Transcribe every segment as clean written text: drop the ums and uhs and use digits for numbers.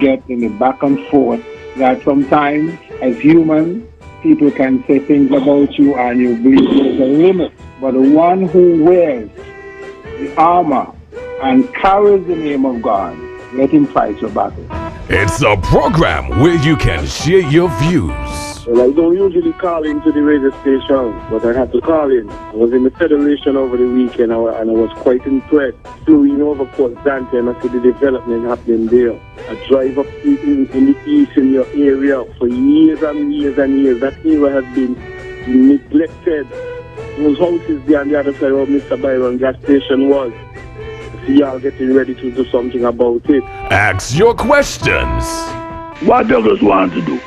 get in the back and forth that sometimes as humans, people can say things about you and you believe there's a limit. But the one who wears the armor and carries the name of God, let him fight your battle. It's a program where you can share your views. Well, I don't usually call into the radio station, but I had to call in. I was in the Federation over the weekend and I was quite impressed. Flew over Port Dante and I see the development happening there. I drive up in the east in your area for years and years and years. That area has been neglected. Those houses there on the other side of Mr. Byron gas station was. See y'all getting ready to do something about it. Ask your questions. What Douglas want to do?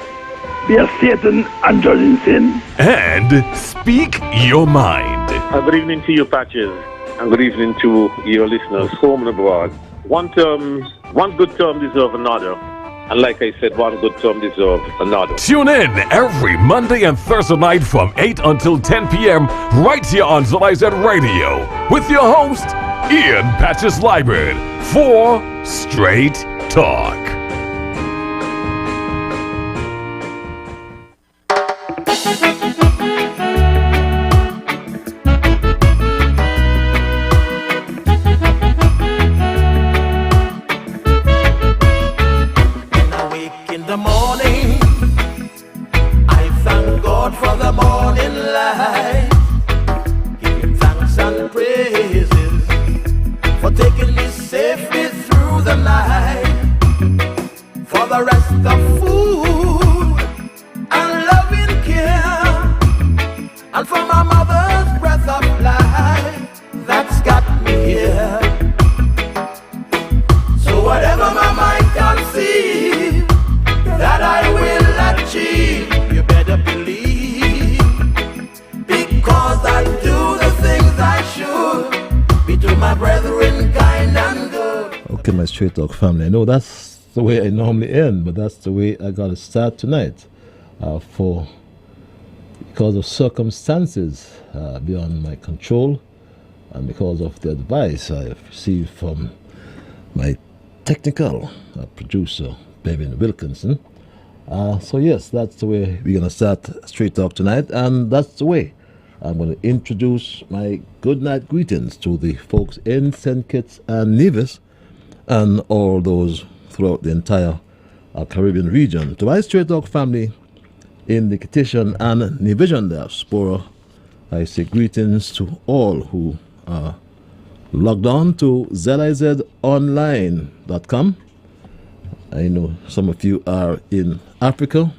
Be a Satan and judging sin. And speak your mind. Good evening to you, Patches, and good evening to your listeners, home and abroad. One good term deserves another. And like I said, one good term deserves another. Tune in every Monday and Thursday night from 8 until 10 p.m. right here on Zolized Radio with your host, Ian Patches Liburd, for Straight Talk. Straight Talk family. I know that's the way I normally end, but that's the way I got to start tonight. Because of circumstances beyond my control, and because of the advice I have received from my technical producer, Bevan Wilkinson. So yes, that's the way we're going to start Straight Talk tonight, and that's the way I'm going to introduce my good night greetings to the folks in St. Kitts and Nevis and all those throughout the entire Caribbean region. To my Straight Talk family in the Kittitian and Nevisian diaspora, I say greetings to all who are logged on to zizonline.com. I know some of you are in Africa.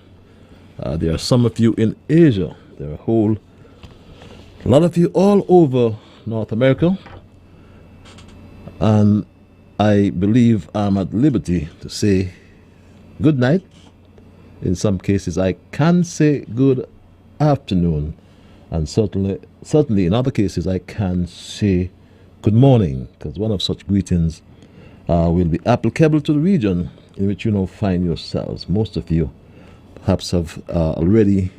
There are some of you in Asia. There are a whole lot of you all over North America. And I believe I'm at liberty to say good night. In some cases, I can say good afternoon, and certainly in other cases, I can say good morning, because one of such greetings will be applicable to the region in which you find yourselves. Most of you perhaps have already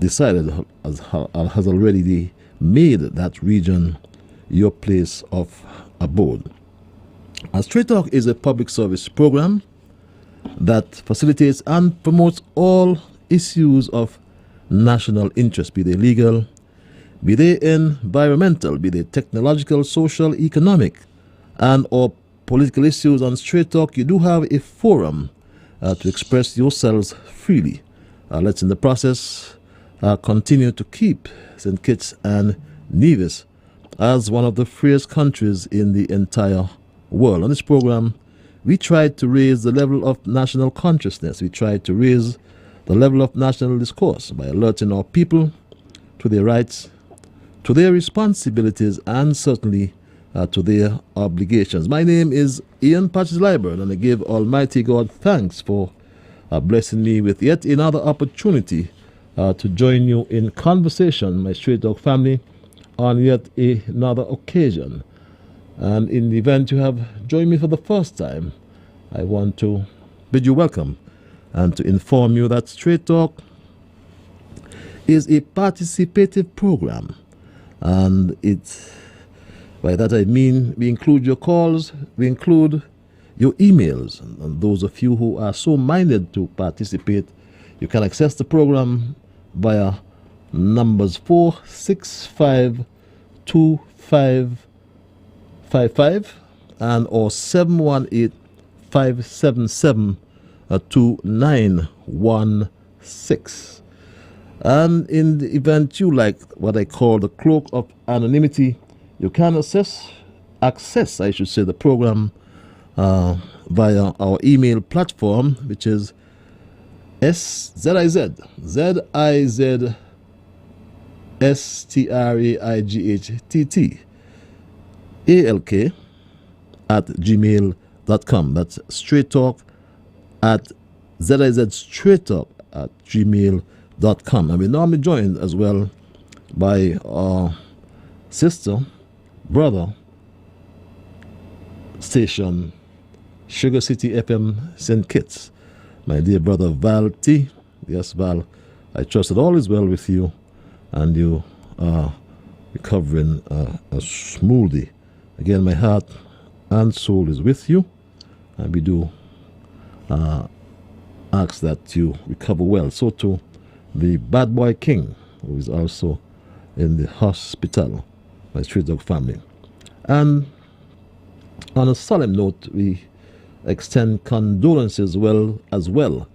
decided, has already made that region your place of abode. Straight Talk is a public service program that facilitates and promotes all issues of national interest, be they legal, be they environmental, be they technological, social, economic, and or political issues. On Straight Talk, you do have a forum to express yourselves freely. Let's in the process continue to keep St. Kitts and Nevis as one of the freest countries in the entire world. On this program, we tried to raise the level of national consciousness. We tried to raise the level of national discourse by alerting our people to their rights, to their responsibilities, and certainly to their obligations. My name is Ian Patches Liburd, and I give Almighty God thanks for blessing me with yet another opportunity to join you in conversation, my Straight Talk family, on yet another occasion. And in the event you have joined me for the first time, I want to bid you welcome and to inform you that Straight Talk is a participative program. And by that I mean we include your calls, we include your emails. And those of you who are so minded to participate, you can access the program via numbers 4652555 and or 718-577-2916. And in the event you like what I call the cloak of anonymity, you can access the program via our email platform, which is ZIZSTRAIGHTTALK@gmail.com. That's straight talk at ZIZstraightalk@gmail.com. And we're normally joined as well by our sister, brother station, Sugar City FM St. Kitts. My dear brother Val T. Yes, Val, I trust that all is well with you and you are recovering smoothly. Again, my heart and soul is with you, and we do ask that you recover well. So too the Bad Boy King, who is also in the hospital, my Street Dog family. And on a solemn note, we extend condolences as well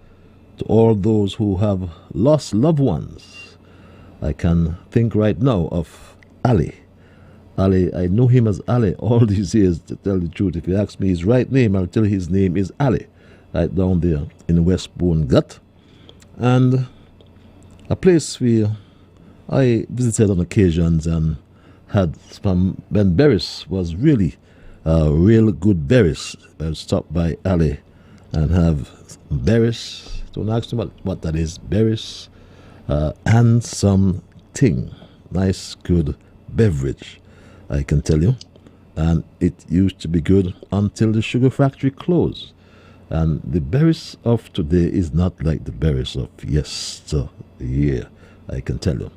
to all those who have lost loved ones. I can think right now of Ali. Ali, I know him as Ali all these years, to tell the truth. If you ask me his right name, I'll tell you his name is Ali, right down there in Westbourne Gut. And a place where I visited on occasions and had some, when Berries was really real good berries. I'll stop by Ali and have berries. Don't ask me what that is. Berries and something. Nice, good beverage, I can tell you. And it used to be good until the sugar factory closed. And the berries of today is not like the berries of yesteryear, I can tell you.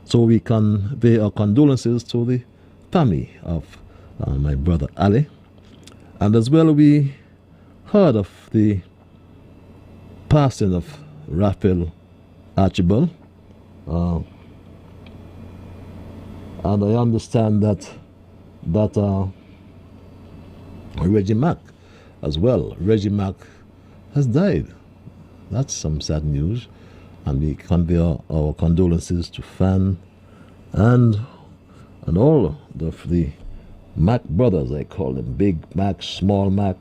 So we convey our condolences to the family of my brother Ali. And as well, we heard of the passing of Raphael Archibald. And I understand that Reggie Mack as well. Reggie Mack has died. That's some sad news. And we convey our condolences to Fan and all of the Mac brothers, I call them. Big Mac, Small Mac,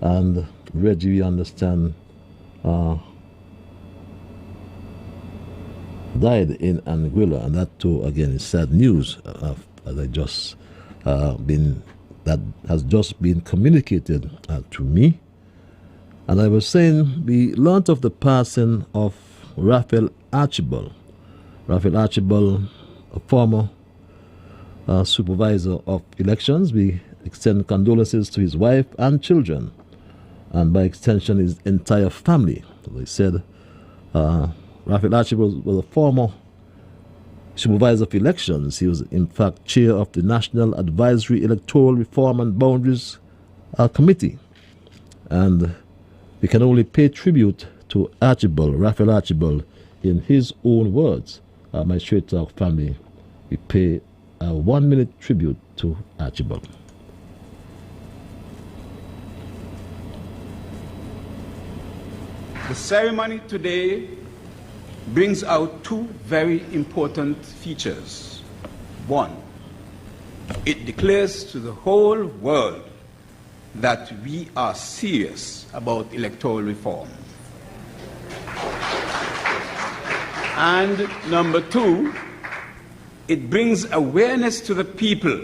and Reggie, we understand, died in Anguilla, and that too, again, is sad news, as that has just been communicated to me. And I was saying, we learnt of the passing of Raphael Archibald. Raphael Archibald, a former supervisor of elections. We extend condolences to his wife and children, and by extension his entire family. As I said, Raphael Archibald was a former supervisor of elections. He was in fact chair of the National Advisory Electoral Reform and Boundaries Committee. And we can only pay tribute to Raphael Archibald, in his own words. My Straight Talk family, we pay a 1-minute tribute to Archibald. The ceremony today brings out two very important features. One, it declares to the whole world that we are serious about electoral reform. And number two, it brings awareness to the people.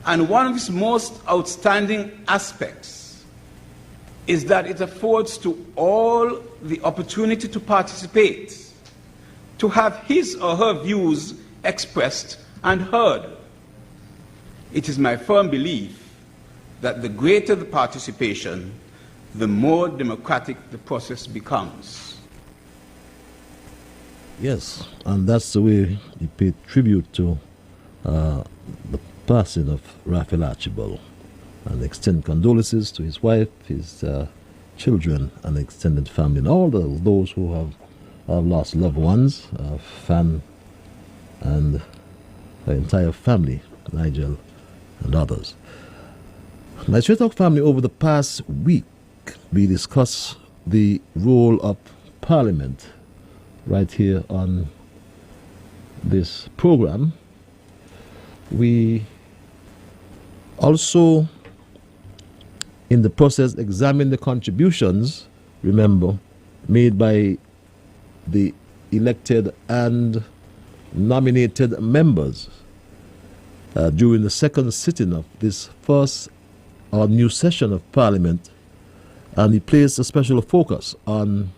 And one of its most outstanding aspects is that it affords to all the opportunity to participate, to have his or her views expressed and heard. It is my firm belief that the greater the participation, the more democratic the process becomes. Yes, and that's the way we pay tribute to the passing of Raphael Archibald. and extend condolences to his wife, his children, and extended family, and all those who have lost loved ones, Fan and the entire family, Nigel and others. My Straight Talk family, over the past week, we discussed the role of Parliament right here on this program. We also, in the process, examined the contributions, remember, made by the elected and nominated members during the second sitting of this first new session of Parliament, and he placed a special focus on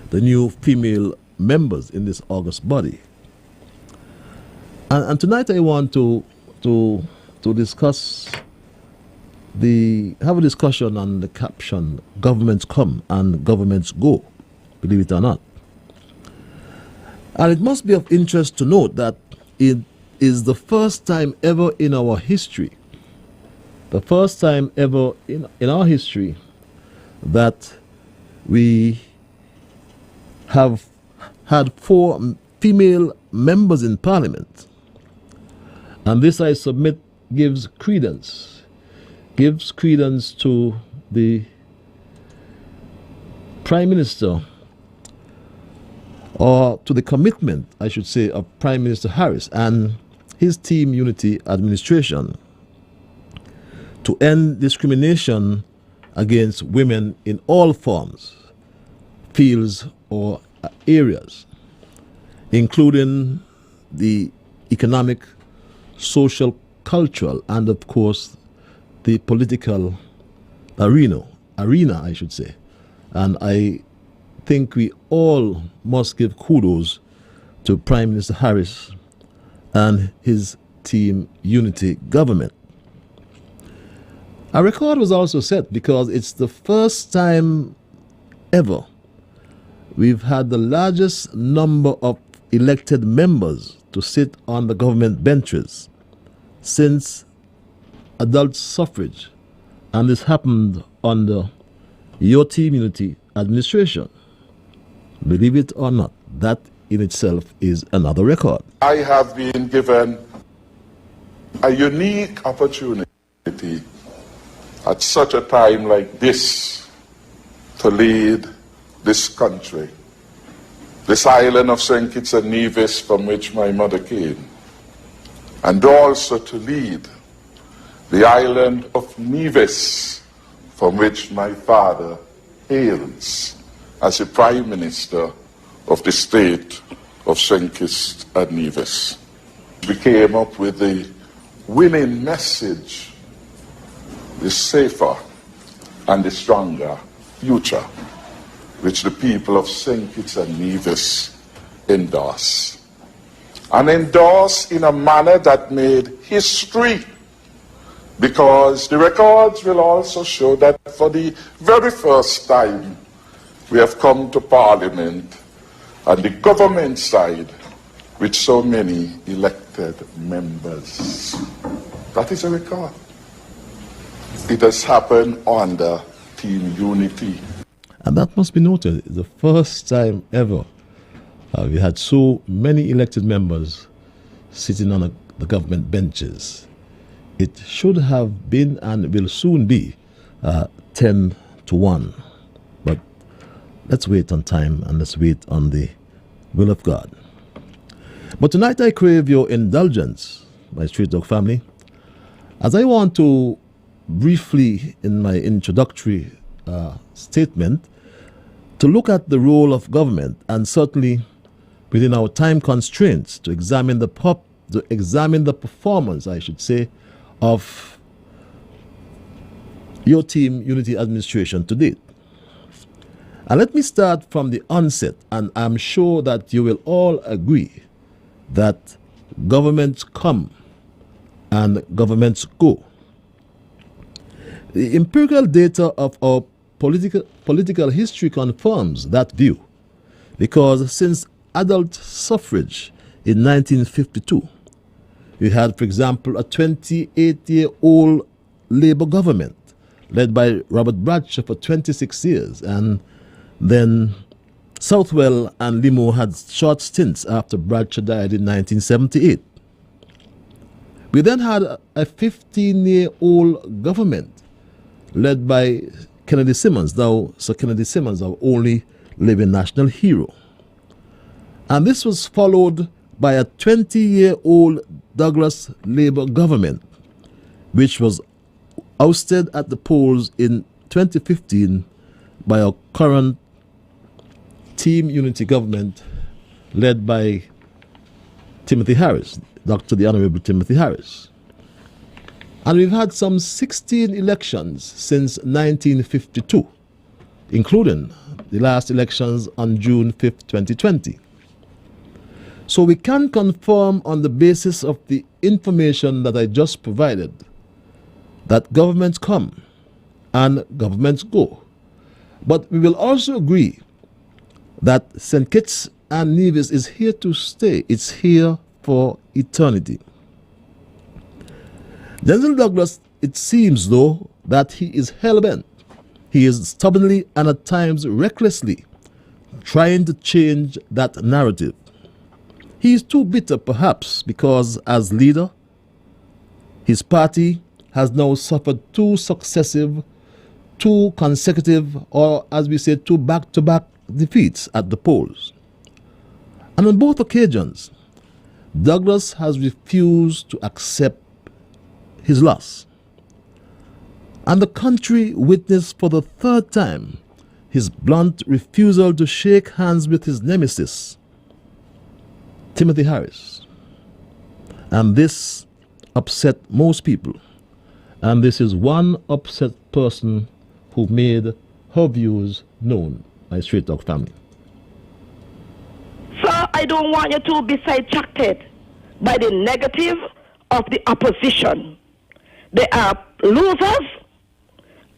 the new female members in this august body. And tonight I want to discuss have a discussion on the caption, "Governments come and governments go," believe it or not. And it must be of interest to note that it is the first time ever in our history, that we have had 4 female members in Parliament. And this, I submit, gives credence to the Prime Minister, or to the commitment, I should say, of Prime Minister Harris and his Team Unity administration to end discrimination against women in all forms, fields, or areas, including the economic, social, cultural, and of course the political arena, I should say. And I think we all must give kudos to Prime Minister Harris and his Team Unity government. A record was also set because it's the first time ever we've had the largest number of elected members to sit on the government benches since adult suffrage, and this happened under your Team Unity administration. Believe it or not, that in itself is another record. I have been given a unique opportunity at such a time like this to lead this country, this island of St. Kitts and Nevis from which my mother came, and also to lead the island of Nevis from which my father hails, as the Prime Minister of the state of St. Kitts and Nevis. We came up with the winning message, the safer and the stronger future, which the people of St. Kitts and Nevis endorse. And endorse in a manner that made history, because the records will also show that for the very first time we have come to Parliament and the government side with so many elected members. That is a record. It has happened under Team Unity. And that must be noted, the first time ever we had so many elected members sitting on the government benches. It should have been and will soon be 10-1. But let's wait on time and let's wait on the will of God. But tonight I crave your indulgence, my Straight Talk family, as I want to briefly, in my introductory statement, to look at the role of government, and certainly within our time constraints, to examine the performance, I should say, of your Team Unity administration to date. And let me start from the onset, and I'm sure that you will all agree that governments come and governments go. The empirical data of our political history confirms that view, because since adult suffrage in 1952, we had, for example, a 28-year-old Labour government led by Robert Bradshaw for 26 years, and then Southwell and Limo had short stints after Bradshaw died in 1978. We then had a 15-year-old government led by Kennedy Simmons, now Sir Kennedy Simmons, our only living national hero. And this was followed by a 20-year-old Douglas Labour government, which was ousted at the polls in 2015 by our current Team Unity government led by Timothy Harris, Dr. the Honorable Timothy Harris. And we've had some 16 elections since 1952, including the last elections on June 5th, 2020. So we can confirm on the basis of the information that I just provided that governments come and governments go. But we will also agree that St. Kitts and Nevis is here to stay. It's here for eternity. Denzel Douglas, it seems though, that he is hell-bent. He is stubbornly and at times recklessly trying to change that narrative. He is too bitter perhaps because as leader, his party has now suffered two consecutive, or as we say, two back-to-back defeats at the polls. And on both occasions, Douglas has refused to accept his loss. And the country witnessed for the third time his blunt refusal to shake hands with his nemesis, Timothy Harris. And this upset most people. And this is one upset person who made her views known, my Straight Talk family. Sir, I don't want you to be sidetracked by the negative of the opposition. They are losers,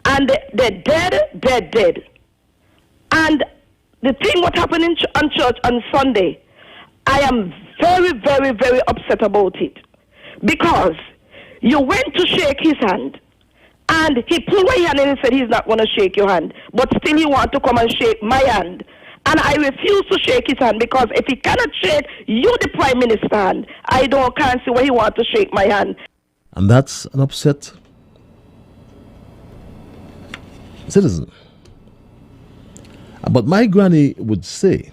and they're dead. And the thing what happened on church on Sunday, I am very, very, very upset about it. Because you went to shake his hand, and he pulled my hand and he said he's not going to shake your hand, but still he wants to come and shake my hand. And I refuse to shake his hand because if he cannot shake you, the Prime Minister, hand, can't see why he wants to shake my hand. And that's an upset citizen. But my granny would say,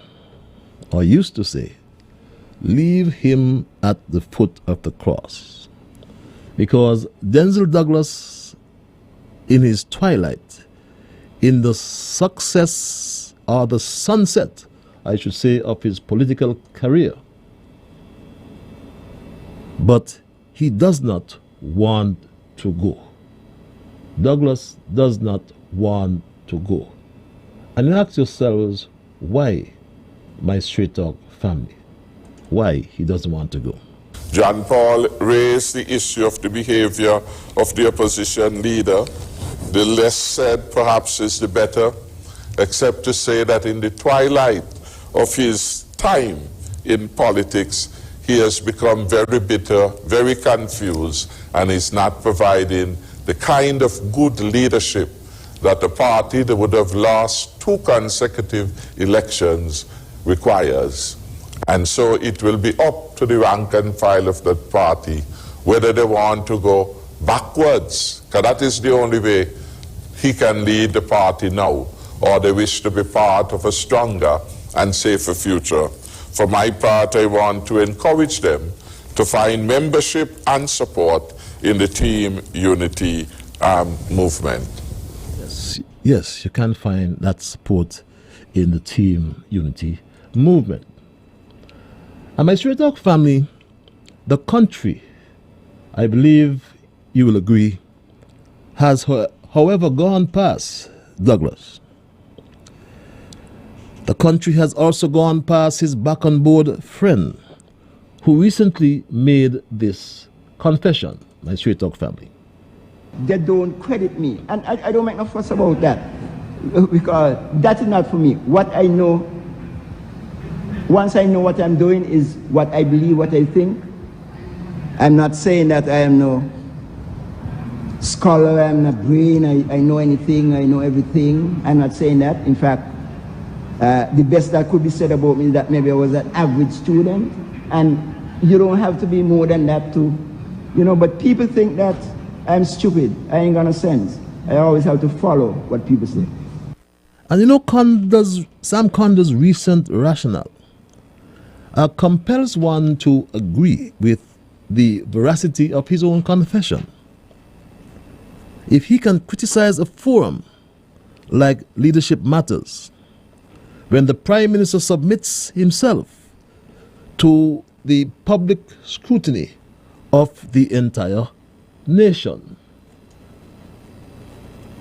or used to say, leave him at the foot of the cross. Because Denzel Douglas, in his twilight, in the success or the sunset, I should say, of his political career, but he does not want to go. Douglas does not want to go. And you ask yourselves, why, my Straight Talk family? Why he doesn't want to go? John Paul raised the issue of the behavior of the opposition leader. The less said, perhaps, is the better, except to say that in the twilight of his time in politics, he has become very bitter, very confused, and is not providing the kind of good leadership that a party that would have lost 2 consecutive elections requires. And so it will be up to the rank and file of that party whether they want to go backwards, because that is the only way he can lead the party now, or they wish to be part of a stronger and safer future. For my part, I want to encourage them to find membership and support in the Team Unity movement. Yes, you can find that support in the Team Unity movement. And my Straight Talk family, the country, I believe you will agree, has however gone past Douglas. The country has also gone past his back-on-board friend, who recently made this confession, my Straight Talk family. They don't credit me, and I don't make no fuss about that, because that is not for me. What I know, once I know what I'm doing is what I believe, what I think. I'm not saying that I am no scholar, I'm not brain, I know anything, I know everything. I'm not saying that. In fact, the best that could be said about me is that maybe I was an average student, and you don't have to be more than that to, but people think that I'm stupid, I ain't got no sense. I always have to follow what people say. And Sam Condo's recent rationale compels one to agree with the veracity of his own confession. If he can criticize a forum like Leadership Matters, when the Prime Minister submits himself to the public scrutiny of the entire nation,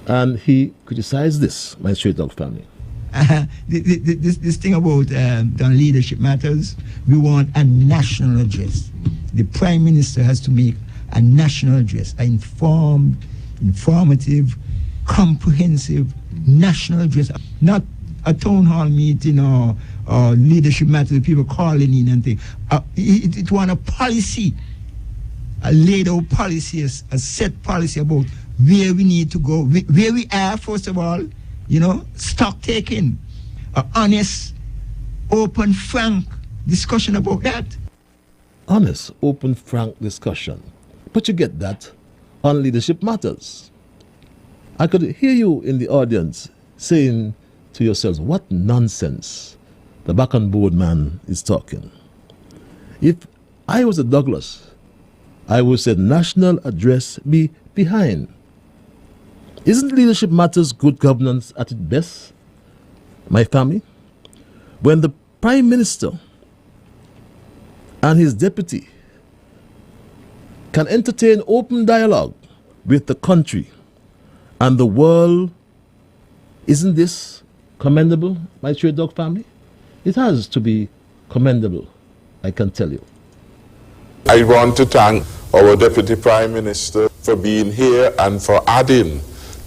and he criticized this, my straight dog family. This thing about the Leadership Matters, we want a national address. The Prime Minister has to make a national address, an informed, informative, comprehensive national address, not a town hall meeting or Leadership Matters, people calling in and things. It want a policy, a laid out policy, a set policy about where we need to go, where we are, first of all, stock taking, honest, open, frank discussion about that. Honest, open, frank discussion. But you get that on Leadership Matters. I could hear you in the audience saying to yourselves, what nonsense the back on board man is talking. If I was a Douglas, I would say national address be behind. Isn't Leadership Matters good governance at its best, my family? When the Prime Minister and his deputy can entertain open dialogue with the country and the world, isn't this commendable, my straight dog family? It has to be commendable, I can tell you. I want to thank our Deputy Prime Minister for being here and for adding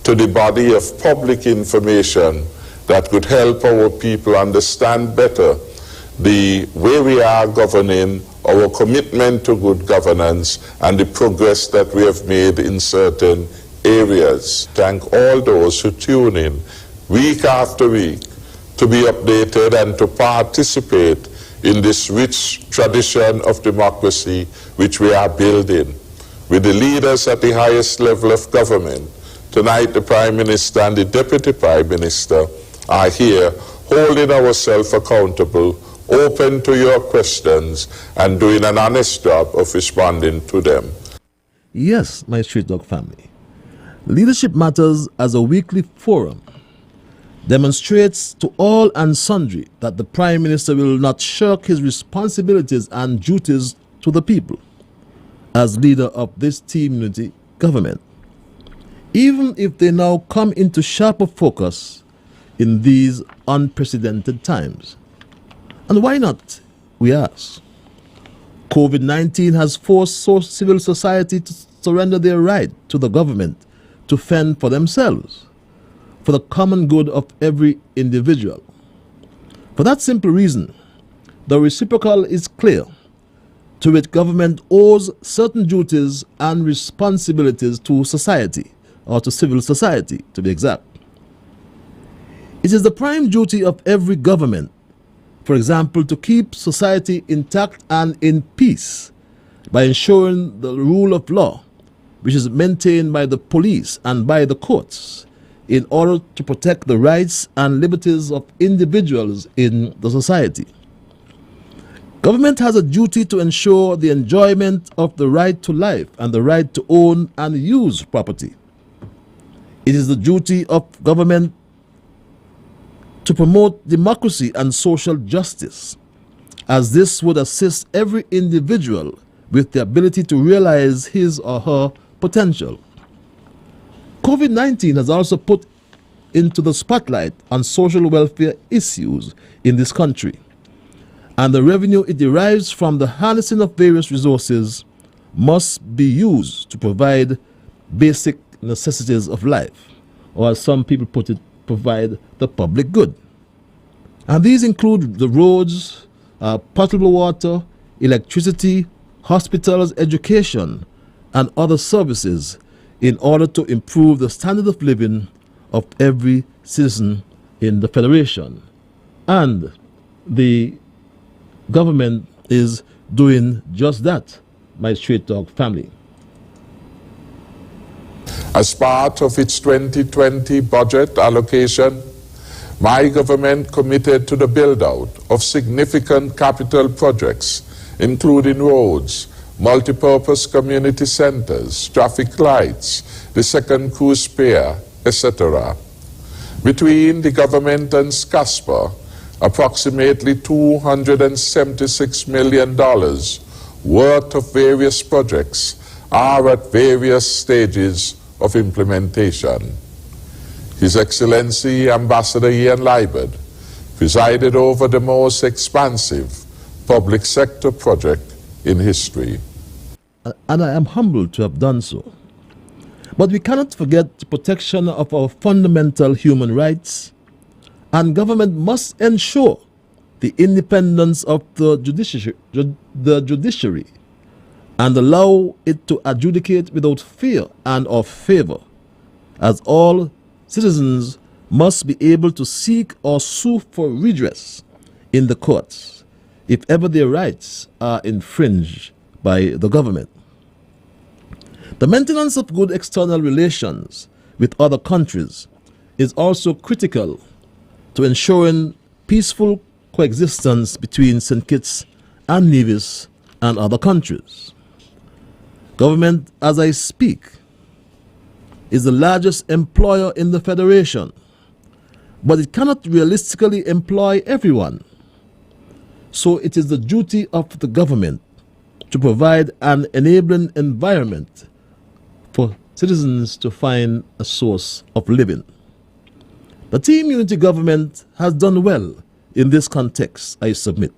to the body of public information that could help our people understand better the way we are governing, our commitment to good governance, and the progress that we have made in certain areas. Thank all those who tune in week after week to be updated and to participate in this rich tradition of democracy which we are building. With the leaders at the highest level of government, tonight the Prime Minister and the Deputy Prime Minister are here holding ourselves accountable, open to your questions, and doing an honest job of responding to them. Yes, my street dog family. Leadership Matters as a weekly forum demonstrates to all and sundry that the Prime Minister will not shirk his responsibilities and duties to the people as leader of this team unity government, even if they now come into sharper focus in these unprecedented times. And why not, we ask? COVID-19 has forced civil society to surrender their right to the government to fend for themselves, for the common good of every individual. For that simple reason, the reciprocal is clear, to which government owes certain duties and responsibilities to society, or to civil society, to be exact. It is the prime duty of every government, for example, to keep society intact and in peace by ensuring the rule of law, which is maintained by the police and by the courts, in order to protect the rights and liberties of individuals in the society. Government has a duty to ensure the enjoyment of the right to life and the right to own and use property. It is the duty of government to promote democracy and social justice, as this would assist every individual with the ability to realize his or her potential. COVID-19 has also put into the spotlight on social welfare issues in this country, and the revenue it derives from the harnessing of various resources must be used to provide basic necessities of life, or as some people put it, provide the public good. And these include the roads, potable water, electricity, hospitals, education, and other services in order to improve the standard of living of every citizen in the Federation. And the government is doing just that, my Straight Talk family. As part of its 2020 budget allocation, my government committed to the build-out of significant capital projects, including roads, multipurpose community centers, traffic lights, the second cruise pier, etc. Between the government and SCASPA, approximately $276 million worth of various projects are at various stages of implementation. His Excellency Ambassador Ian Liburd presided over the most expansive public sector project in history. And I am humbled to have done so. But we cannot forget the protection of our fundamental human rights, and government must ensure the independence of the judiciary and allow it to adjudicate without fear and or favor, as all citizens must be able to seek or sue for redress in the courts if ever their rights are infringed by the government. The maintenance of good external relations with other countries is also critical to ensuring peaceful coexistence between St. Kitts and Nevis and other countries. Government, as I speak, is the largest employer in the Federation, but it cannot realistically employ everyone. So it is the duty of the government to provide an enabling environment for citizens to find a source of living. The Team Unity government has done well in this context, I submit.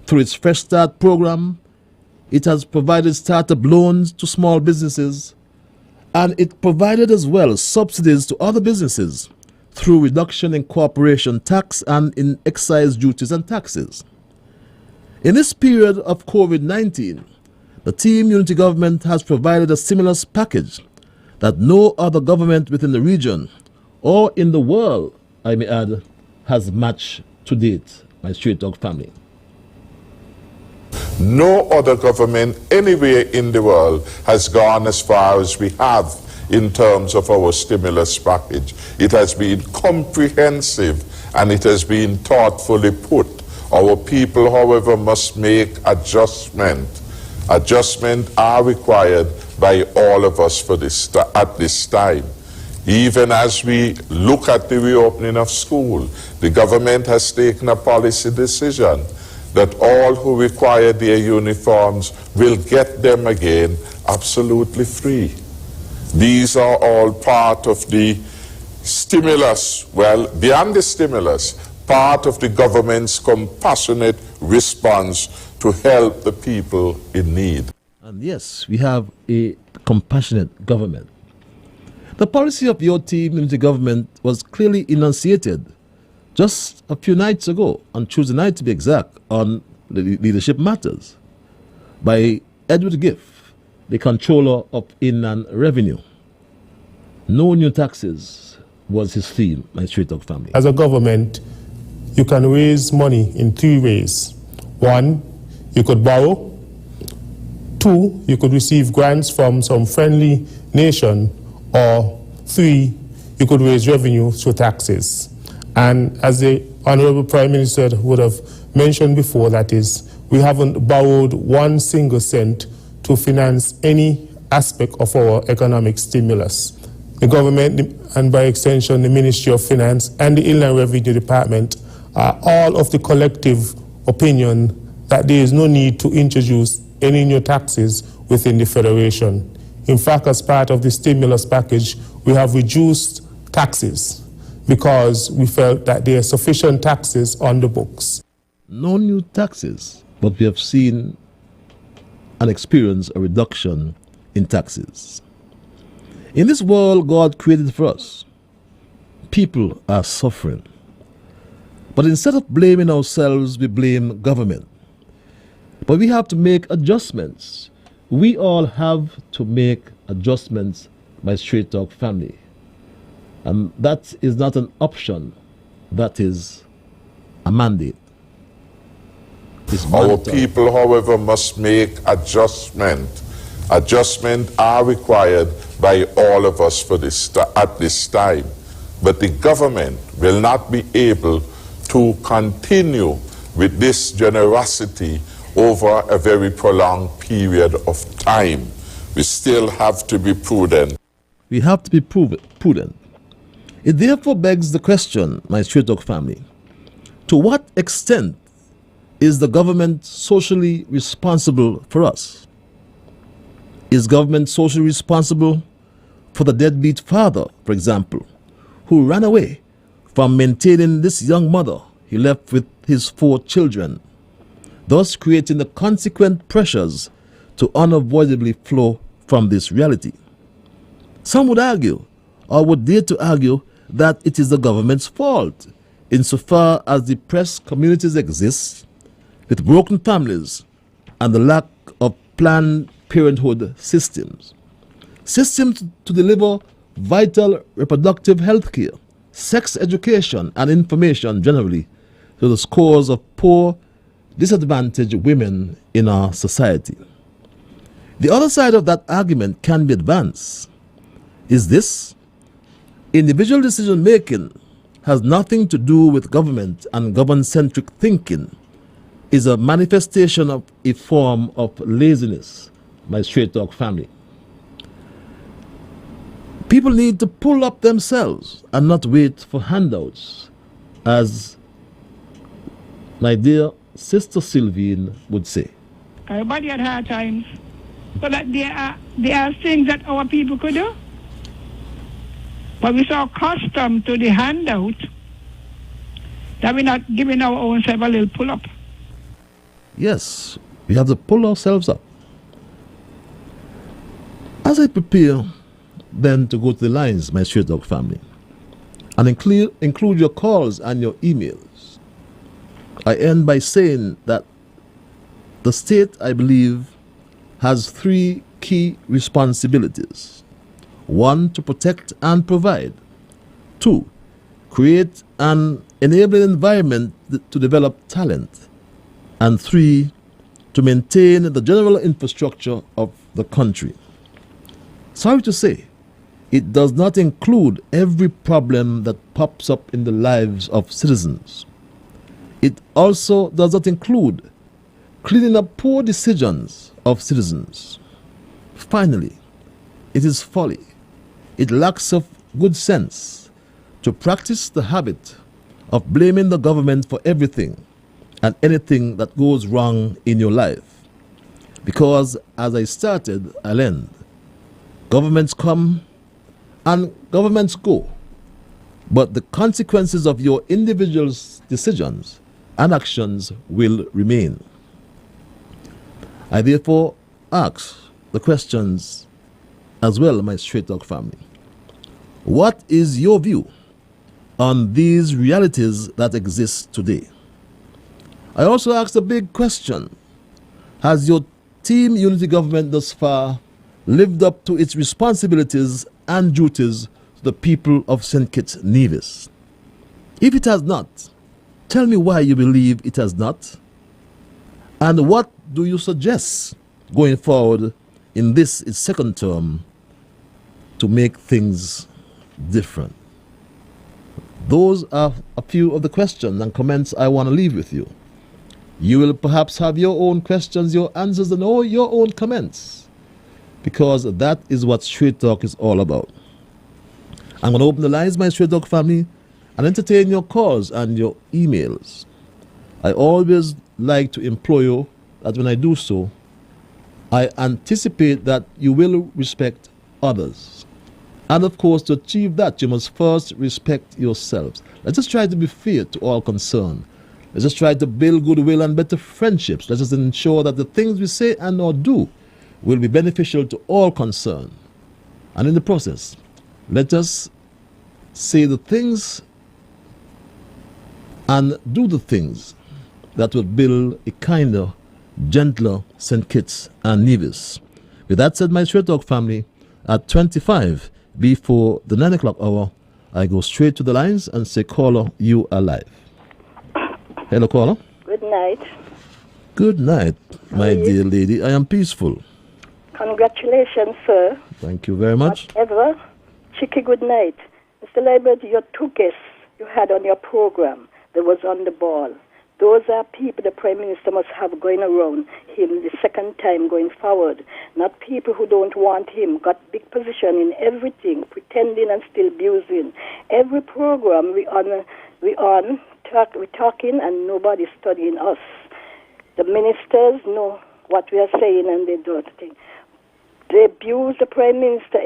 Through its Fresh Start program, it has provided startup loans to small businesses, and it provided as well subsidies to other businesses through reduction in corporation tax and in excise duties and taxes. In this period of COVID-19, the Team Unity government has provided a stimulus package that no other government within the region or in the world, I may add, has matched to date, my Straight Talk family. No other government anywhere in the world has gone as far as we have in terms of our stimulus package. It has been comprehensive and it has been thoughtfully put. Our people, however, must make adjustments. Adjustments are required by all of us for this at this time. Even as we look at the reopening of school, the government has taken a policy decision that all who require their uniforms will get them again absolutely free. These are all part of the stimulus, well, beyond the stimulus, part of the government's compassionate response to help the people in need. And yes, we have a compassionate government. The policy of your Team Unity government was clearly enunciated just a few nights ago, on Tuesday night to be exact, on leadership matters, by Edward Giff, the Controller of Inland Revenue. No new taxes was his theme, my Straight Talk family. As a government, you can raise money in three ways. One, you could borrow. Two, you could receive grants from some friendly nation. Or three, you could raise revenue through taxes. And as the Honorable Prime Minister would have mentioned before, that is, we haven't borrowed 1 single cent to finance any aspect of our economic stimulus. The government, and by extension the Ministry of Finance and the Inland Revenue Department, are all of the collective opinion that there is no need to introduce any new taxes within the Federation. In fact, as part of the stimulus package, we have reduced taxes because we felt that there are sufficient taxes on the books. No new taxes, but we have seen and experienced a reduction in taxes. In this world God created for us, people are suffering. But instead of blaming ourselves, we blame government. But we have to make adjustments. We all have to make adjustments my Straight Talk family. And that is not an option, that is a mandate. Our people, however, must make adjustment. Adjustment are required by all of us for this at this time. But the government will not be able to continue with this generosity over a very prolonged period of time. We still have to be prudent. We have to be prudent. It therefore begs the question, my Straight Talk family, to what extent is the government socially responsible for us? Is government socially responsible for the deadbeat father, for example, who ran away from maintaining this young mother he left with his 4 children, thus creating the consequent pressures to unavoidably flow from this reality? Some would argue, or would dare to argue, that it is the government's fault insofar as depressed communities exist with broken families and the lack of Planned Parenthood systems. Systems to deliver vital reproductive health care, sex education, and information generally to the scores of poor, disadvantaged women in our society. The other side of that argument can be advanced. Is this: individual decision making has nothing to do with government, and government-centric thinking is a manifestation of a form of laziness, my Straight Talk family. People need to pull up themselves and not wait for handouts, as my dear Sister Sylvine would say. Everybody had hard times, so that there are things that our people could do. But we're so accustomed to the handout that we're not giving our own self a little pull-up. Yes, we have to pull ourselves up. As I prepare then to go to the lines, my Straight Talk family, and include your calls and your emails, I end by saying that the state, I believe, has 3 key responsibilities. 1, to protect and provide. 2, create an enabling environment to develop talent. And 3, to maintain the general infrastructure of the country. Sorry to say, it does not include every problem that pops up in the lives of citizens. It also does not include cleaning up poor decisions of citizens. Finally, it is folly, it lacks of good sense to practice the habit of blaming the government for everything and anything that goes wrong in your life. Because as I started, I'll end. Governments come and governments go, but the consequences of your individual's decisions and actions will remain. I therefore ask the questions as well, my Straight Talk family. What is your view on these realities that exist today? I also ask the big question: has your Team Unity government thus far lived up to its responsibilities and duties to the people of St. Kitts Nevis? If it has not, tell me why you believe it has not, and what do you suggest going forward in this, its 2nd term, to make things different? Those are a few of the questions and comments I want to leave with you. You will perhaps have your own questions, your answers, and all your own comments, because that is what Straight Talk is all about. I'm going to open the lines, my Straight Talk family, and entertain your calls and your emails. I always like to implore you that when I do so, I anticipate that you will respect others. And of course, to achieve that, you must first respect yourselves. Let's just try to be fair to all concerned. Let's just try to build goodwill and better friendships. Let us ensure that the things we say and or do will be beneficial to all concerned. And in the process, let us say the things and do the things that will build a kinder, gentler St. Kitts and Nevis. With that said, my Straight Talk family, At 25, before the 9 o'clock hour, I go straight to the lines and say, caller, you are live. Hello, caller. Good night. Good night, my dear lady. I am peaceful. Congratulations, sir. Thank you very much. Whatever. Chicky, good night. Mr. Liburd, your two guests you had on your program, they was on the ball. Those are people the Prime Minister must have going around him the second time going forward. Not people who don't want him, got big position in everything, pretending and still abusing. Every program we're talking and nobody's studying us. The ministers know what we are saying and they don't think. They abuse the Prime Minister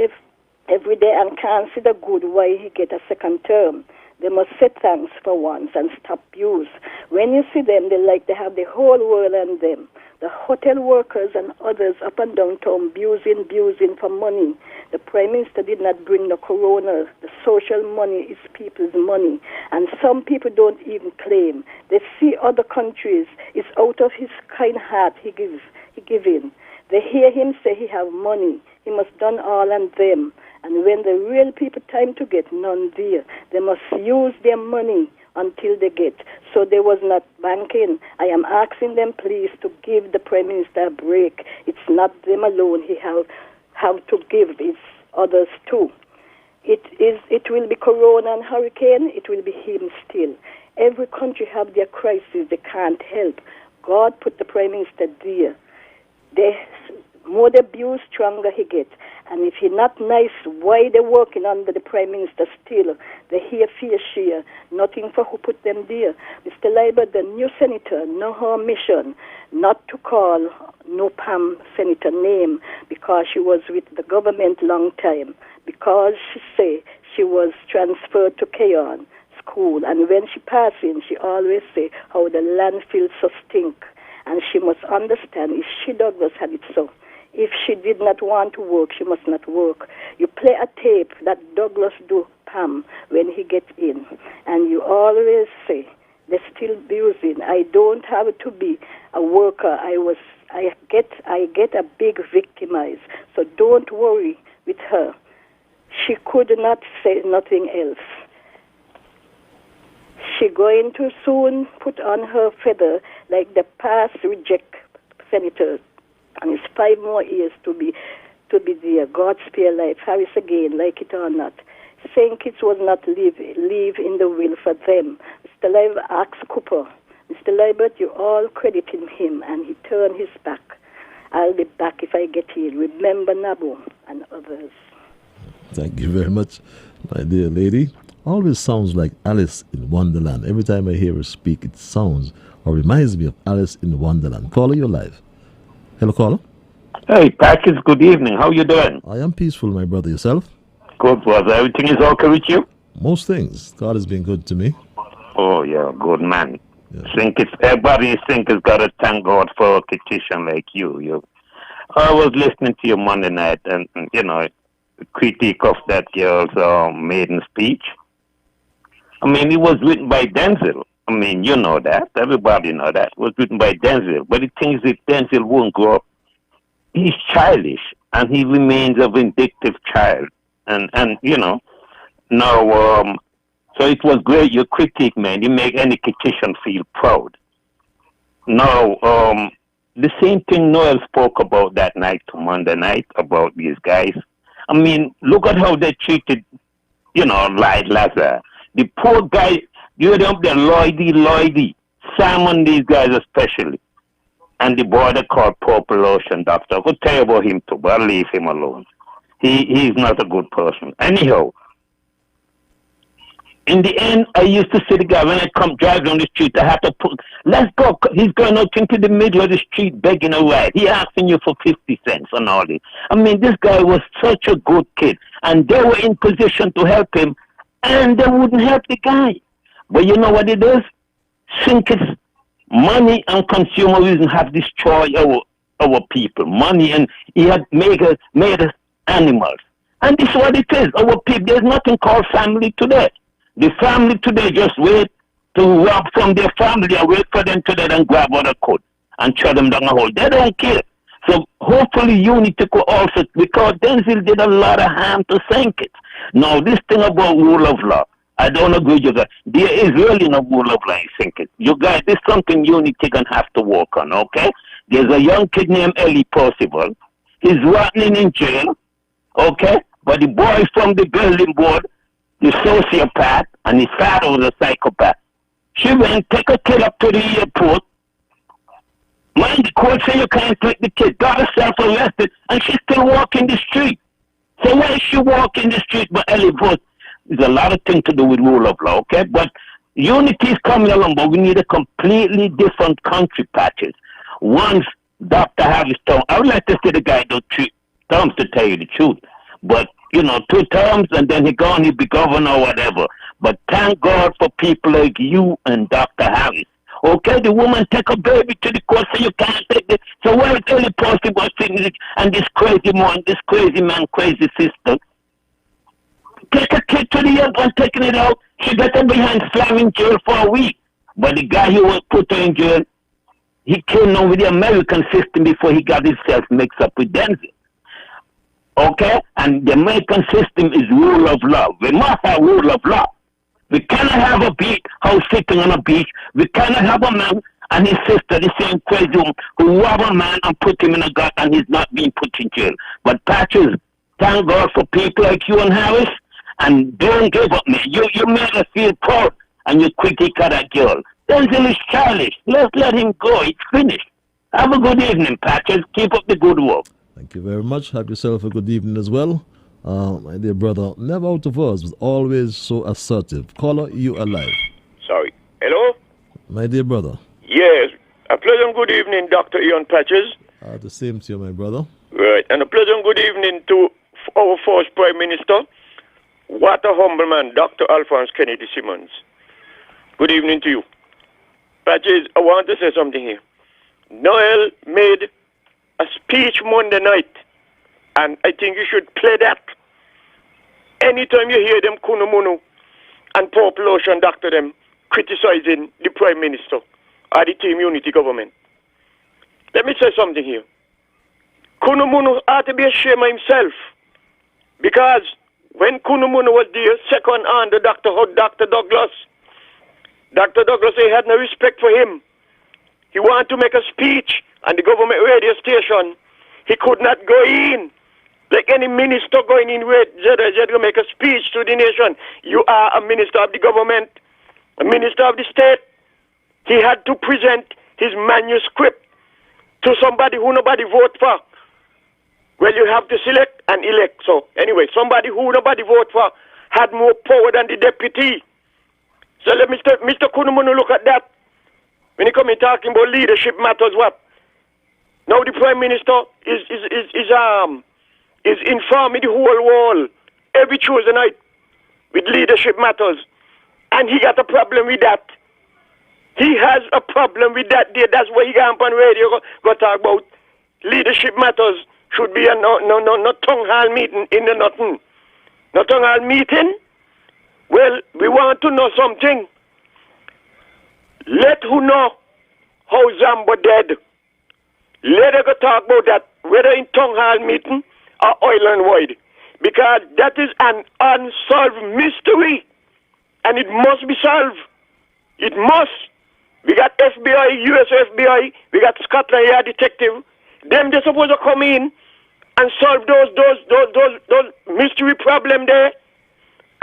every day and can't see the good why he get a second term. They must say thanks for once and stop abuse. When you see them, they have the whole world on them. The hotel workers and others up and down town abusing for money. The Prime Minister did not bring the corona. The social money is people's money. And some people don't even claim. They see other countries. It's out of his kind heart he give in. They hear him say he have money. He must done all on them. And when the real people time to get none there, they must use their money until they get. So there was not banking. I am asking them, please, to give the Prime Minister a break. It's not them alone he have to give. It's others too. It will be corona and hurricane. It will be him still. Every country have their crisis. They can't help. God put the Prime Minister there. More the abuse, stronger he gets. And if he not nice, why they working under the Prime Minister still? They hear fear share. Nothing for who put them there. Mr. Liburd, the new senator, know her mission not to call no Pam senator name because she was with the government long time. Because she say she was transferred to Keon school. And when she passing, she always say how the landfill so stink. And she must understand if she Douglas had it so. If she did not want to work, she must not work. You play a tape that Douglas do Pam when he gets in, and you always say they're still abusing. I don't have to be a worker. I get a big victimized. So don't worry with her. She could not say nothing else. She going to soon put on her feather like the past reject senators. And it's 5 more years to be there. God spare life. Harris again, like it or not. St. Kitts was not leave in the will for them. Mr. Liburd asked Cooper, Mr. Liburd, you all crediting him, and he turned his back. I'll be back if I get in. Remember Nabu and others. Thank you very much, my dear lady. Always sounds like Alice in Wonderland. Every time I hear her speak, it sounds or reminds me of Alice in Wonderland. Caller, you're live. Hello, caller. Hey, Patrick, good evening. How you doing? I am peaceful, my brother. Yourself? Good, brother. Everything is okay with you? Most things. God has been good to me. Oh, yeah, good man. Yeah. Everybody has got to thank God for a petition like you. I was listening to you Monday night and the critique of that girl's maiden speech. I mean, it was written by Denzel. I mean, you know that. Everybody know that. It was written by Denzel. But the thing is that Denzel won't grow up. He's childish, and he remains a vindictive child. And now, so it was great, your critique, man. You make any critician feel proud. Now, the same thing Noel spoke about that night to Monday night about these guys. I mean, look at how they treated, Lloyd Lazar. The poor guy, you heard up there, Lloydie, Simon, these guys especially. And the boy they called Purple Ocean Doctor. I could tell you about him too, but I'll leave him alone. He's not a good person. Anyhow, in the end, I used to see the guy, when I come drive down the street, I have to let's go. He's going out into the middle of the street begging a ride. He asking you for 50 cents and all this. I mean, this guy was such a good kid. And they were in position to help him, and they wouldn't help the guy. But you know what it is? Sinkers, money and consumerism have destroyed our people. Money, and he had made us animals. And this is what it is. Our people, there's nothing called family today. The family today just wait to rob from their family and wait for them to then grab what they could and throw them down a hole. They don't care. So hopefully unity could also, because Denzel did a lot of harm to sink it. Now, this thing about rule of law, I don't agree with you guys. There is really no rule of law in sink it. You guys, this is something unity gonna have to work on, okay? There's a young kid named Ellie Percival. He's rotting in jail, okay? But the boy from the building board, the sociopath, and his father was a psychopath. She went, take a kid up to the airport. Mind the court say you can't take the kid. Got herself arrested, and she's still walking the street. So why is she walking the street? But Ellie vote. There's a lot of things to do with rule of law, okay? But unity is coming along, but we need a completely different country patches. Once Dr. Harris told, I would like to see the guy do 3 terms to tell you the truth. But, 2 terms, and then he gone, he be governor or whatever. But thank God for people like you and Dr. Harris. Okay, the woman take a baby to the court, so you can't take it. So where is Ellie possible sitting and this crazy man, crazy sister? Take a kid to the airport, taking it out. She got her behind slam in jail for a week. But the guy who was put her in jail, he came on with the American system before he got himself mixed up with Denzel. Okay? And the American system is rule of law. We must have rule of law. We cannot have a house sitting on a beach. We cannot have a man and his sister, the same crazy woman, who rob a man and put him in a gut and he's not being put in jail. But Patches, thank God for people like you and Harris, and don't give up, man. You made us feel proud, and you quickly cut that girl. Denzel is childish. Let's let him go. It's finished. Have a good evening, Patches. Keep up the good work. Thank you very much. Have yourself a good evening as well. My dear brother, never out of words, but always so assertive. Caller, you alive. Sorry. Hello? My dear brother. Yes. A pleasant good evening, Dr. Ian Patches. The same to you, my brother. Right. And a pleasant good evening to our first Prime Minister. What a humble man, Dr. Alphonse Kennedy Simmons. Good evening to you. Patches, I want to say something here. Noel made a speech Monday night, and I think you should play that. Anytime you hear them Kunumunu and population doctor them criticizing the Prime Minister or the Team Unity government. Let me say something here. Kunumunu ought to be ashamed of himself, because when Kunumunu was there, second under Dr. Douglas, Dr. Douglas, he had no respect for him. He wanted to make a speech on the government radio station. He could not go in. Like any minister going in with ZZ to make a speech to the nation. You are a minister of the government, a minister of the state. He had to present his manuscript to somebody who nobody vote for. Well, you have to select and elect. So anyway, somebody who nobody vote for had more power than the deputy. So let Mr. Kunumunu look at that. When he come in talking about leadership matters, what? Now the Prime Minister is informing the whole world every Tuesday night with leadership matters. And he got a problem with that. He has a problem with that. That's why he got on radio go talk about leadership matters. Should be a no tongue hall meeting in the nothing. No tongue hall meeting? Well, we want to know something. Let who know how Zambo dead. Let her go talk about that, whether in tongue hall meeting or oil and wide. Because that is an unsolved mystery. And it must be solved. It must. We got FBI, US FBI, we got Scotland Yard detective. Them they're supposed to come in and solve those mystery problem there.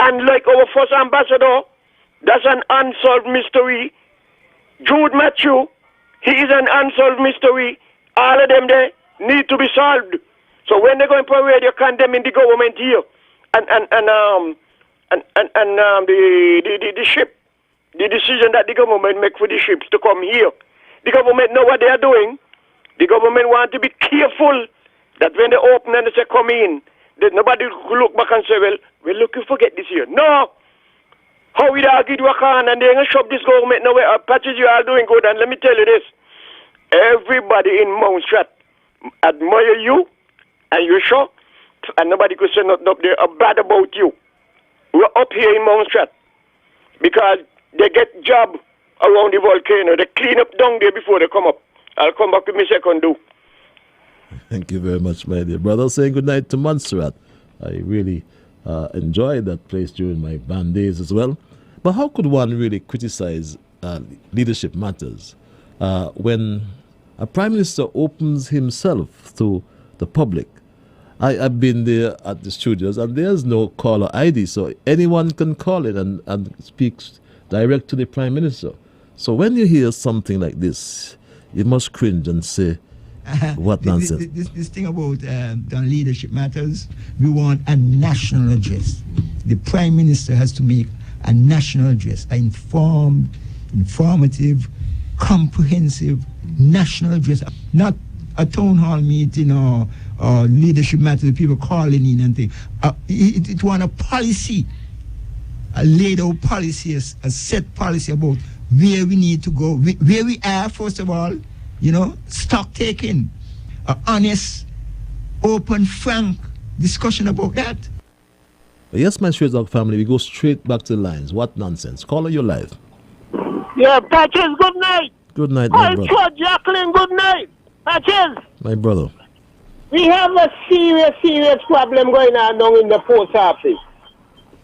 And like our first ambassador, that's an unsolved mystery. Jude Matthew, he is an unsolved mystery. All of them there need to be solved. So when they go in parade, you condemning the government here and the ship, the decision that the government make for the ships to come here. The government know what they are doing. The government want to be careful that when they open and they say come in, that nobody will look back and say, well, we're looking to forget this year. No. How we argue work on and they're going to shove this government nowhere. Patches, you are doing good. And let me tell you this. Everybody in Mount Strat admire you and you're sure. And nobody could say nothing up there bad about you. We're up here in Mount Strat because they get job around the volcano. They clean up down there before they come up. I'll come back with my second do. Thank you very much, my dear brother. Saying good night to Montserrat. I really enjoyed that place during my band days as well. But how could one really criticize leadership matters when a prime minister opens himself to the public? I've been there at the studios, and there's no caller ID, so anyone can call in and speak direct to the prime minister. So when you hear something like this, you must cringe and say, what nonsense. This thing about the leadership matters, we want a national address. The prime minister has to make a national address, an informative, comprehensive national address, not a town hall meeting or leadership matters, people calling in and things. It want a policy, a laid out policy, a set policy about where we need to go, where we are, first of all, stock taking, honest, open, frank discussion about that. Yes, my Straight Talk family, we go straight back to the lines. What nonsense? Caller, you're live. Yeah, Patches, good night. Good night, my brother. Hi, Jacqueline, good night. Patches. My brother. We have a serious problem going on down in the post office.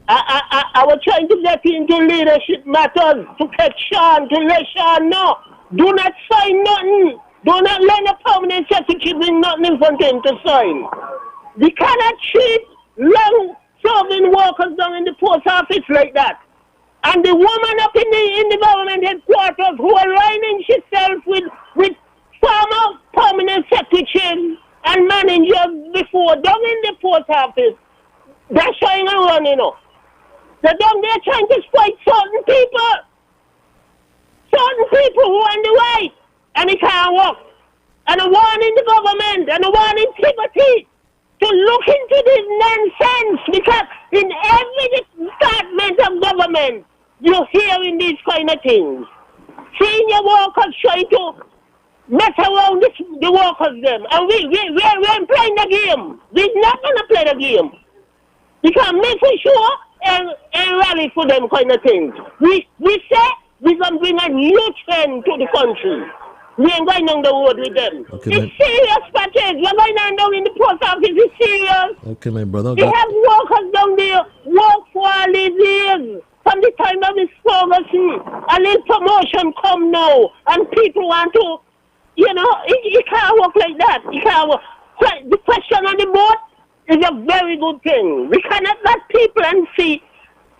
I was trying to get into leadership matters to catch Sean, to let Sean know. Do not sign nothing. Do not let the permanent secretary bring nothing in front of him to sign. We cannot treat long-serving workers down in the post office like that. And the woman up in the government headquarters who are lining herself with former permanent secretaries and managers before down in the post office, they're showing and running up. They're down there trying to exploit certain people who are in the way, and it can't work. And I'm warning the government, and I'm warning Liberty to look into this nonsense, because in every department of government, you're hearing these kind of things. Senior workers trying to mess around the workers them. And we're playing the game. We're not going to play the game. We can make sure and rally for them kind of things. We say we're going to bring a new trend to the country. We ain't going on the road with them. Okay, it's serious, Patrick. We're going on down in the post office. It's serious. Okay, my brother. We have workers down there work for all these years. From the time of this Ferguson, a little promotion come now, and people want to, it can't work like that. It can't work. The question on the board is a very good thing. We cannot let people and see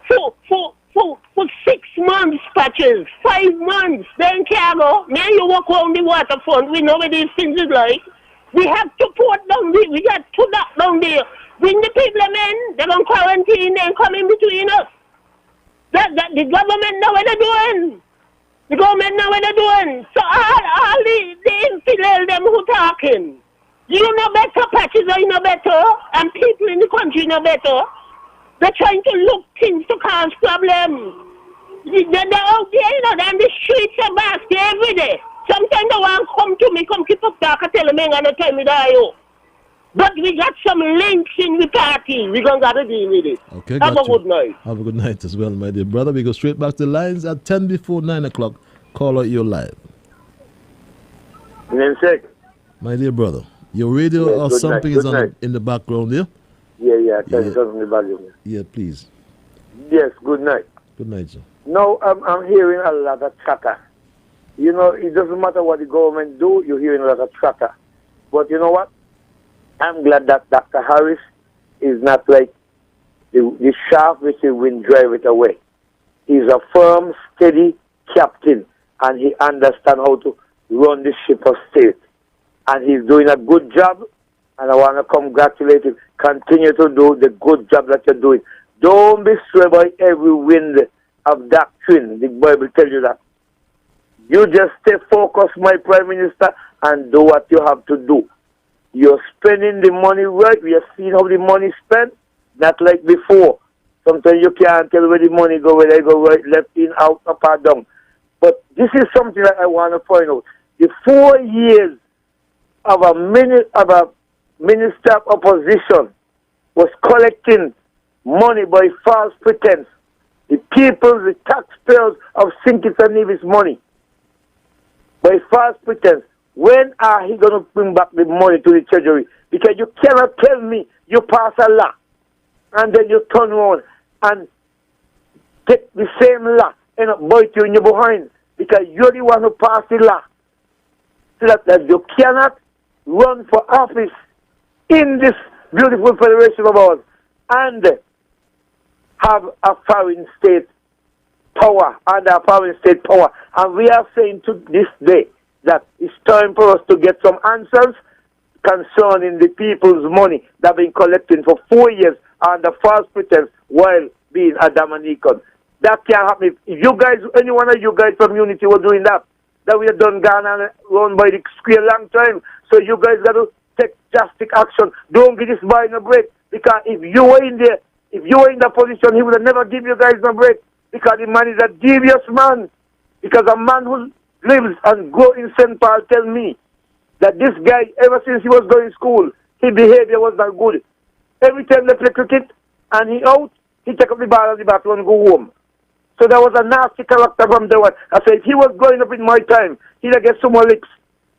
for 6 months, Patches, 5 months, then cargo. Then you walk around the waterfront. We know what these things is like. We have to put down there. We got to that down there. Bring the people in. They're going to quarantine and come in between us. The government know what they're doing. The government know what they're doing. So all the infidel them who talking. You know better, Patches, you know better, and people in the country know better. They're trying to look things to cause problems. They're out there, and the streets are basket every day. Sometimes they want to come to me, come keep up talk and tell me, and they tell me that you. But we got some links in the party. We're going to have to deal with it. Okay, have a good night. Have a good night as well, my dear brother. We go straight back to the lines at 10 before 9 o'clock. Caller, you're live. Namesake. My dear brother, your radio or something is on in the background there? Yeah, turn it on the volume. Yeah, please. Yes, good night. Good night, sir. Now, I'm hearing a lot of chatter. It doesn't matter what the government do, you're hearing a lot of chatter. But you know what? I'm glad that Dr. Harris is not like the shaft which the wind drive it away. He's a firm, steady captain, and he understands how to run the ship of state. And he's doing a good job, and I want to congratulate him. Continue to do the good job that you're doing. Don't be swayed by every wind of doctrine. The Bible tells you that. You just stay focused, my Prime Minister, and do what you have to do. You're spending the money right. We have seen how the money is spent, not like before. Sometimes you can't tell where the money go, whether it go right, left, in, out, up, or down. But this is something that I want to point out. The 4 years of a minister of opposition was collecting money by false pretense. The people, the taxpayers of St. Kitts and Nevis money by false pretense. when are he going to bring back the money to the treasury? Because you cannot tell me you pass a law and then you turn around and take the same law and bite you in your behind because you're the one who passed the law. So that you cannot run for office in this beautiful federation of ours and have a foreign state power under a foreign state power. And we are saying to this day that it's time for us to get some answers concerning the people's money that have been collecting for 4 years under false pretense while being a Dominican. That can't happen. If you guys, any one of you guys from Unity were doing that we have done Ghana and run by the square long time. So you guys got to take drastic action. Don't give this boy no break. Because if you were in there, if you were in that position, he would have never give you guys no break. Because the man is a devious man. Because a man who lives and grows in St. Paul tell me that this guy, ever since he was going to school, his behavior was not good. Every time they play cricket and he out, he take up the ball and the bat and go home. So there was a nasty character from the one. I said, if he was growing up in my time, he'd have get some more licks.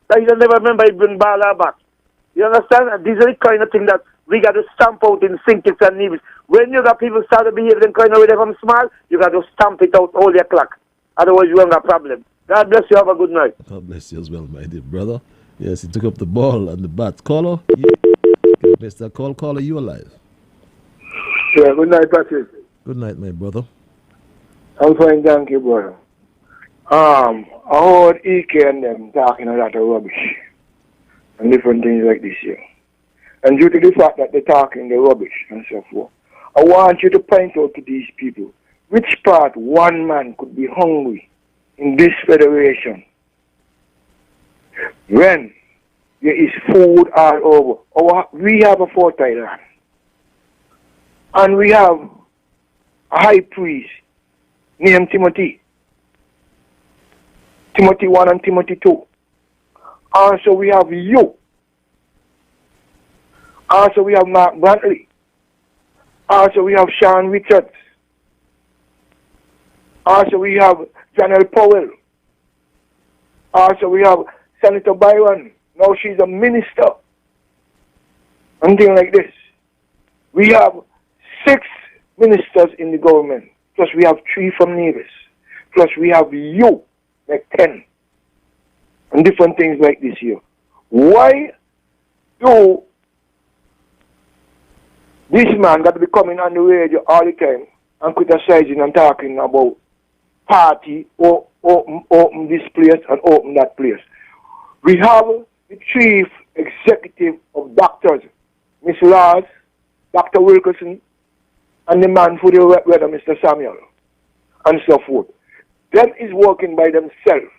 That he'd never remember he bring ball or back. You understand? And these are the kind of thing that we got to stamp out in Sinkits and Nevis. When you got people start to behave them kind of way they from small, you got to stamp it out all your clock. Otherwise you won't have a problem. God bless you. Have a good night. God bless you as well, my dear brother. Yes, he took up the ball and the bat. Caller, you missed that call. Caller, you alive? Yeah, good night, Patrick. Good night, my brother. I'm fine, thank you, brother. I heard EK and them talking a lot of rubbish and different things like this here. And due to the fact that they're talking the rubbish and so forth, I want you to point out to these people which part one man could be hungry in this federation when there is food all over. We have a fertile land. And we have a high priest named Timothy. Timothy 1 and Timothy 2. Also we have you. Also we have Mark Brantley. Also we have Sean Richards. Also we have Janelle Powell. Also we have Senator Byron. Now she's a minister. And things like this. We have 6 ministers in the government. Plus we have 3 from Nevis. Plus we have you, like 10. And different things like this here. Why do this man got to be coming on the radio all the time and criticizing and talking about party or open this place and open that place? We have the chief executive of doctors, Miss Laws, Dr. Wilkerson, and the man for the weather, Mr. Samuel, and so forth. Them is working by themselves.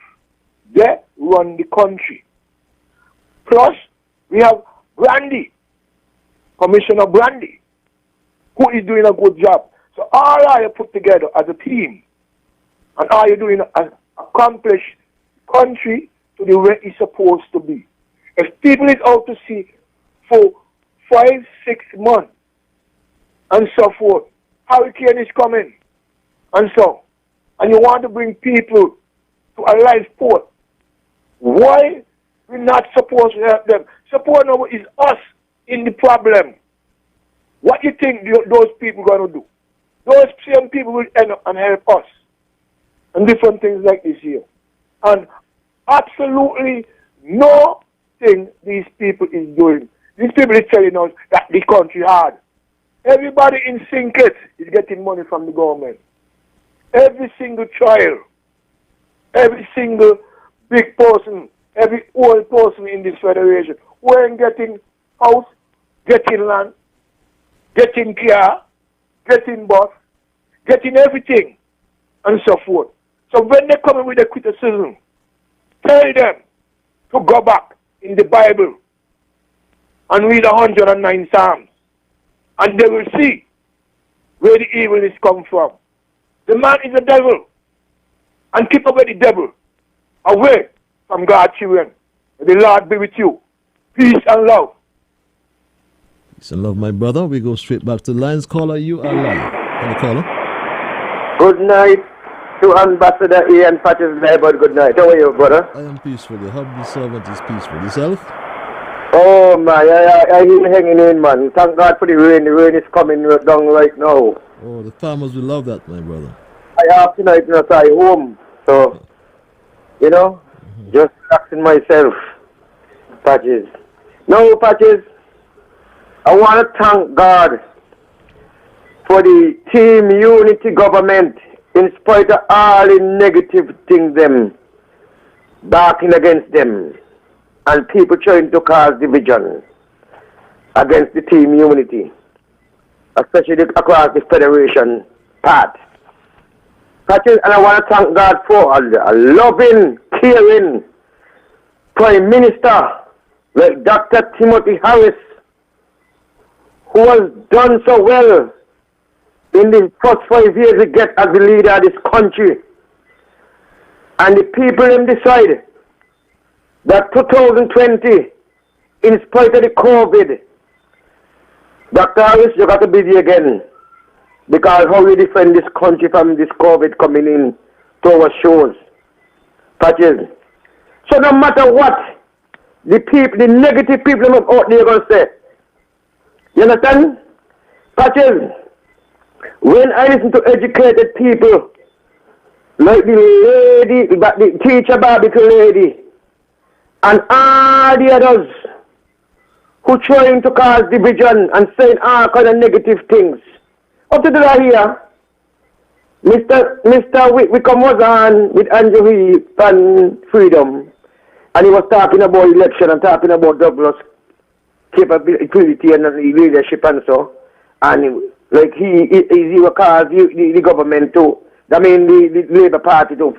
They run the country. Plus, we have Brandy, Commissioner Brandy, who is doing a good job. So all are you put together as a team, and all you doing is accomplish country to the way it's supposed to be. If people is out to sea for 5-6 months, and so forth, hurricane is coming, and you want to bring people to a life port. Why we're not supposed to help them? Support now is us in the problem. What you think those people going to do? Those same people will end up and help us. And different things like this here. And absolutely nothing these people is doing. These people is telling us that the country hard. Everybody in Sinkit is getting money from the government. Every single child, every single big person, every old person in this federation, we're getting house, getting land, getting car, getting bus, getting everything, and so forth. So when they come in with a criticism, tell them to go back in the Bible and read 109 Psalms. And they will see where the evil is come from. The man is a devil. And keep away the devil. Away from God's children. May the Lord be with you. Peace and love. Peace and love, my brother. We go straight back to the lines. Caller, you are live. Hello, caller. Good night, to Ambassador Ian Patches Liburd. Good night. How are you, brother? I am peaceful. The humble servant is peaceful. Yourself? Oh, my. I hear hanging in, man. Thank God for the rain. The rain is coming down right now. Oh, the farmers will love that, my brother. I have tonight in a home. So, you know, just relaxing myself. Patches. No, Patches. I want to thank God for the Team Unity government, in spite of all the negative things them barking against them and people trying to cause division against the Team Unity, especially across the Federation part. And I want to thank God for a loving, caring Prime Minister like Dr. Timothy Harris, who has done so well in the first 5 years he get as the leader of this country. And the people them decide that 2020, in spite of the COVID, Dr. Harris, you got to be there again. Because how we defend this country from this COVID coming in to our shores. Patches. So no matter what, the people, the negative people out there are going to say. You understand? Patches. When I listen to educated people, like the lady, the teacher barbecue lady, and all the others who trying to cause division and saying all kind of negative things. Up to the here, Mr. Wickham was on with Andrew Heath and Freedom, and he was talking about election and talking about Douglas' capability and leadership and so, and like he will cause the government to, I mean the Labour Party to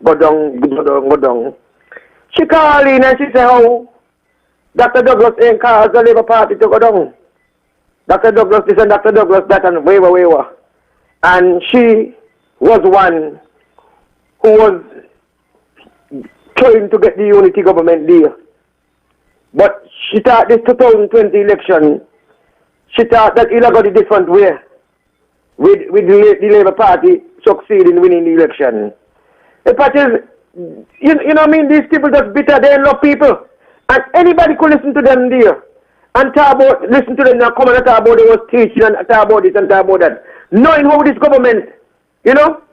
go down. She called in and she said, how Dr. Douglas ain't caused the Labour Party to go down. Dr. Douglas this and Dr. Douglas that and whatever. And she was one who was trying to get the unity government there. But she thought this 2020 election, she thought that it'll go the different way with the Labour Party succeeding winning the election. The party is, you know what I mean, these people just bitter, they love people. And anybody could listen to them there. And talk about, listen to them now, come and talk about they was teaching and talk about this and talk about that. Knowing how this government, you know,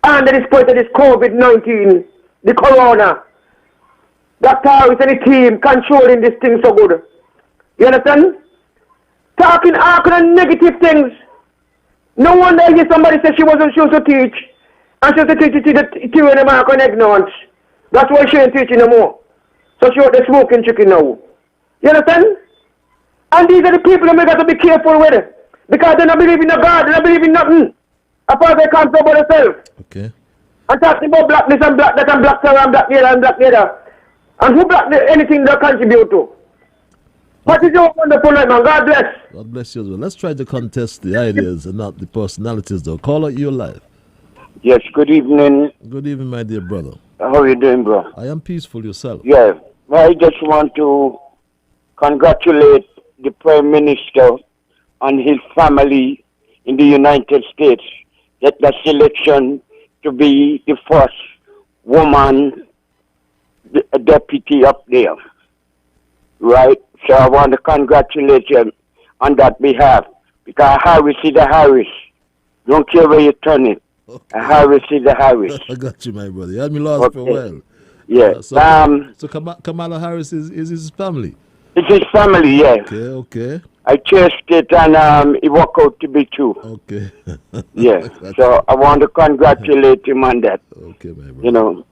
under this point of this COVID-19, the corona, Dr. Harris and the team controlling this thing so good. You understand? Talking all kind of negative things. No wonder I hear somebody say she wasn't supposed to teach. And she was to teach the theory and mark on ignorance. That's why she ain't teaching no more. So she out there smoking chicken now. You understand? And these are the people that we got to be careful with. Because they don't believe in the God, they don't believe in nothing. Apart they can't talk about themselves. Okay. And talking about blackness and black that and black star and black neither and black neither. And who black anything they contribute to. What is your wonderful life, man? God bless. God bless you as well. Let's try to contest the ideas and not the personalities, though. Call out your life. Yes, good evening. Good evening, my dear brother. How are you doing, bro? I am peaceful. Yourself? Yeah. I just want to congratulate the Prime Minister and his family in the United States that the selection to be the first woman deputy up there. Right? So I want to congratulate him on that behalf. Because Harris is the Harris. Don't care where you turn it. Okay. Harris is the Harris. I got you, my brother. You had me lost for a while. Yeah. So Kamala Harris is his family? It's his family, yeah. Okay. I chased it and it worked out to be true. Okay. Yeah. So I want to congratulate him on that. Okay, my brother. You know.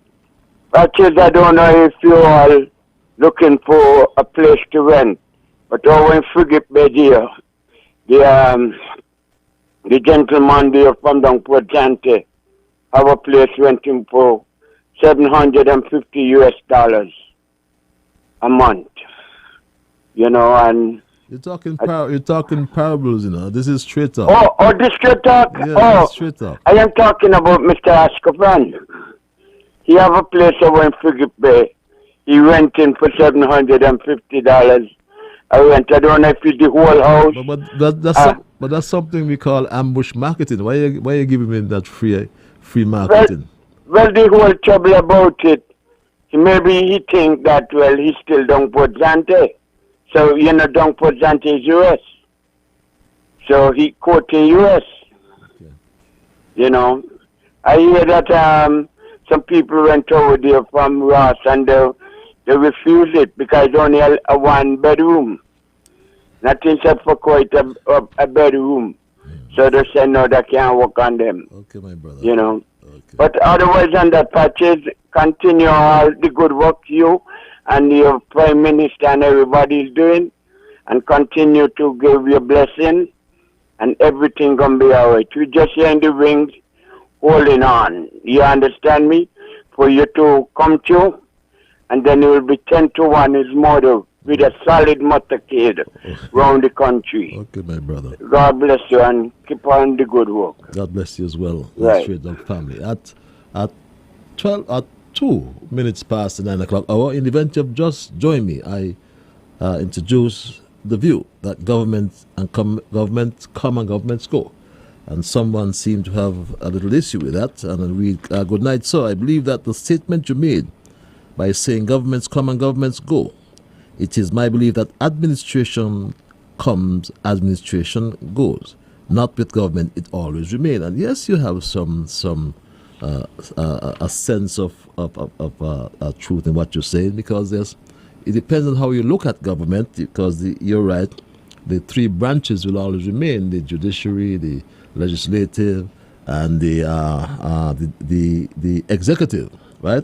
Actually, I don't know if you all looking for a place to rent. But over in Frigate Bay there, the gentleman there from down Port Jante have a place renting for $750 US a month. You know, and you're talking parables, you know. This is straight talk. This straight talk. Yeah, straight talk. I am talking about Mr. Ascofan. He have a place over in Frigate Bay. He renting for $750 a rent. I don't know if it's the whole house. But that's something we call ambush marketing. Why you giving him that free free marketing. Well, the whole trouble about it, maybe he think that, well, he still don't put Zante. So, don't put Zante is US. So he quoting US. Okay. I hear that some people went over there from Ross and they refused it because it's only a one bedroom. Nothing except for quite a bedroom. So they said, no, they can't work on them. Okay, my brother. Okay. But otherwise, on that Patches, continue all the good work you and your Prime Minister and everybody is doing, and continue to give your blessing, and everything gonna be all right. We just here in the wings, holding on. You understand me? For you to come to, and then it will be 10-1 his mother with a solid motorcade around the country. Okay, my brother. God bless you and keep on the good work. God bless you as well. Right. Straight Dog family. At 2 minutes past the 9 o'clock hour, in the event you've just joined me, I introduce the view that government come and governments go. And someone seemed to have a little issue with that. And I read, good night, sir. I believe that the statement you made by saying governments come and governments go, it is my belief that administration comes, administration goes. Not with government, it always remains. And yes, you have some a sense of truth in what you're saying, because it depends on how you look at government. Because you're right, the three branches will always remain: the judiciary, the legislative, and the executive, right?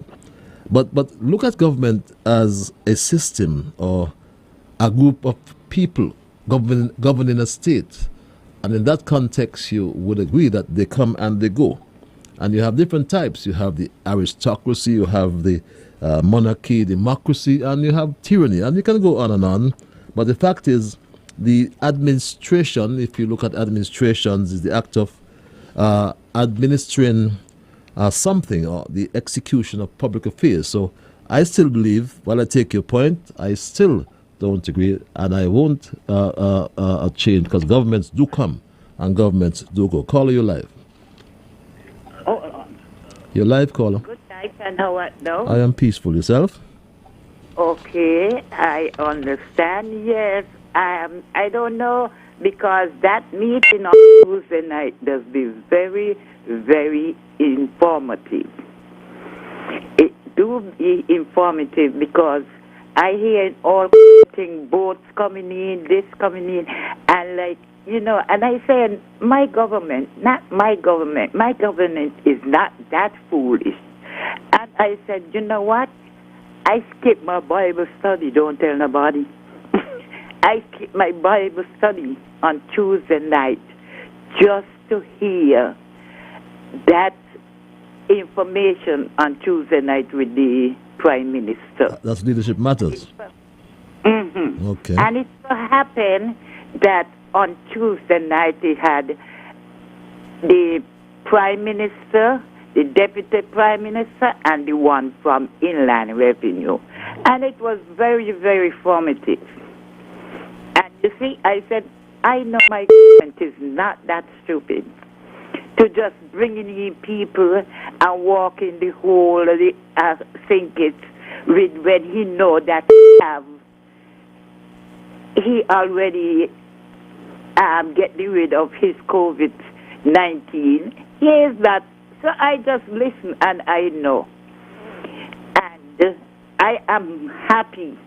But look at government as a system or a group of people governing a state. And in that context, you would agree that they come and they go. And you have different types. You have the aristocracy, you have the monarchy, democracy, and you have tyranny. And you can go on and on. But the fact is, the administration, if you look at administrations, is the act of administering something, or the execution of public affairs. So I still believe, while I take your point, I still don't agree, and I won't change, because governments do come and governments do go. Caller, you're live. You're live, caller. Good night, and how are you? I am peaceful. Yourself? Okay, I understand. Yes, I don't know, because that meeting on Tuesday night does be very, very informative. It do be informative, because I hear all things, boats coming in, this coming in, and and I say, my government is not that foolish. And I said, you know what? I skip my Bible study, don't tell nobody. I skip my Bible study on Tuesday night just to hear that information on Tuesday night with the Prime Minister. That's Leadership Matters. Mm-hmm. Okay. And it so happened that on Tuesday night they had the Prime Minister, the Deputy Prime Minister, and the one from Inland Revenue. And it was very, very formative. And you see, I said, I know my government is not that stupid to just bring in people and walk in the hole, think it, when he know that he already get rid of his COVID-19. He is that. So I just listen and I know. And I am happy.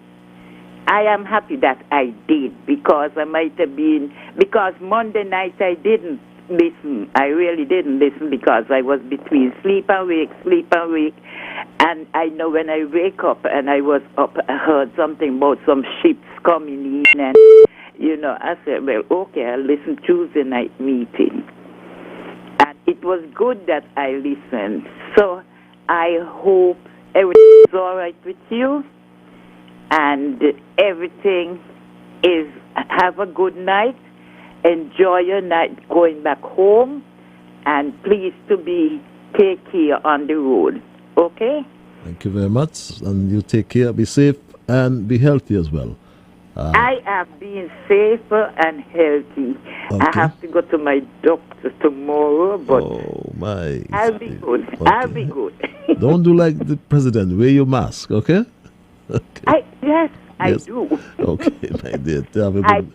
I am happy that I did, because I might have been, because Monday night I didn't listen. I really didn't listen, because I was between sleep and wake. And I know when I wake up and I was up, I heard something about some ships coming in, and I said, well, okay, I'll listen Tuesday night meeting. And it was good that I listened. So I hope everything's all right with you, and everything is, have a good night. Enjoy your night going back home, and please take care on the road. Okay? Thank you very much, and you take care, be safe, and be healthy as well. I am being safer and healthy. I have to go to my doctor tomorrow, but I'll be good. Okay. I'll be good. Don't do like the president. Wear your mask, okay? Yes, I Yes. do. Okay, my dear. Have a good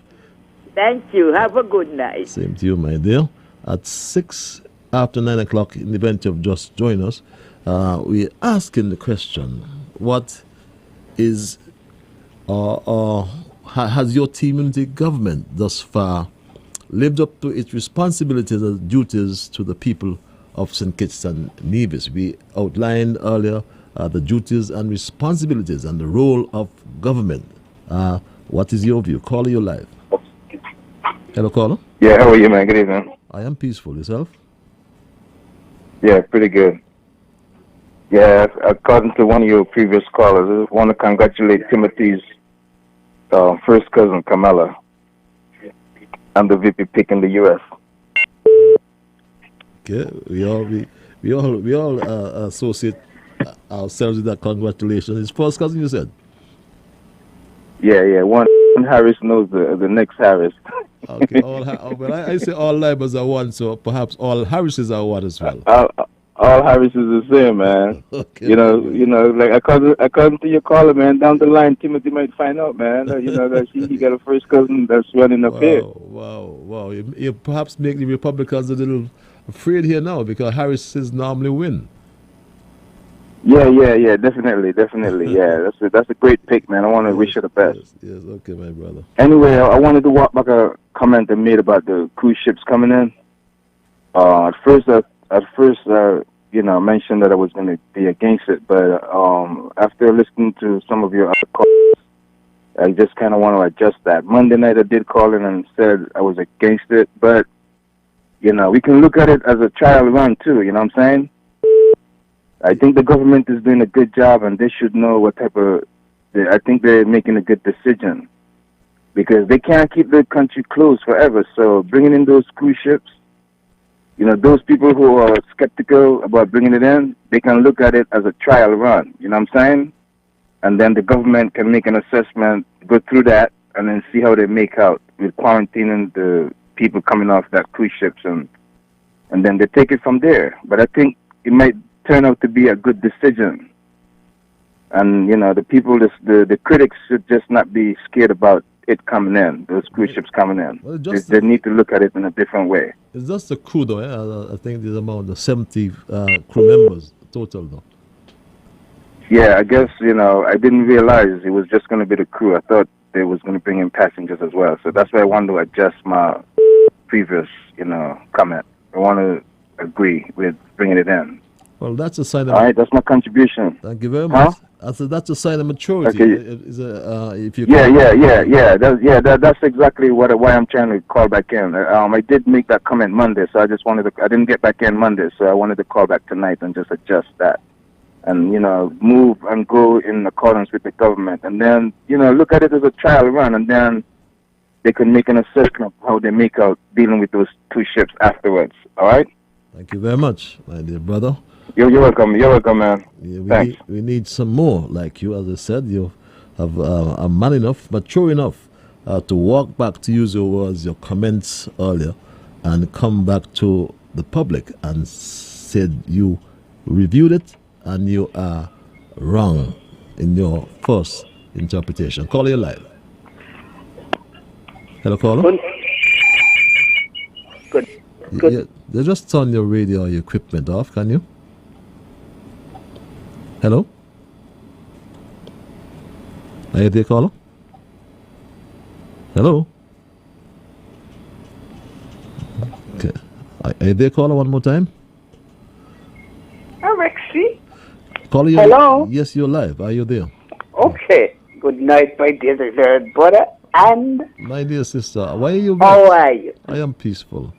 Thank you. Have a good night. Same to you, my dear. At 6 after 9 o'clock, in the event you've just joined us, we're asking the question: what is has your team unity government thus far lived up to its responsibilities and duties to the people of St. Kitts and Nevis? We outlined earlier the duties and responsibilities and the role of government. What is your view? Caller, you live. Hello, caller. Yeah, how are you, man? Good evening. I am peaceful. Yourself? Yeah, pretty good. Yeah, according to one of your previous callers, I want to congratulate Timothy's first cousin, Kamala, and the VP pick in the U.S. Okay, we all associate ourselves with that. Congratulations. His first cousin, you said? Yeah. One Harris knows the next Harris. Okay, but I say all Libers are one, so perhaps all Harrises are one as well. All Harris is the same, man. Okay, you know, like according to your caller, man, down the line, Timothy might find out, man. That he got a first cousin that's running up here. Wow. You perhaps make the Republicans a little afraid here now because Harrises normally win. Yeah, definitely. Yeah, that's a great pick, man. I want to wish you the best. Yes, okay, my brother. Anyway, I wanted to walk back a comment I made about the cruise ships coming in. At first, I mentioned that I was going to be against it, but after listening to some of your other calls, I just kind of want to adjust that. Monday night, I did call in and said I was against it, but we can look at it as a trial run too. You know what I'm saying? I think the government is doing a good job, and they should know what type of. I think they're making a good decision because they can't keep the country closed forever. So bringing in those cruise ships, those people who are skeptical about bringing it in, they can look at it as a trial run. You know what I'm saying? And then the government can make an assessment, go through that, and then see how they make out with quarantining the people coming off that cruise ships, and then they take it from there. But I think it might turn out to be a good decision. And, the people, the critics should just not be scared about it coming in, those cruise ships coming in. Well, they need to look at it in a different way. It's just the crew, though. I think there's about 70 crew members total, though. Yeah, I guess, I didn't realize it was just going to be the crew. I thought they was going to bring in passengers as well. So that's why I wanted to adjust my previous, comment. I want to agree with bringing it in. Well, that's a sign of... All right, that's my contribution. Thank you very much. I said that's a sign of maturity. Okay. If you That's exactly why I'm trying to call back in. I did make that comment Monday, so I didn't get back in Monday, so I wanted to call back tonight and just adjust that. And, move and go in accordance with the government. And then, look at it as a trial run, and then they can make an assessment of how they make out dealing with those two ships afterwards. All right? Thank you very much, my dear brother. You're welcome. You're welcome, man. Yeah, Thanks. We need some more like you. As I said, you have are man enough, mature enough to walk back, to use your words, your comments earlier, and come back to the public and said you reviewed it and you are wrong in your first interpretation. Call you live. Hello, caller. Good. Yeah, just turn your radio or your equipment off, can you? Hello? Are you there, caller? Hello? Okay. Are you there, caller, one more time? Rexy. Caller, Hello? Yes, you're live. Are you there? Okay. Good night, my dear brother and... My dear sister, why are you... How are you? I am peaceful.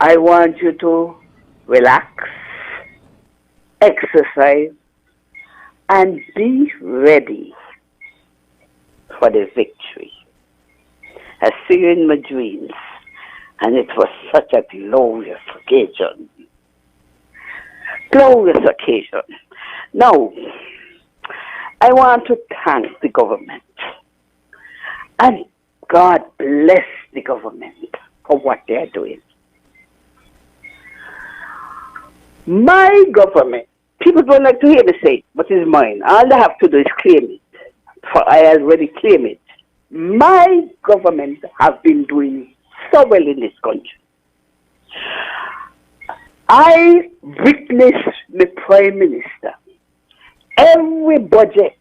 I want you to relax, exercise, and be ready for the victory. I see you in my dreams, and it was such a glorious occasion. Glorious occasion. Now, I want to thank the government And God bless the government for what they're doing. My government, people don't like to hear me say it, but it's mine. All I have to do is claim it. For I already claim it. My government have been doing so well in this country. I witnessed the Prime Minister. Every budget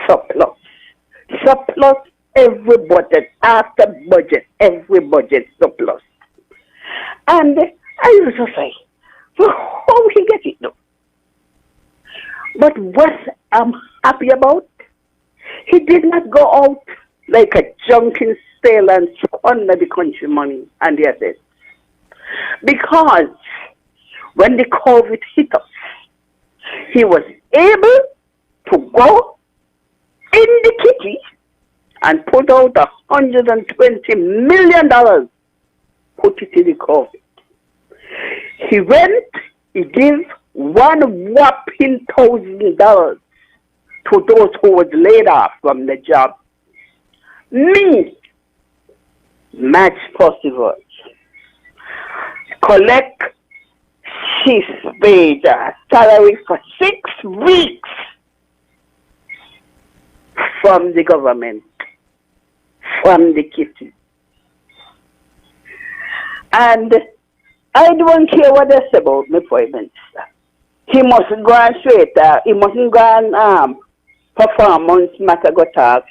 surplus. Surplus every budget. After budget, every budget surplus. And I used to say, well, how he get it though? But what I'm happy about, he did not go out like a drunken sailor and squander the country money and the assets. Because when the COVID hit us, he was able to go in the kitty and put out $120 million, put it in the COVID. He went, he gave one whopping $1,000 to those who was laid off from the job. Me, Match Possible, collect his paid salary for 6 weeks from the government, from the kitty. And I don't care what they say about my Prime Minister. He mustn't go on straight, he mustn't go on performance matter go talk.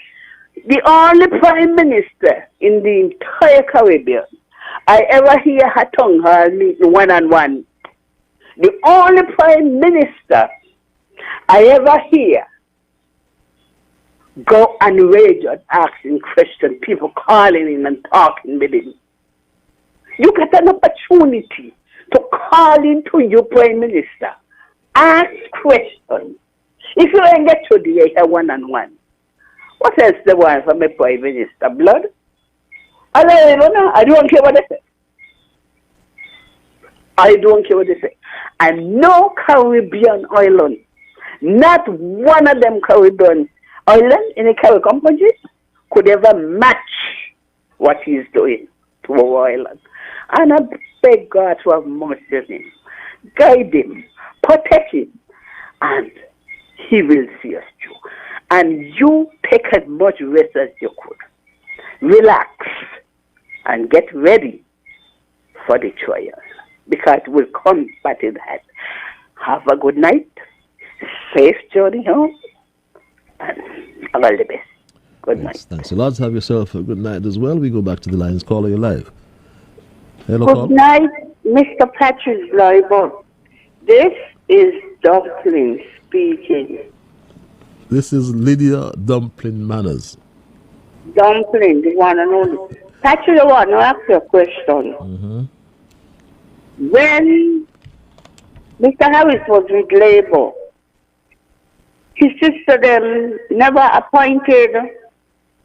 The only Prime Minister in the entire Caribbean I ever hear a tongue hall meeting one-on-one. The only Prime Minister I ever hear go on the radio asking questions, people calling him and talking with him. You get an opportunity to call into your Prime Minister, ask questions. If you ain't get to the one-on-one, what else they want from a Prime Minister? Blood? I don't know. I don't care what they say. I don't care what they say. And no Caribbean island, not one of them Caribbean islands in the Caribbean countries could ever match what he's doing to our island. And I beg God to have mercy on him, guide him, protect him, and he will see us through. And you take as much rest as you could. Relax and get ready for the trial, because we'll come back to that. Have a good night, safe journey home, and all the best. Good night. Thanks a lot. Have yourself a good night as well. We go back to the lines. Caller, you're live. Hello, Good caller. night, Mr. Patrick Liburd. This is Dumpling speaking. This is Lydia Dumpling Manners. Dumpling, the one and only. Patrick, I want to ask you a question. Mm-hmm. When Mr. Harris was with Labour, his sister them never appointed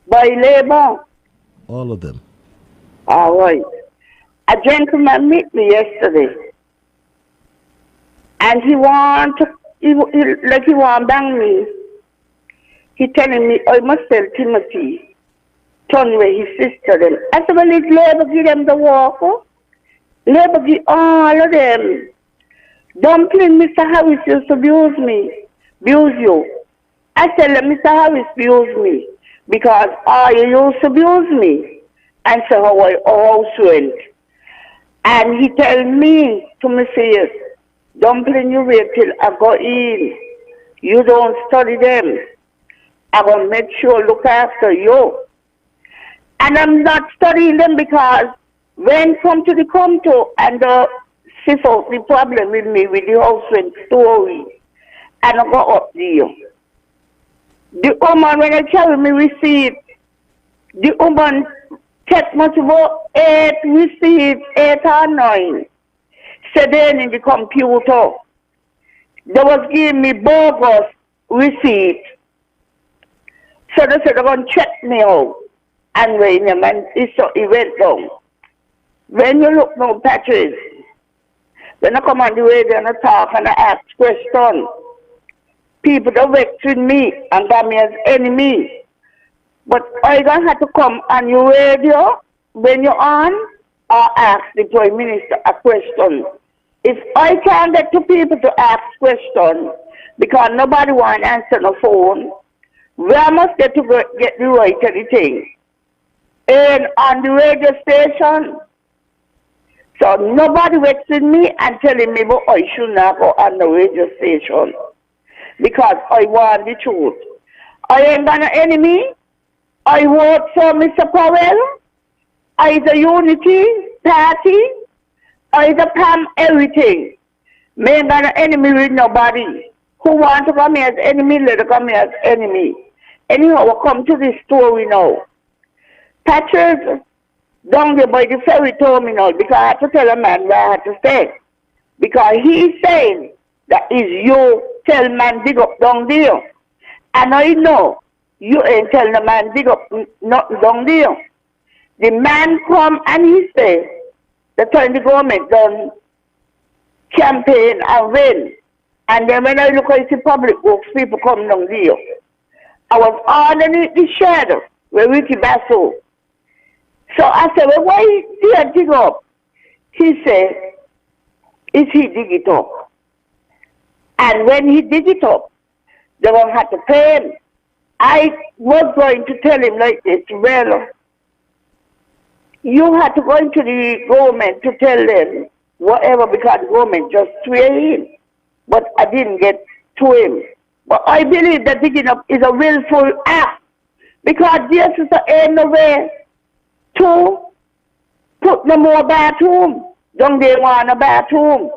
by Labour. All of them. All right. A gentleman met me yesterday, and he want bang me. He telling me, I must tell Timothy, Tunway, his sister, them. I said, well, it's Labour give them the walk. Labour give all of them. Dumpling, Mr. Harris used to abuse me. Abuse you. I said, let Mr. Harris abuse me. Because you used to abuse me. I said, how I house went. And he tell me to me say, Dumpling, you wait till I go in. You don't study them. I will make sure look after you. And I'm not studying them because when come to and see out the problem with me with the house rent story, and I go up there. The woman, when I carry me receipt, the woman take much about 8 receipts, 8 or 9. So then in the computer, they was giving me bogus receipt. So they said they're going to check me out. And when him and he went down. When you look now, Patrick, when I come on the radio and I talk and I ask questions, people that vex with me and got me as enemy. But are you going to have to come on your radio when you're on or ask the Prime Minister a question? If I can't get to people to ask questions because nobody want to answer the phone, where must get to get the right anything? And on the radio station, so nobody vexing me and telling me, but I should not go on the radio station because I want the truth. I ain't got an enemy. I vote for Mr. Powell. I the Unity Party. I the PAM everything. Me ain't got an enemy with nobody. Who want to come here as enemy, let them come here as enemy. Anyhow, we'll come to this story now. Patches down there by the ferry terminal because I had to tell a man where I had to stay. Because he's saying that is you tell man dig up down there. And I know you ain't telling the man dig up nothing down there. The man come and he say the time the government done campaign and win. And then when I look at the public works, people come down there. I was underneath the shadow with Ricky Basso. So I said, well, why did he dig up? He said, is he dig it up? And when he dig it up, they won't have to pay him. I was going to tell him like this, well, you had to go into the government to tell them whatever because the government just swear him. But I didn't get to him. But I believe that digging up is a willful act because this is ain't no way to put no more bathroom. Don't they want a bathroom?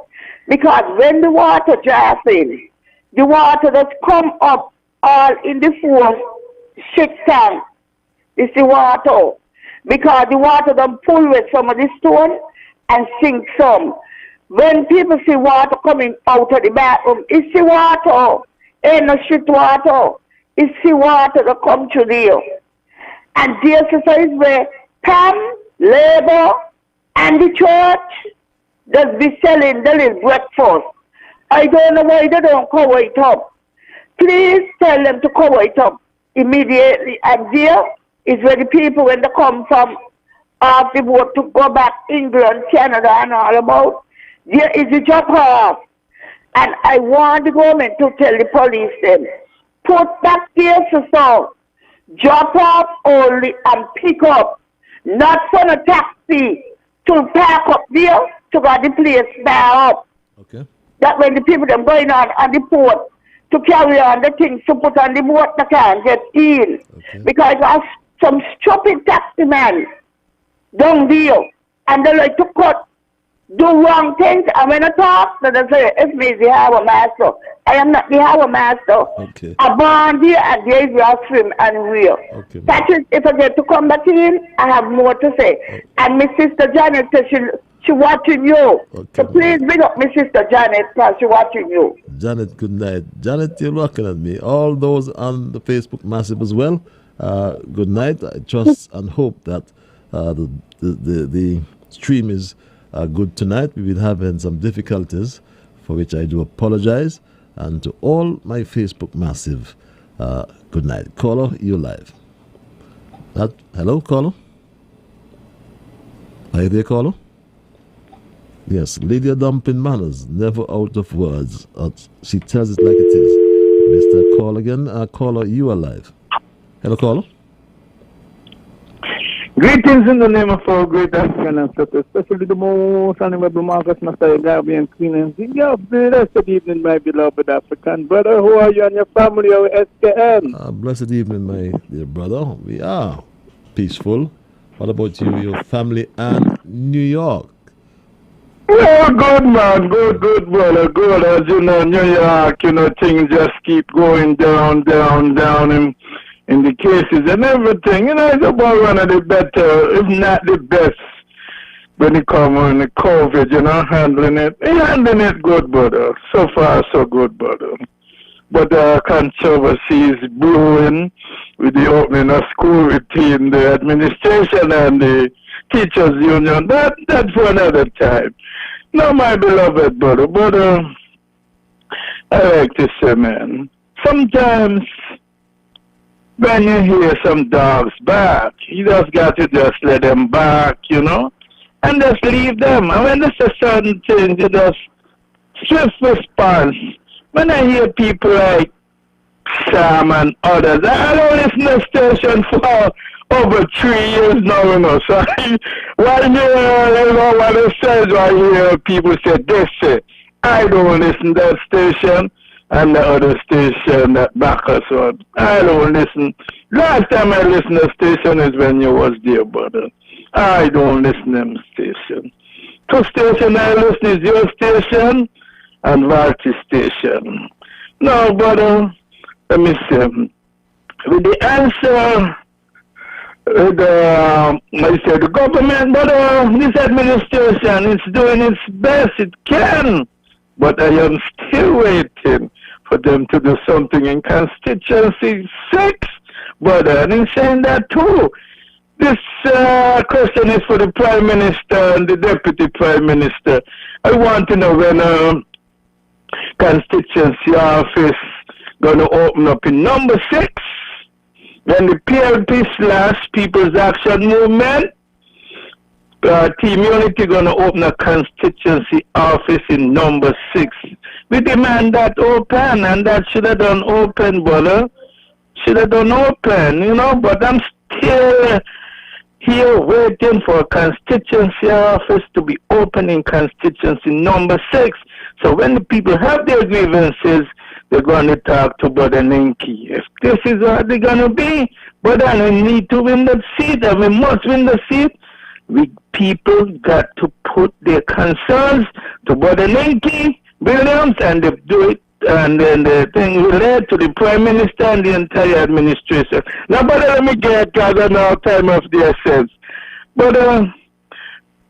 Because when the water dries in, the water that come up all in the 4-6 tank is the water. Because the water don't pull with some of the stone and sink some. When people see water coming out of the bathroom, it's the water. Ain't no shit water. It's the water that come to there. And this is where PAM, Labour, and the church does be selling the little breakfast. I don't know why they don't cover it up. Please tell them to cover it up immediately. And there is where the people, when they come from off the boat to go back England, Canada, and all about, there is a drop off. And I want the government to tell the police them, put that cases out, drop off only and pick up, not send a taxi to park up there to get the place back up. Okay. That when the people them going on the port to carry on the things to put on the boat, they can't get in. Okay. Because there's some stupid taxi man down there, and they like to do wrong things, and when I talk, they say, it's me, the harbor master. I am not the harbor master. Okay. I born here and there is your swim and wheel. Okay. Patrick, if I get to come back in, I have more to say. Okay. And my sister Janet says she watching you. Okay. So please bring up my sister Janet because she watching you. Janet, good night. Janet, you're looking at me. All those on the Facebook Massive as well. Good night. I trust and hope that the stream is good tonight. We've been having some difficulties, for which I do apologize. And to all my Facebook Massive, good night. Caller, you're live. Hello, caller? Are you there, caller? Yes, Lydia Dumping Manners, never out of words. She tells it like it is. Mr. Call again. Caller, you are live. Hello, caller? Greetings in the name of our great African ancestors, especially the most honorable Marcus Master Gabian Queen and Zinga. Blessed evening, my beloved African brother. Who are you and your family, our SKN? Blessed evening, my dear brother. We are peaceful. What about you, your family, and New York? Oh, good man, good brother, good. As you know, New York, things just keep going down in the cases and everything. It's about one of the better, if not the best, when it comes on the COVID, handling it. Handling it good, brother. So far, so good, brother. But controversy is brewing with the opening of school between the administration and the teachers union. That's for another time. Now, my beloved brother, I like to say, man, sometimes when you hear some dogs bark, you just got to just let them bark, you know, and just leave them. And when there's a certain thing, you just swift response. When I hear people like Sam and others, I don't listen to the station for over 3 years now, you know. So when you know what it says, I hear people say this, I don't listen to that station and the other station that back us on. I don't listen. Last time I listened to the station is when you was there, brother. I don't listen to the station. Two station I listen is your station and Varti station. No, brother, let me see. With the answer, the government, but this administration is doing its best it can. But I am still waiting for them to do something in Constituency 6. But I'm saying that too. This question is for the Prime Minister and the Deputy Prime Minister. I want to know when Constituency office going to open up in number 6. When the PLP / People's Action Movement Team Unity going to open a constituency office in number 6. We demand that open, and that should have done open, brother. Should have done open, you know, but I'm still here waiting for a constituency office to be open in constituency number 6. So when the people have their grievances, they're going to talk to Brother Ninky. If this is what they're going to be, brother, we need to win the seat, and we must win the seat. We people got to put their concerns to Brother Ninky Williams, and they do it, and then the thing relate to the Prime Minister and the entire administration. Now, brother, let me get gathered now, time of the essence. But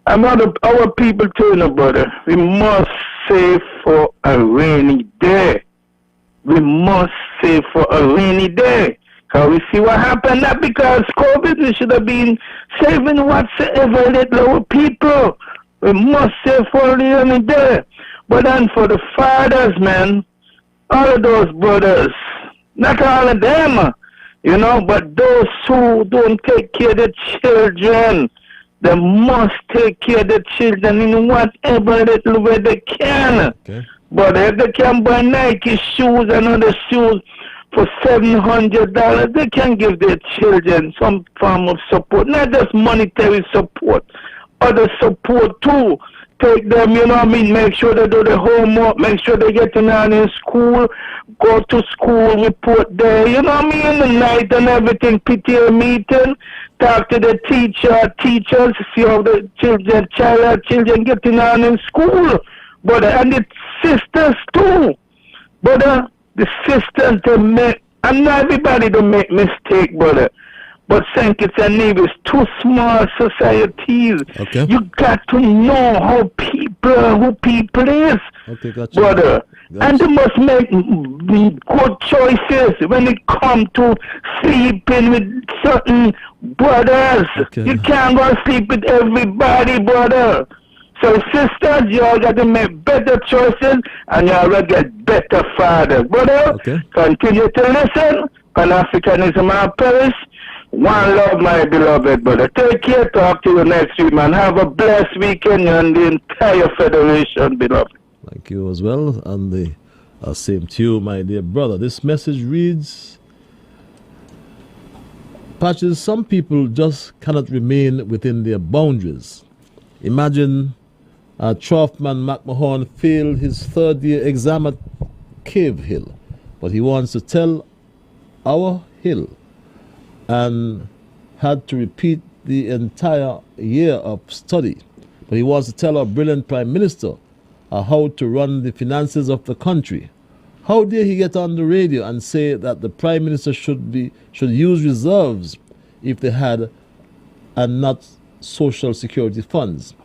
I'm not our people too, no, brother. We must save for a rainy day. We must save for a rainy day. Because we see what happened, not because COVID, we should have been saving whatsoever little our people. We must save for a rainy day. But then for the fathers, man, all of those brothers, not all of them, you know, but those who don't take care of the children, they must take care of the children in whatever little way they can. Okay. But if they can buy Nike shoes and other shoes for $700, they can give their children some form of support, not just monetary support, other support too. Take them, you know what I mean, make sure they do the homework, make sure they get on in school, go to school, report there, you know what I mean, the night and everything, PTA meeting, talk to the teachers, see how the children getting on in school, but and the sisters too, but the sisters to make, and not everybody to make mistake, brother. But St. Kitts and Nevis, two small societies. Okay. You got to know who people is, okay, gotcha. Brother. Gotcha. And they must make good choices when it comes to sleeping with certain brothers. Okay. You can't go sleep with everybody, brother. So sisters, you all got to make better choices, and you all got to get better fathers, brother. Okay. Continue to listen. Pan-Africanism and perish. One love, my beloved brother. Take care. Talk to you next week, man. Have a blessed weekend and the entire federation, beloved. Thank you as well. And the same to you, my dear brother. This message reads, Patches, some people just cannot remain within their boundaries. Imagine Troughtman McMahon failed his third-year exam at Cave Hill, but he wants to tell our Hill and had to repeat the entire year of study. But he wants to tell our brilliant Prime Minister how to run the finances of the country. How dare he get on the radio and say that the Prime Minister should use reserves if they had and not social security funds?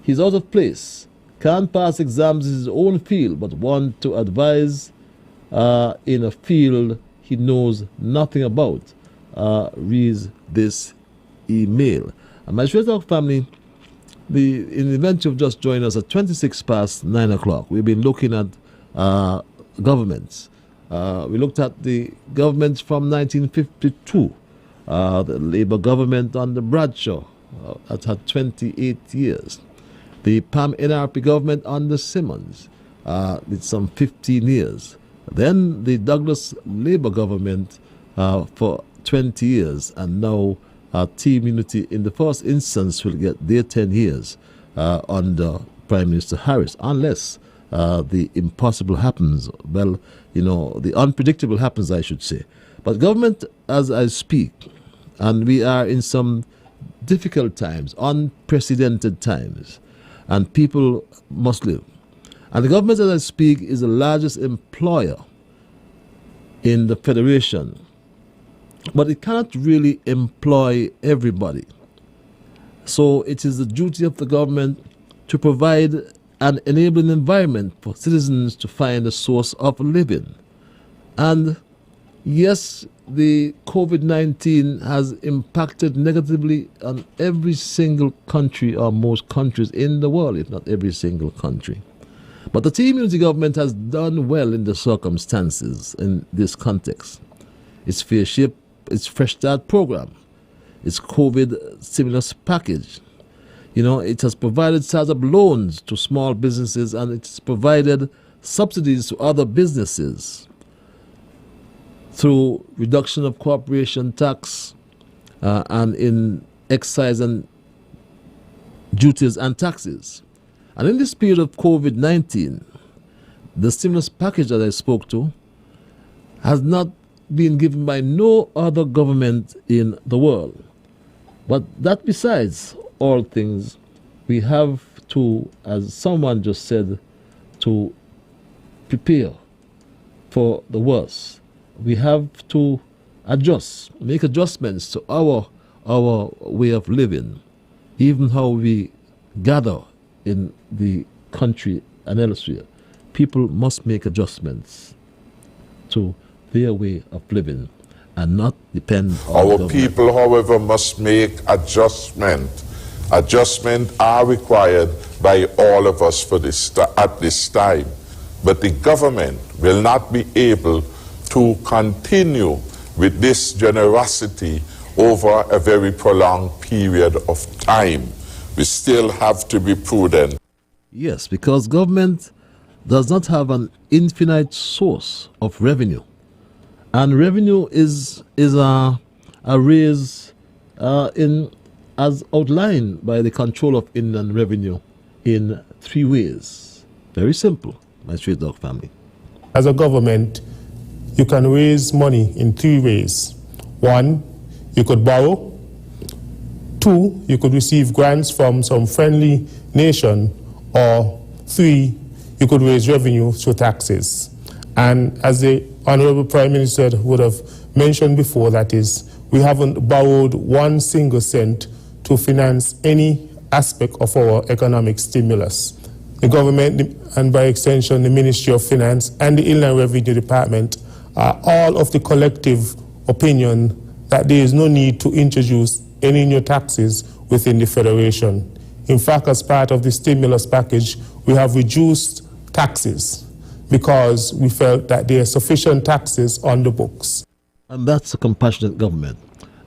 He's out of place. Can't pass exams in his own field, but want to advise in a field he knows nothing about. Reads this email. And my Straight Talk family, in the event you've just joined us at 26 past 9 o'clock, we've been looking at governments We looked at the government from 1952, the Labour government under Bradshaw, that had 28 years. The PAM NRP government under Simmons did some 15 years. Then the Douglas Labour government for 20 years, and now Team Unity in the first instance will get their 10 years under Prime Minister Harris, unless the impossible happens. Well, the unpredictable happens, I should say. But government, as I speak, and we are in some difficult times, unprecedented times, and people must live. And the government, as I speak, is the largest employer in the Federation. But it cannot really employ everybody. So it is the duty of the government to provide an enabling environment for citizens to find a source of living. And yes, the COVID-19 has impacted negatively on every single country, or most countries in the world, if not every single country. But the Team Unity government has done well in the circumstances in this context. Its Fair Ship, its Fresh Start program, its COVID stimulus package. It has provided startup loans to small businesses, and it's provided subsidies to other businesses through reduction of corporation tax and in excise and duties and taxes. And in this period of COVID-19, the stimulus package that I spoke to has not been given by no other government in the world. But that besides all things, we have to, as someone just said, to prepare for the worst. We have to make adjustments to our way of living, even how we gather in the country and elsewhere. People must make adjustments to their way of living and not depend on our government. people, however, must make adjustment. Adjustment are required by all of us at this time. But the government will not be able to continue with this generosity over a very prolonged period of time. We still have to be prudent. Yes, because government does not have an infinite source of revenue. And revenue is a raise as outlined by the Control of Inland Revenue in 3 ways. Very simple, my Street Dog family. As a government, you can raise money in 3 ways. 1, you could borrow. 2, you could receive grants from some friendly nation. Or 3, you could raise revenue through taxes. And as the Honorable Prime Minister would have mentioned before, that is, we haven't borrowed 1 single cent to finance any aspect of our economic stimulus. The government, and by extension the Ministry of Finance and the Inland Revenue Department, are all of the collective opinion that there is no need to introduce any new taxes within the Federation. In fact, as part of the stimulus package, we have reduced taxes because we felt that there are sufficient taxes on the books. And that's a compassionate government.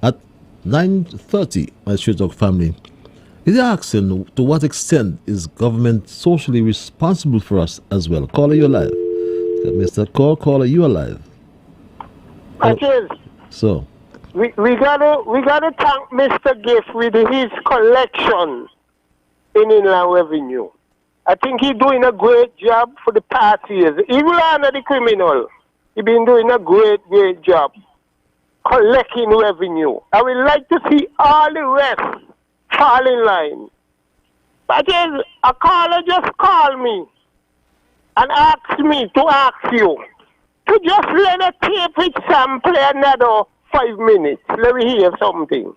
At 9:30, my Street Dog family, is asking to what extent is government socially responsible for us as well. Caller, you alive. Mr. Caller, you alive. So we gotta thank Mr. Gift with his collection in Inland Revenue. I think he's doing a great job for the past years. Even under the criminal, he's been doing a great job collecting revenue. I would like to see all the rest fall in line. But a caller just called me and asked me to ask you to just let a tape with Sam play another 5 minutes. Let me hear something.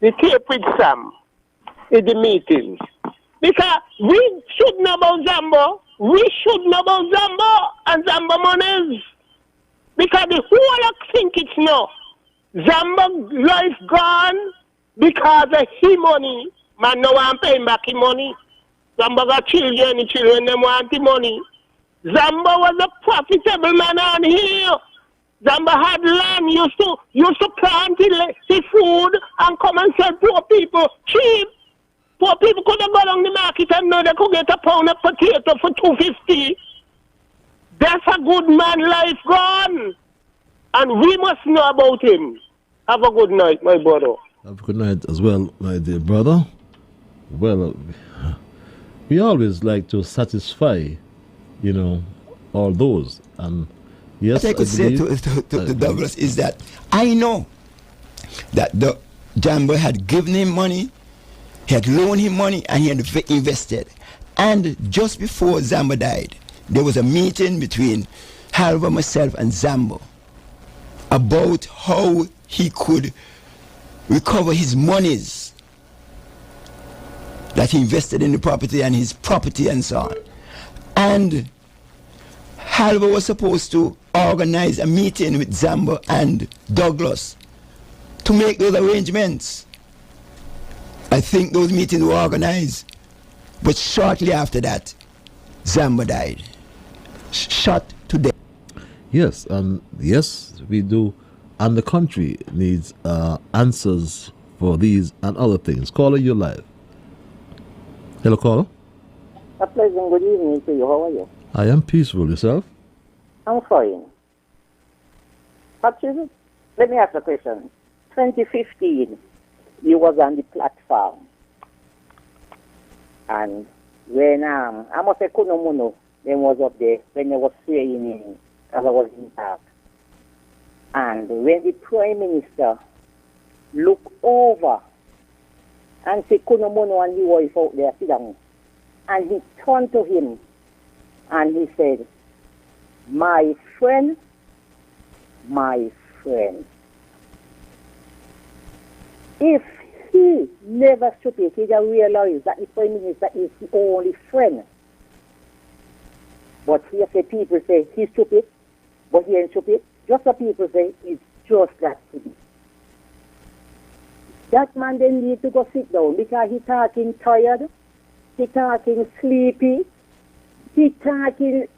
The tape with Sam in the meetings. Because we should know about Zambo. We should know about Zambo and Zambo monies. Because the whole think it's no. Zambo life gone because of his money. Man no want paying back his money. Zambo got children, the children them want the money. Zamba was a profitable man on here. Zamba had land, used to plant his food and come and sell poor people cheap. Poor people could have gone on the market and know they could get a pound of potato for $2.50. That's a good man life gone. And we must know about him. Have a good night, my brother. Have a good night as well, my dear brother. Well, we always like to satisfy, all those. And yes, what I could say to Douglas is that I know that the Jambo had given him money, he had loaned him money, and he had invested. And just before Zambo died, there was a meeting between Halva, myself, and Zambo about how he could recover his monies that he invested in the property and his property and so on. And Halva was supposed to organize a meeting with Zambo and Douglas to make those arrangements. I think those meetings were organized, but shortly after that, Zambo died, shot to death. Yes, yes, we do. And the country needs answers for these and other things. Caller, you're live. Hello, caller. A pleasant good evening to you. How are you? I am peaceful. Yourself? I'm fine. Patrick, let me ask a question. 2015, you was on the platform. And when, I must say, Kunomuno, then was up there, when they was saying, as I was in park. And when the Prime Minister looked over and said, Kunomuno and the wife out there, sit down. And he turned to him and he said, my friend, if he never stupid, he'd have realized that the Prime Minister is the only friend. But here say people say he's stupid, but he ain't stupid. Just the people say it's just that stupid. That man then need to go sit down because he talking tired, he talking sleepy, he talking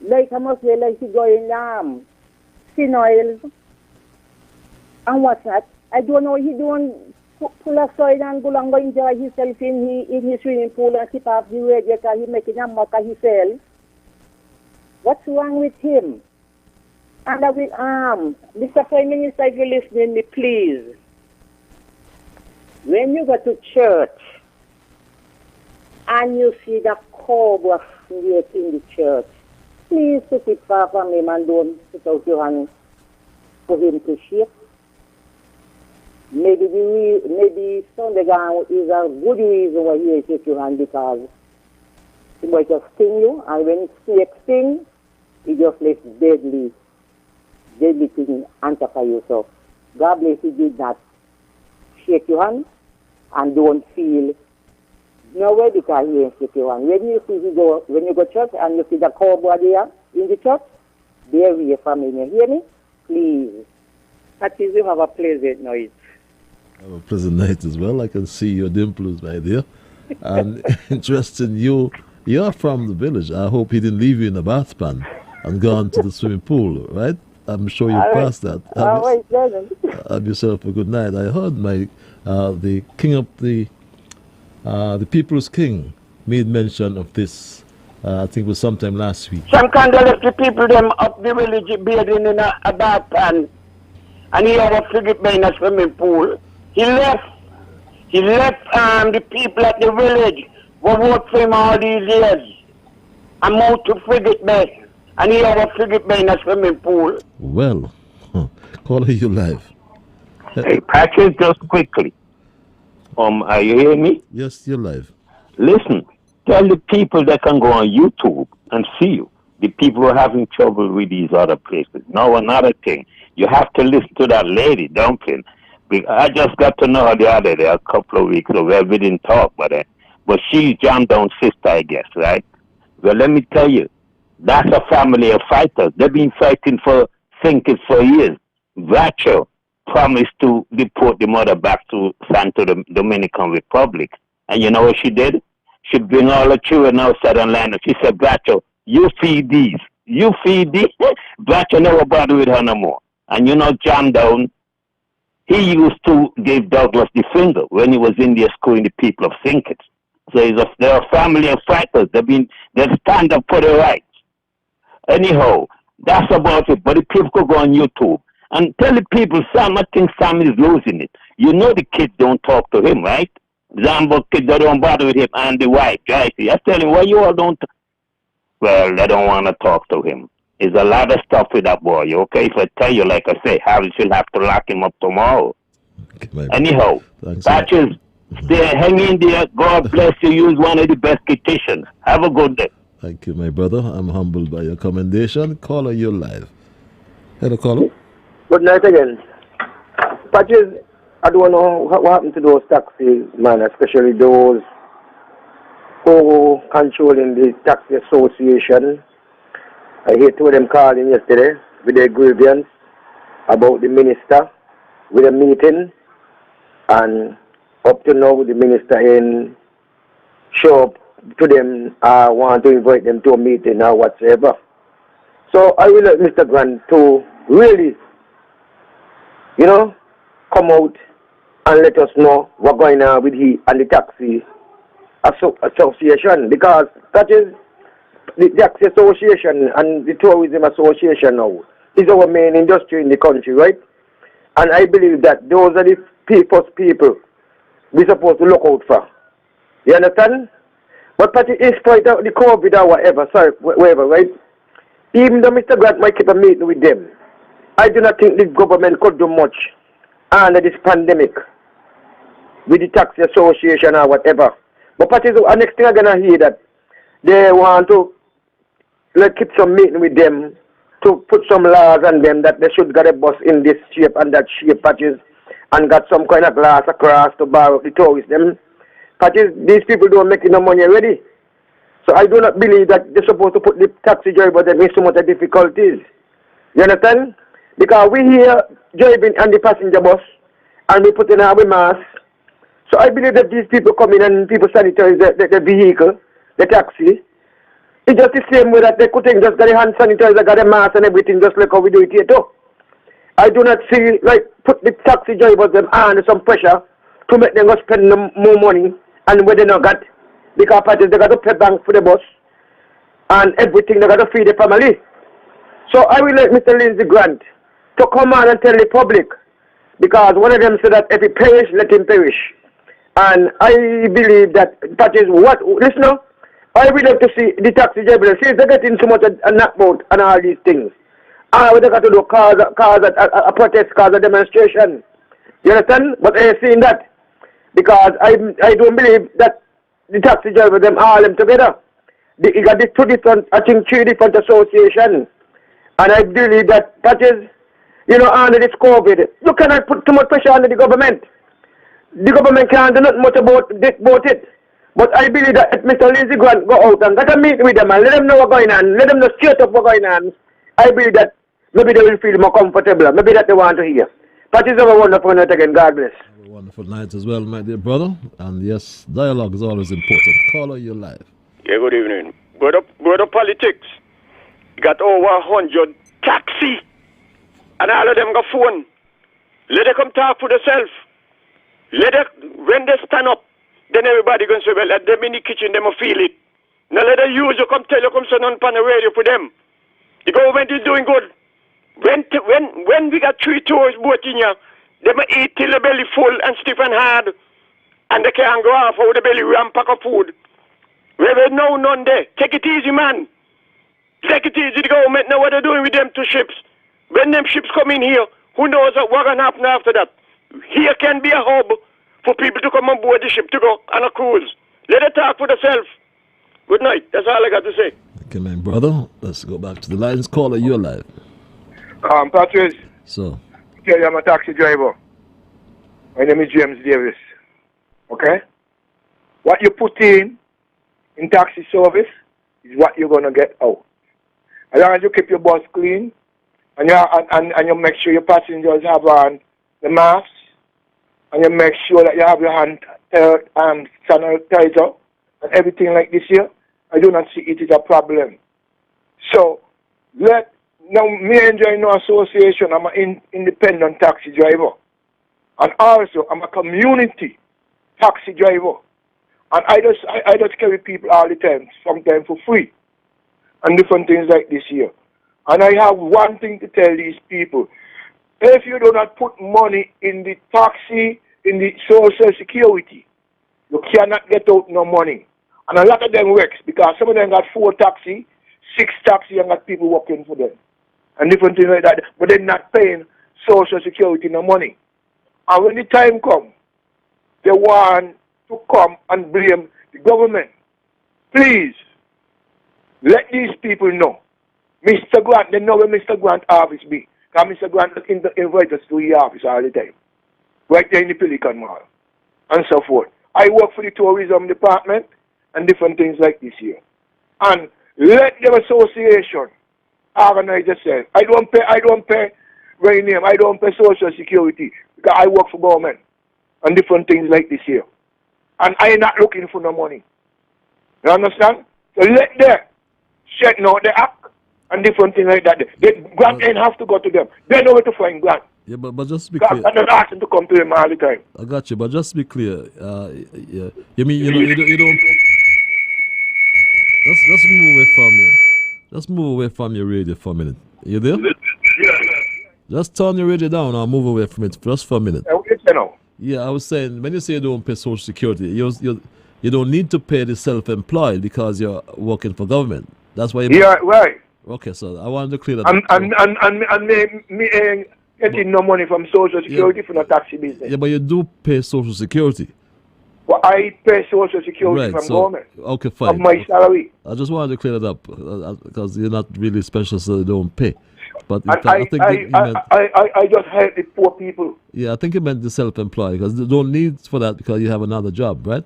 like I must say like he going senile. And what's that? I don't know, he don't pull aside and go and go enjoy himself in his swimming pool and keep off the radio because he's making a mock of himself. What's wrong with him? And I will, Mr. Prime Minister, if you're listening, me, please, when you go to church and you see the cobra snake in the church, please put it far from him and don't put out your hand for him to shake. Maybe Sunday gown is a good reason why he shake your hand because he might just sting you, and when snake stings, he just lets deadly thing answer for you. So God bless you, did not shake your hand and don't feel nowhere because he ain't shake your hand. When you go to church and you see the cowboy there in the church, be away from him. You hear me? Please. At least you have a pleasant night. Have a pleasant night as well. I can see your dimples, my dear. And interesting, you're from the village. I hope he didn't leave you in a bath pan and gone to the swimming pool, right? I'm sure you passed that. Have yourself a good night. I heard the king of the people's king made mention of this. I think it was sometime last week. Some Condolences people them up the village bathing in a bath pan, and he had a frigate bay in a swimming pool. He left the people at the village who worked for him all these years and moved to frigate bay. And he had a frigate bay in a swimming pool. Well, caller, you live. Hey, Patrick, just quickly. Are you hearing me? Yes, you're live. Listen, tell the people that can go on YouTube and see you. The people who are having trouble with these other places. Now, another thing, you have to listen to that lady, Dumpling. I just got to know her the other day, a couple of weeks ago. We didn't talk, but she's John Down's sister, I guess, right? Well, let me tell you, that's a family of fighters. They've been fighting for years. Vacho promised to deport the mother back to Santo Dominican Republic. And you know what she did? She bring all the children outside and land. She said, Vacho, You feed these. You feed these. But you never bother with her no more. And you know, Jam Down, he used to give Douglas the finger when he was in there schooling the people of Sinkers. So they're a family of fighters. They stand up for their rights. Anyhow, that's about it. But the people could go on YouTube and tell the people, Sam, I think Sam is losing it. You know the kids don't talk to him, right? Zambo kids, they don't bother with him and the wife, right? I tell him, why you all don't? Well, they don't want to talk to him. There's a lot of stuff with that boy, okay? If I tell you, like I say, Harry should have to lock him up tomorrow. Okay, anyhow, Patches, stay hang in there. God bless you. Use one of the best kitchens. Have a good day. Thank you, my brother. I'm humbled by your commendation. Caller, you're live. Hello, caller. Good night again. Patches, I don't know what happened to those taxis, man, especially those who controlling the taxi association. I hear two of them calling yesterday with their grievance about the minister with a meeting, and up to now the minister ain't show up to them. I want to invite them to a meeting or whatsoever. So I will let Mr. Grant to really, come out and let us know what's going on with he and the taxi association, because that is the taxi association and the tourism association now is our main industry in the country, right? And I believe that those are the first people we're supposed to look out for. You understand? But in spite of the COVID or whatever, right? Even though Mr. Grant might keep a meeting with them, I do not think the government could do much under this pandemic with the taxi association or whatever. But the next thing I'm going to hear that they want to keep some meeting with them to put some laws on them that they should get a bus in this shape and that shape, Patches, and got some kind of glass across to borrow the tourists. Patches, these people don't make enough money already. So I do not believe that they're supposed to put the taxi drivers in so much difficulties. You understand? Because we here driving on the passenger bus and we put in our mask. So I believe that these people come in and people sanitize the vehicle, the taxi. It's just the same way that they could just get a hand sanitizer, got a mask and everything, just like how we do it here too. I do not see, put the taxi drivers them under some pressure to make them go spend more money and where they not got. Because they got to pay bank for the bus and everything, they got to feed the family. So I will let Mr. Lindsey Grant to come on and tell the public, because one of them said that if he perish, let him perish. And I believe that is what, listen now, I would like to see the taxi drivers, since they're getting so much a knockbout and all these things. What they got to do, cause a protest, cause a demonstration. You understand? But I ain't seen that. Because I don't believe that the taxi drivers, them all them together. You got these three different associations. And I believe that is, under this COVID, you cannot put too much pressure on the government. The government can't do not much about it. But I believe that if Mr. Lindsey Grant go out and get a meeting with them and let them know what's going on, let them know straight up what's going on, I believe that maybe they will feel more comfortable. Maybe that they want to hear. But it's a wonderful night again. God bless. Have a wonderful night as well, my dear brother. And yes, dialogue is always important. Caller, you're live. Yeah, good evening. Go to politics. Got over 100 taxi. And all of them got phone. Let them come talk for themselves. When they stand up, then everybody going to say, well, let them in the kitchen, they will feel it. Now let the user come tell you, come send on the radio for them. The government is doing good. When we got 3 tours boat in here, they may eat till the belly full and stiff and hard. And they can't go off with the belly ramp pack of food. We have no none there. Take it easy, man. Take it easy. The government know what they're doing with them 2 ships. When them ships come in here, who knows what's going to happen after that? Here can be a hub for people to come on board the ship to go on a cruise. Let it talk for themselves. Good night. That's all I got to say. Okay, my brother. Let's go back to the lines. Caller, you're live. Patrice. So. Okay, I'm a taxi driver. My name is James Davis. Okay? What you put in taxi service is what you're going to get out. As long as you keep your bus clean and you make sure your passengers have on the masks, and you make sure that you have your hand sanitizer and everything like this here, I do not see it as a problem. So, now me enjoy no association. I'm an independent taxi driver. And also, I'm a community taxi driver. And I just carry people all the time, sometimes for free. And different things like this here. And I have one thing to tell these people. If you do not put money in the taxi, in the social security, you cannot get out no money. And a lot of them works because some of them got 4 taxi, 6 taxi, and got people working for them. And different things like that. But they're not paying social security no money. And when the time comes, they want to come and blame the government. Please, let these people know. Mr. Grant, they know where Mr. Grant office be. Because Mr. Grant invite us to his office all the time. Right there in the Pelican Mall. And so forth. I work for the tourism department and different things like this here. And let the association organize itself. I don't pay name. I don't pay social security because I work for government and different things like this here. And I ain't not looking for no money. You understand? So let them check now the act and different things like that. The grant ain't have to go to them. They know where to find grant. Yeah, but just to be clear. I'm not asking to come to them all the time. I got you, but just to be clear, yeah. You mean you don't. Let's move away from you. Let's move away from your radio for a minute. You there? Yeah. Just turn your radio down and move away from it just for a minute. Yeah, I was saying when you say you don't pay Social Security, you don't need to pay the self-employed because you're working for government. That's why. Yeah, right. Okay, so I wanted to clear that. And me ain't getting no money from Social Security for no taxi business. Yeah, but you do pay Social Security. Well, I pay Social Security from government. Okay, fine. Of my salary. I just wanted to clear that up because you're not really special, so you don't pay. But in fact, I just help the poor people. Yeah, I think you meant the self-employed because they don't need for that because you have another job, right?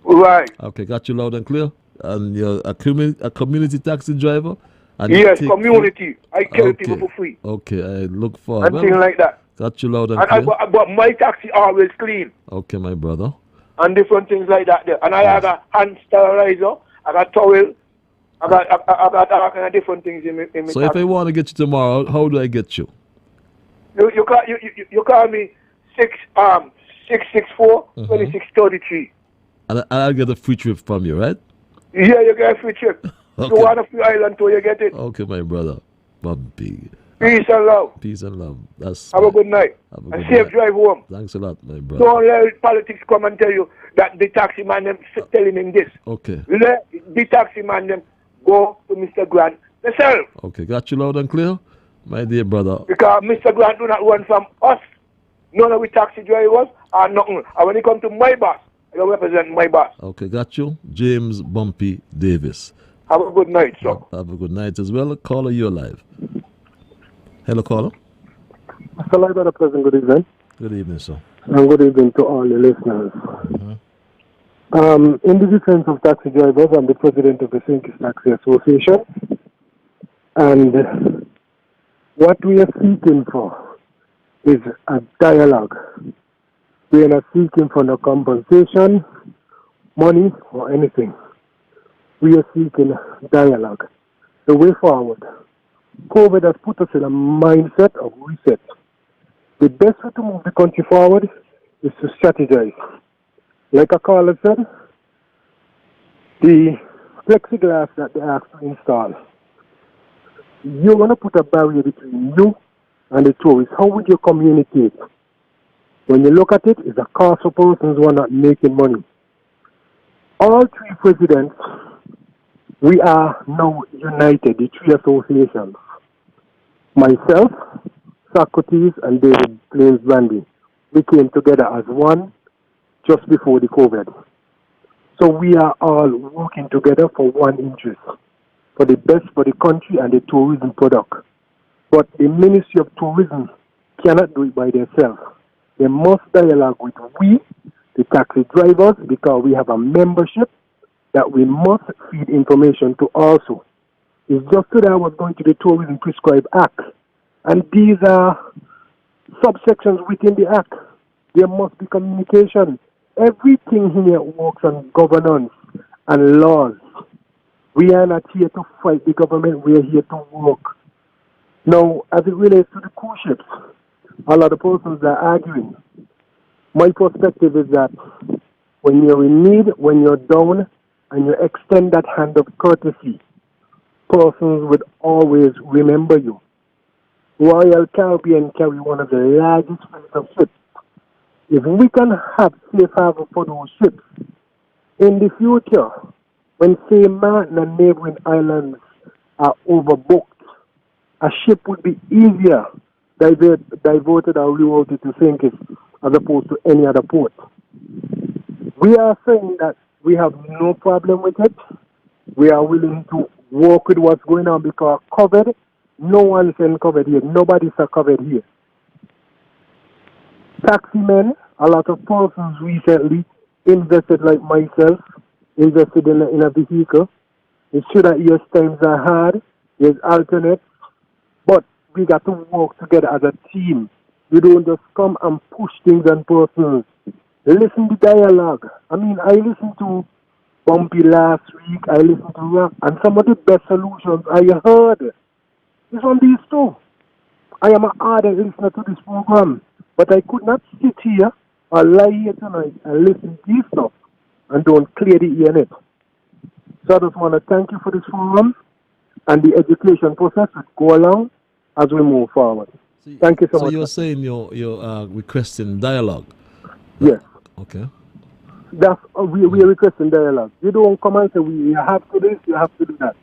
Right. Okay, got you loud and clear. And you're a community taxi driver. And yes, community. I carry people for free. Okay, I look for and things like that. Got you loud and clear. But my taxi always clean. Okay, my brother. And different things like that there. And I have a hand sterilizer, I got towel, I got all kind of different things in my So taxi. if I want to get you tomorrow, how do I get you? You call me 664 2633. And I'll get a free trip from you, right? Yeah, you get a free trip. Okay. You want a free island tour, you get it. Okay, my brother. Bumpy. Peace and love. Peace and love. Have a good night. And safe drive home. Thanks a lot, my brother. Don't let politics come and tell you that the taxi man them telling him this. Okay. Let the taxi man them go to Mr. Grant themselves. Okay, got you loud and clear, my dear brother. Because Mr. Grant do not run from us. None of the taxi drivers or nothing. And when it comes to my boss, I don't represent my boss. Okay, got you. James Bumpy Davis. Have a good night, sir. Have a good night as well. Caller, you're live. Hello, caller. Mr. Liburd, President, good evening. Good evening, sir. And good evening to all the listeners. In the defense of taxi drivers, I'm the president of the St. Kitts Taxi Association. And what we are seeking for is a dialogue. We are not seeking for no compensation, money, or anything. We are seeking dialogue. The way forward. COVID has put us in a mindset of reset. The best way to move the country forward is to strategize. Like a caller said, the plexiglass that they asked to install, you're going to put a barrier between you and the tourists. How would you communicate? When you look at it, it's a cost for persons who are not making money. All 3 presidents, we are now united, the 3 associations. Myself, Socrates, and David Plains Brandy. We came together as one just before the COVID. So we are all working together for one interest, for the best for the country and the tourism product. But the Ministry of Tourism cannot do it by themselves. They must dialogue with we, the taxi drivers, because we have a membership that we must feed information to also. It's just today I was going to the Tourism Prescribed Act, and these are subsections within the Act. There must be communication. Everything here works on governance and laws. We are not here to fight the government. We are here to work. Now, as it relates to the cruise ships, a lot of persons are arguing. My perspective is that when you're in need, when you're down, and you extend that hand of courtesy, persons would always remember you. Royal Caribbean carry one of the largest fleets of ships. If we can have safe harbor for those ships, in the future, when St. Martin and neighboring islands are overbooked, a ship would be easier diverted or rerouted to St. Kitts as opposed to any other port. We are saying that we have no problem with it. We are willing to work with what's going on because COVID, no one's in COVID here. Nobody's covered here. Taxi men, a lot of persons recently invested like myself, invested in a vehicle. It's true that yes, times are hard. There's alternates. But we got to work together as a team. You don't just come and push things on persons. Listen to dialogue. I mean, I listened to Bumpy last week. I listened to Rap. And some of the best solutions I heard is on these two. I am an ardent listener to this program. But I could not sit here or lie here tonight and listen to this stuff and don't clear the ear net. So I just want to thank you for this forum and the education process will go along as we move forward. Thank you so much. So you're saying you're requesting dialogue? Yes. Okay. That's we are requesting dialogue. You don't come and say you have to do this, you have to do that.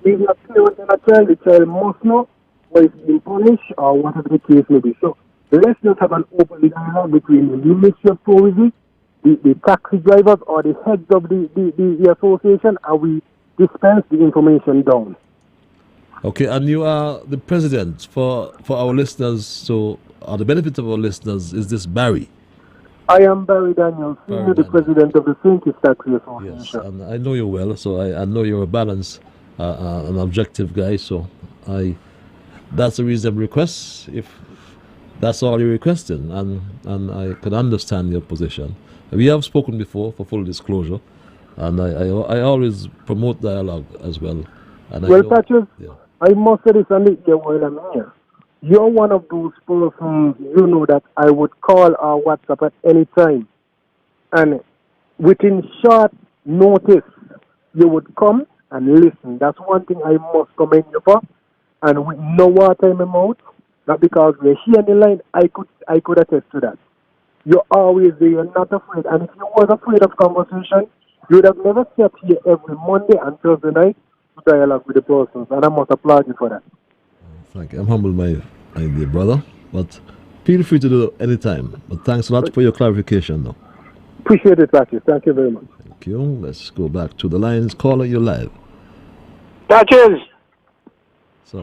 If you're parenting a child, the child must know whether it's being punished or whatever the case may be. So let's just have an open dialogue between the Ministry of Tourism, the taxi drivers or the heads of the association, and we dispense the information down. Okay, and you are the president for our listeners, so the benefit of our listeners, is this Barry? I am Barry Daniels, the president of the St. Kitts Taxi Association. Yes, and I know you well, so I know you're a balanced, an objective guy, so that's a reasonable request, if that's all you're requesting, and I can understand your position. We have spoken before, for full disclosure, and I always promote dialogue as well. And Patrick, I must say this and it while I'm here. You're one of those persons, you know, that I would call or WhatsApp at any time. And within short notice, you would come and listen. That's one thing I must commend you for. And with no water in my mouth, not because we're here on the line, I could attest to that. You're always there, you're not afraid. And if you was afraid of conversation, you would have never sat here every Monday and Thursday night to dialogue with the persons. And I must applaud you for that. Thank you. I'm humbled, my dear brother. But feel free to do it anytime. But thanks a lot for your clarification, though. Appreciate it, Patches. Thank you very much. Thank you. Let's go back to the lines. Caller, you're live. Patches.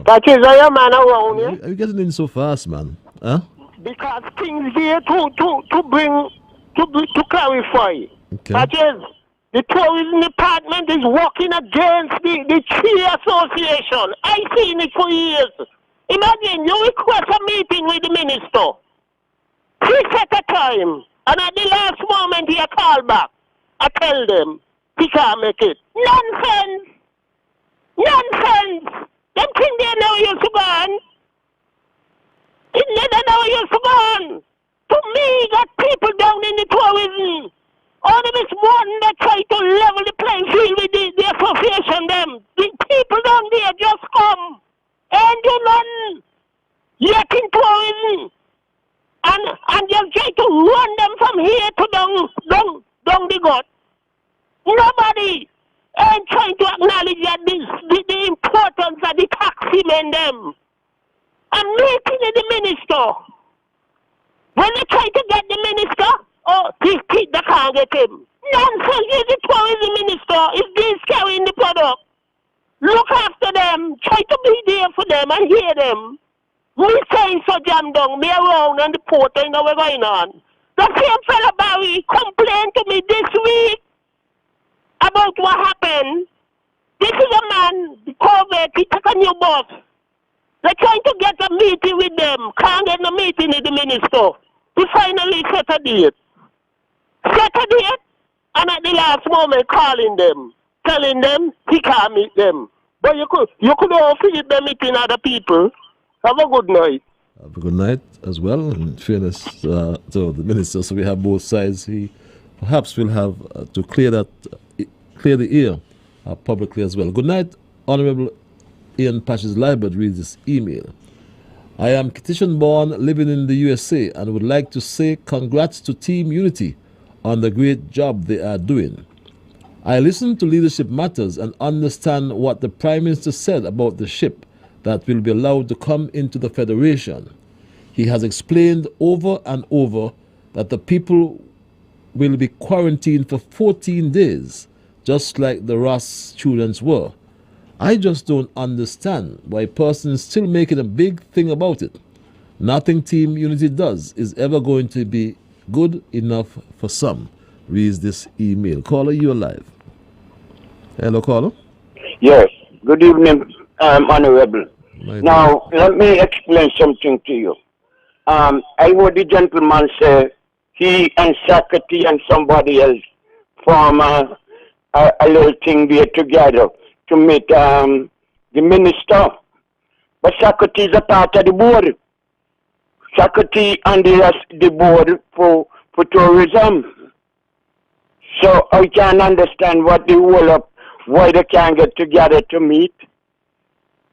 Patches, I am man around here. Are you getting in so fast, man? Huh? Because things here to clarify. Okay. Patches, the tourism department is working against the Tree Association. I've seen it for years. Imagine you request a meeting with the minister. He set a time, and at the last moment he call back. I tell them he can't make it. Nonsense! Nonsense! Them things they know used to go on. It never know used to go on. To me, got people down in the tourism. Only this one that try to level the playing field with the association them. The people down there just come and do nothing. Yet in tourism. And just try to run them from here to down the gut. Nobody ain't trying to acknowledge that the importance of the taxi men them. I'm meeting with the minister. When they try to get the minister, they can't get him. Nonsense, he's the tourism minister. If these carrying the product, look after them. Try to be there for them and hear them. We saying so jam down, me around and the port, I know what's going on. The same fella Barry complained to me this week about what happened. This is a man, the Corvette, he took a new bus. They're trying to get a meeting with them. Can't get a meeting with the minister. He finally set a date. And at the last moment calling them. telling them he can't meet them. But you could all feed them meeting other people. Have a good night. Have a good night as well. In fairness to the minister, so we have both sides. He perhaps will have to clear the air publicly as well. Good night, Honorable Ian Patches Liburd reads this email. I am Kittian born, living in the USA, and would like to say congrats to Team Unity on the great job they are doing. I listened to Leadership Matters and understand what the Prime Minister said about the ship that will be allowed to come into the Federation. He has explained over and over that the people will be quarantined for 14 days, just like the Ross students were. I just don't understand why persons still making a big thing about it. Nothing Team Unity does is ever going to be good enough for some. Reads this email. Caller, you're live. Hello, caller. Yes. Good evening, Honorable. Now, let me explain something to you. I heard the gentleman say he and Sakati and somebody else form a little thing there together to meet the minister. But Sakati is a part of the board. Sakati and the board for tourism. So I can't understand what the whole of why they can't get together to meet.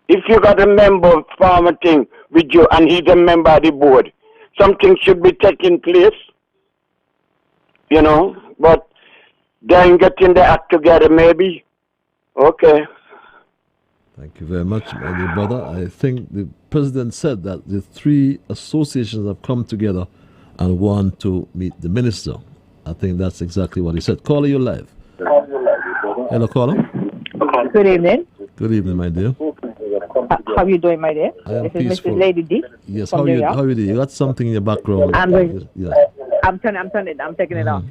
If you got a member of farmer thing with you and he's a member of the board, something should be taking place. You know, but they ain't getting the act together maybe. Okay. Thank you very much, my dear brother. I think the president said that the three associations have come together and want to meet the minister. I think that's exactly what he said. Caller, you're live. Hello, caller. Good evening. Good evening, my dear. How are you doing, my dear? I am This is peaceful. Mrs. Lady D. Yes, from how New you York. do? You got something in your background. Yes. I'm taking it off.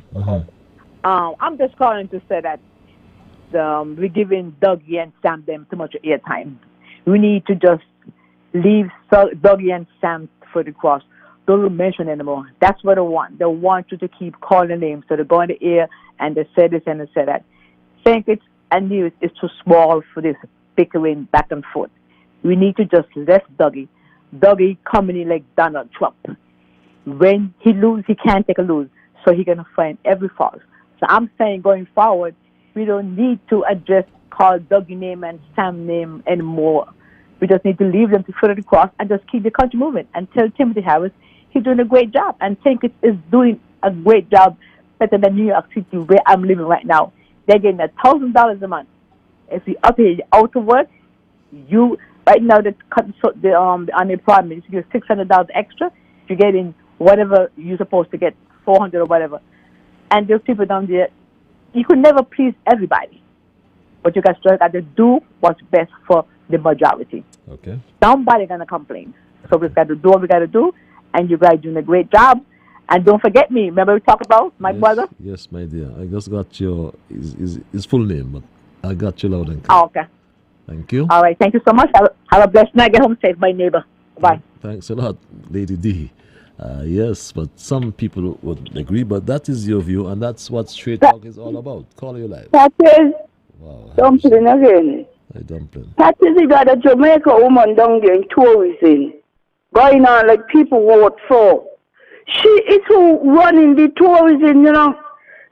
I'm just calling to say that we're giving Dougie and Sam them too much airtime. We need to just leave Dougie and Sam for the cross. Don't mention anymore. That's what they want. They want you to keep calling names. So they go in the air and they say this and they say that. Think it's a news is too small for this bickering back and forth. We need to just let Dougie coming in like Donald Trump. When he lose, he can't take a lose. So he's going to find every fault. So I'm saying going forward, we don't need to call Dougie name and Sam name anymore. We just need to leave them to foot of the cross and just keep the country moving and tell Timothy Harris he's doing a great job and think it is doing a great job better than New York City where I'm living right now. They're getting $1,000 a month. If you up here out of work, you right now the unemployment you get $600 extra. You're getting whatever you're supposed to get, $400 or whatever. And those people down there, you could never please everybody, but you got to do what's best for the majority. Okay. Somebody's gonna complain, so we've got to do what we got to do, and you guys doing a great job. And don't forget me. Remember we talked about my brother? Yes, my dear. I just got his full name, but I got you loud and clear. Oh, okay. Thank you. All right. Thank you so much. Have a blessed night. Get home safe, my neighbor. Bye. Thanks a lot, Lady D. Yes, but some people would agree, but that is your view, and that's what Straight Talk is all about. Call your life. That is dumpling again. Hey, dumpling. That is you got a Jamaica woman down there in tourism going on like people vote for. She is who running the tourism, you know.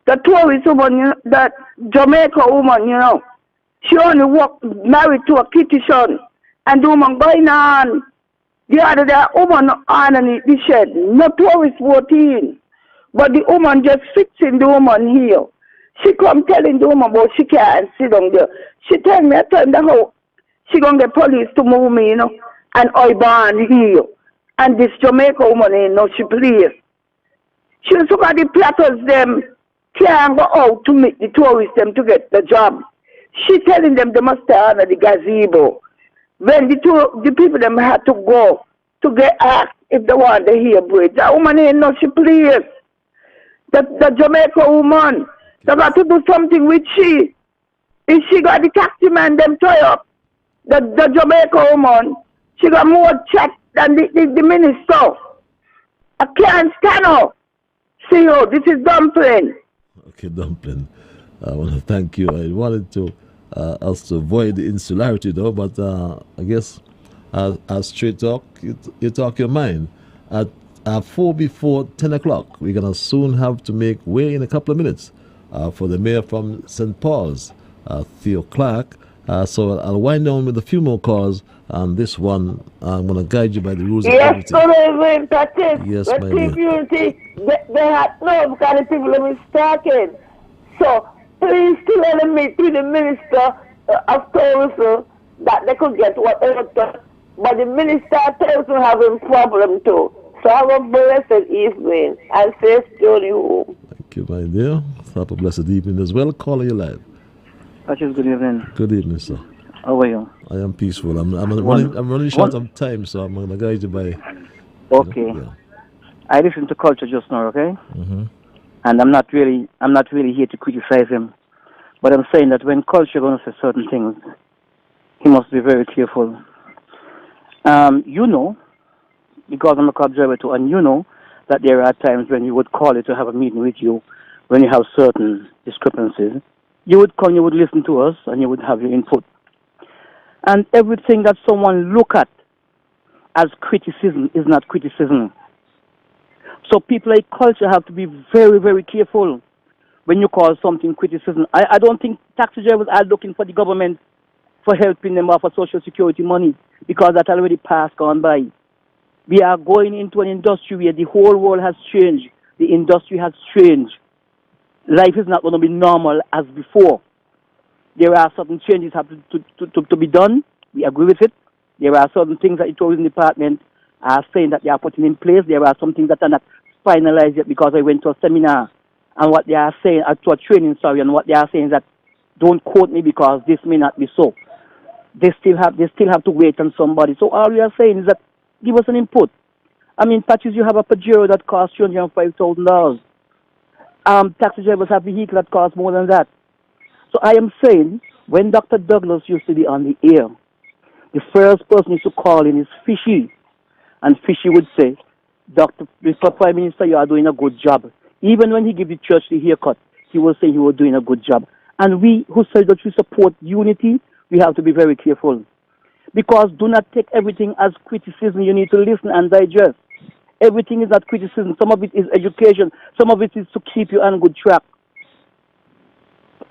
The tourist woman, you know, that Jamaica woman, you know. She only married to a kitty son. And the woman going on. The other day, woman underneath the shed. No tourist voting. But the woman just fixing the woman here. She come telling the woman about she can't sit down there. She tell me, I tell the how she gonna get police to move me, you know. And I born here. And this Jamaica woman ain't no she please. She was look at the platters them can't go out to meet the tourists them to get the job. She telling them they must stay under the gazebo. When the people them had to go to get asked if they want the hair braid. That woman ain't no she please. The Jamaica woman, they got to do something with she. If she got the taxi man them tie up, the Jamaica woman, she got more chat than the minister. I can't stand up. See you, this is Dumpling. Okay, Dumpling. I want to thank you. I wanted to us to avoid the insularity, though, but I guess as straight talk, you talk your mind. At 4 before 10 o'clock, we're going to soon have to make way in a couple of minutes for the mayor from St. Paul's, Theo Clark. So I'll wind down with a few more calls. And this one, I'm going to guide you by the rules of Yes, everything. good practice. Yes, the my dear. community, they had no because the people have been talking. So please still let them meet with the minister of tourism that they could get whatever. But the minister of tourism having problem too. So have a blessed evening and safe journey home. Thank you, my dear. Have a blessed evening as well. Call you live. Good evening. Good evening, sir. How are you? I am peaceful. I'm running short of time, so I'm going to guide you by. Okay. I listened to Culture just now, okay? And I'm not really here to criticize him, but I'm saying that when Culture going to say certain things, he must be very careful. You know, because I'm a cab driver too, and you know that there are times when you would call it to have a meeting with you when you have certain discrepancies. You would come, you would listen to us, and you would have your input. And everything that someone look at as criticism is not criticism. So people like Culture have to be very, very careful when you call something criticism. I don't think taxi drivers are looking for the government for helping them out for social security money, because that already passed, gone by. We are going into an industry where the whole world has changed. The industry has changed. Life is not going to be normal as before. There are certain changes have to be done. We agree with it. There are certain things that the tourism department are saying that they are putting in place. There are some things that are not finalized yet, because I went to a seminar, and what they are saying, to a training, sorry, and what they are saying is that don't quote me because this may not be so. They still have to wait on somebody. So all we are saying is that give us an input. I mean, Patches, you have a Pajero that costs $205,000. Taxi drivers have vehicles that cost more than that. So I am saying, when Dr. Douglas used to be on the air, the first person used to call in is Fishy. And Fishy would say, Mr. Prime Minister, you are doing a good job. Even when he gave the church the haircut, he was saying he was doing a good job. And we who say that we support unity, we have to be very careful. Because do not take everything as criticism. You need to listen and digest. Everything is not criticism. Some of it is education. Some of it is to keep you on good track.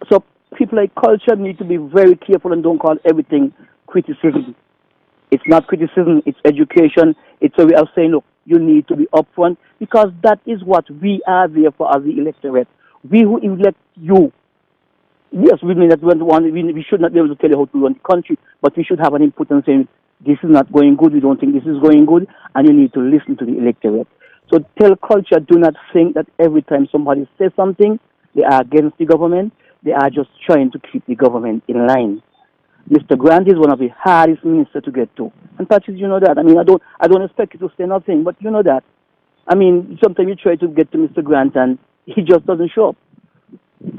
So people like Culture need to be very careful and don't call everything criticism. It's not criticism, it's education. It's a way of saying, look, you need to be upfront, because that is what we are there for as the electorate. We who elect you. Yes, we mean that we should not be able to tell you how to run the country, but we should have an input and saying, this is not going good, we don't think this is going good, and you need to listen to the electorate. So tell Culture, do not think that every time somebody says something, they are against the government. They are just trying to keep the government in line. Mr. Grant is one of the hardest ministers to get to. And Patches, you know that. I mean, I don't expect you to say nothing, but you know that. I mean, sometimes you try to get to Mr. Grant and he just doesn't show up.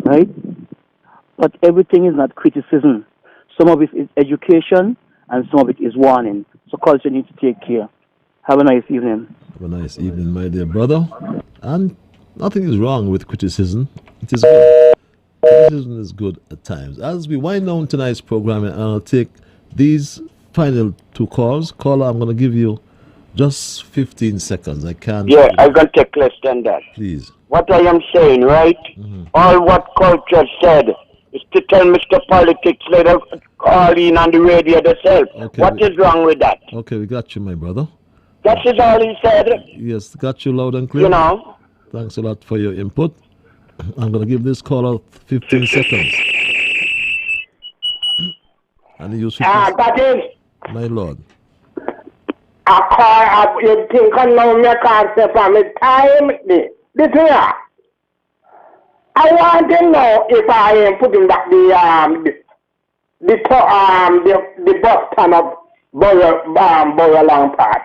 Right? But everything is not criticism. Some of it is education and some of it is warning. So Culture needs to take care. Have a nice evening. Have a nice evening, my dear brother. And nothing is wrong with criticism. It is good. Criticism is good at times. As we wind down tonight's program, I'll take these final two calls. Caller, I'm going to give you just 15 seconds. I can't. Yeah, I'm going to take less than that. Please. What I am saying, right? All what Culture said is to tell Mr. Politics later call in on the radio themselves. Okay, what is wrong with that? Okay, we got you, my brother. That is all he said. Yes, got you loud and clear. You know. Thanks a lot for your input. I'm going to give this caller 15 seconds. And you should. That is. My lord. I call up, you think I know me can't say from the time, this here. I want to know if I am putting back the bus stand of Borough Long Part.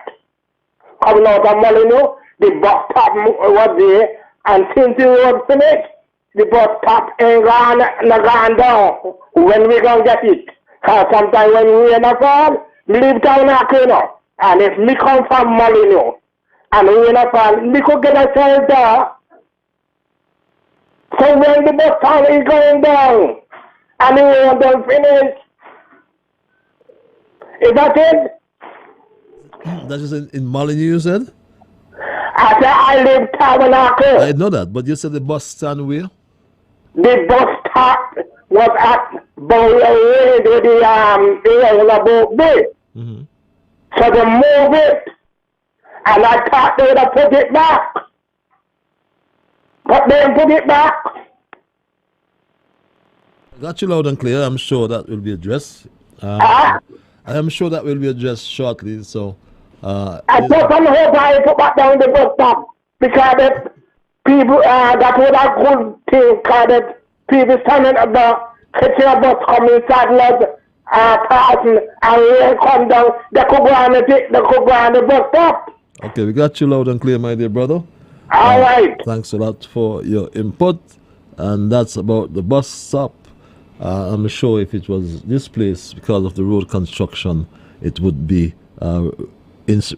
Coming out of Molyneux, the bus stop was there, and since the road finished, the bus stop ain't gone down. When we gonna get it? Because sometimes when we in a fall, we leave town now. And if me come from Molyneux, and we in a fall, we could get ourselves there. So when the bus town is going down and the road don't finish, is that it? That is in Molyneux, you said? I said I live Tabernacle. I know that, but you said the bus stand where? The bus stop was at Bowie Road with the boat bridge. So they move it, and I thought they would have put it back. But they didn't put it back. Got you loud and clear. I'm sure that will be addressed. I am sure that will be addressed shortly. So I just don't hope I put back down the bus stop because the people that would have good thing because the people standing at the kitchen bus coming inside lodge passing and rain come down, they could go on the bus stop. Okay, we got you loud and clear, my dear brother. All right. Thanks a lot for your input. And that's about the bus stop. I'm sure if it was this place, because of the road construction, it would be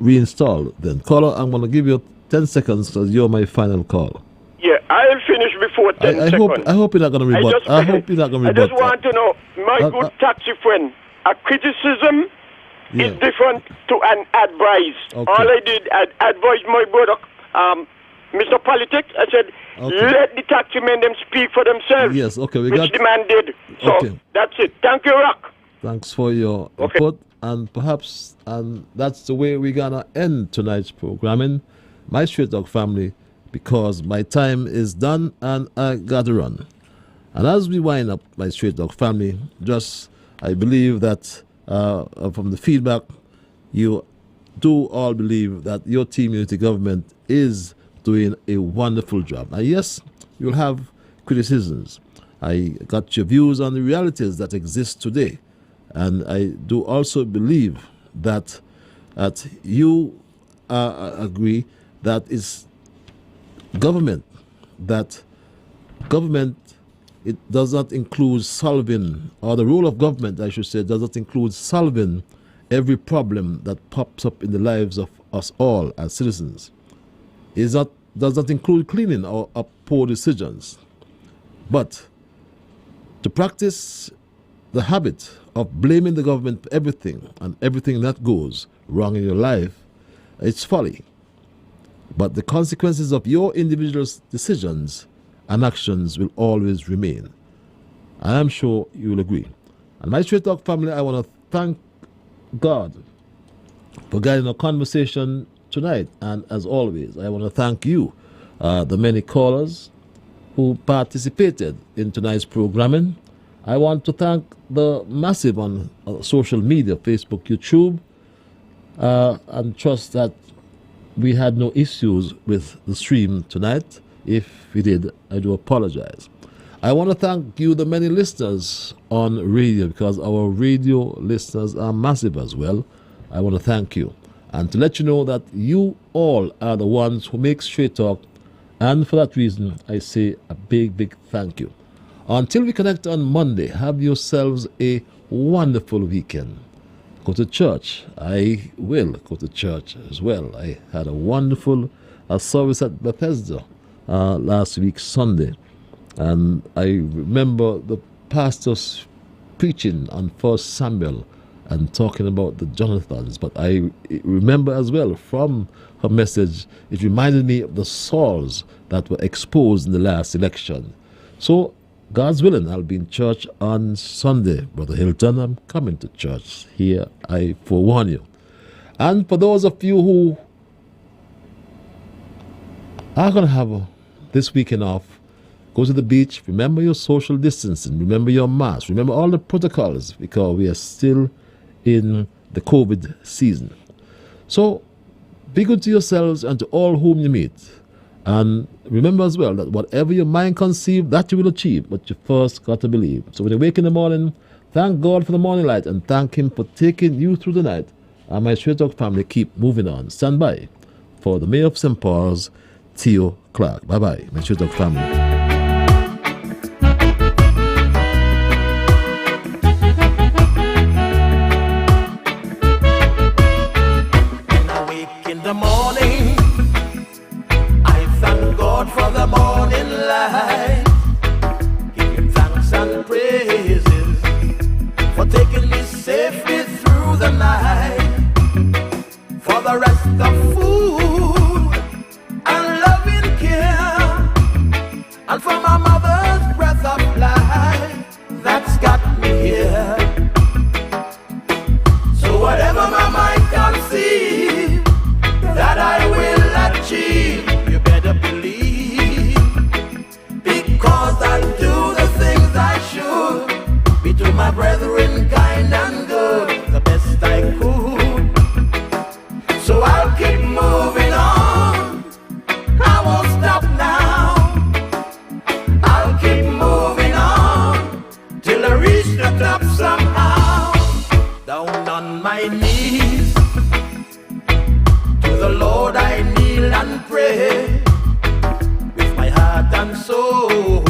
reinstalled then. Caller, I'm going to give you 10 seconds because you're my final call. Yeah, I'll finish before 10 seconds. I hope you're not going to rebut. I hope you're not going to I rebut. just want to know, my good taxi friend, a criticism is different to an advice. Okay. All I did, I advised my brother, Mr. Politics. I said, let the taxi men them speak for themselves. Yes, okay. Which the man did. So that's it. Thank you, Rock. Thanks for your input. And perhaps that's the way we're going to end tonight's programming. My Straight Talk family, because my time is done and I got to run. And as we wind up, my Straight Talk family, I believe that from the feedback, you do all believe that your team unity government is doing a wonderful job. And yes, you'll have criticisms. I got your views on the realities that exist today. And I do also believe that you agree that it's government, it does not include solving, or the role of government, I should say, does not include solving every problem that pops up in the lives of us all as citizens. It does not include cleaning or poor decisions. But to practice the habit of blaming the government for everything and everything that goes wrong in your life, it's folly. But the consequences of your individual decisions and actions will always remain. I am sure you will agree. And my Straight Talk family, I want to thank God for guiding our conversation tonight. And as always, I want to thank you, the many callers who participated in tonight's programming. I want to thank the massive on social media, Facebook, YouTube, and trust that we had no issues with the stream tonight. If we did, I do apologize. I want to thank you, the many listeners on radio, because our radio listeners are massive as well. I want to thank you. And to let you know that you all are the ones who make Straight Talk. And for that reason, I say a big, big thank you. Until we connect on Monday, have yourselves a wonderful weekend. Go to church. I will go to church as well. I had a wonderful service at Bethesda last week, Sunday. And I remember the pastor's preaching on 1 Samuel and talking about the Jonathans. But I remember as well from her message, it reminded me of the Sauls that were exposed in the last election. So, God's willing, I'll be in church on Sunday. Brother Hilton, I'm coming to church. Here, I forewarn you. And for those of you who are going to have this weekend off, go to the beach. Remember your social distancing. Remember your mask. Remember all the protocols, because we are still in the COVID season. So, be good to yourselves and to all whom you meet. And remember as well that whatever your mind conceives, that you will achieve, but you first got to believe. So when you wake in the morning, thank God for the morning light and thank Him for taking you through the night. And my Straight Talk family, keep moving on. Stand by for the Mayor of St. Paul's, Theo Clark. Bye-bye, my Straight Talk family. For the morning light, request of food and loving care, and for my mother's breath of life that's got me here. So whatever my mind conceive that I will achieve, you better believe, because I'll do the things I should, be to my brethren kind and good, the best I could. So I'll keep moving on, I won't stop now. I'll keep moving on till I reach the top somehow. Down on my knees, to the Lord I kneel and pray, with my heart and soul,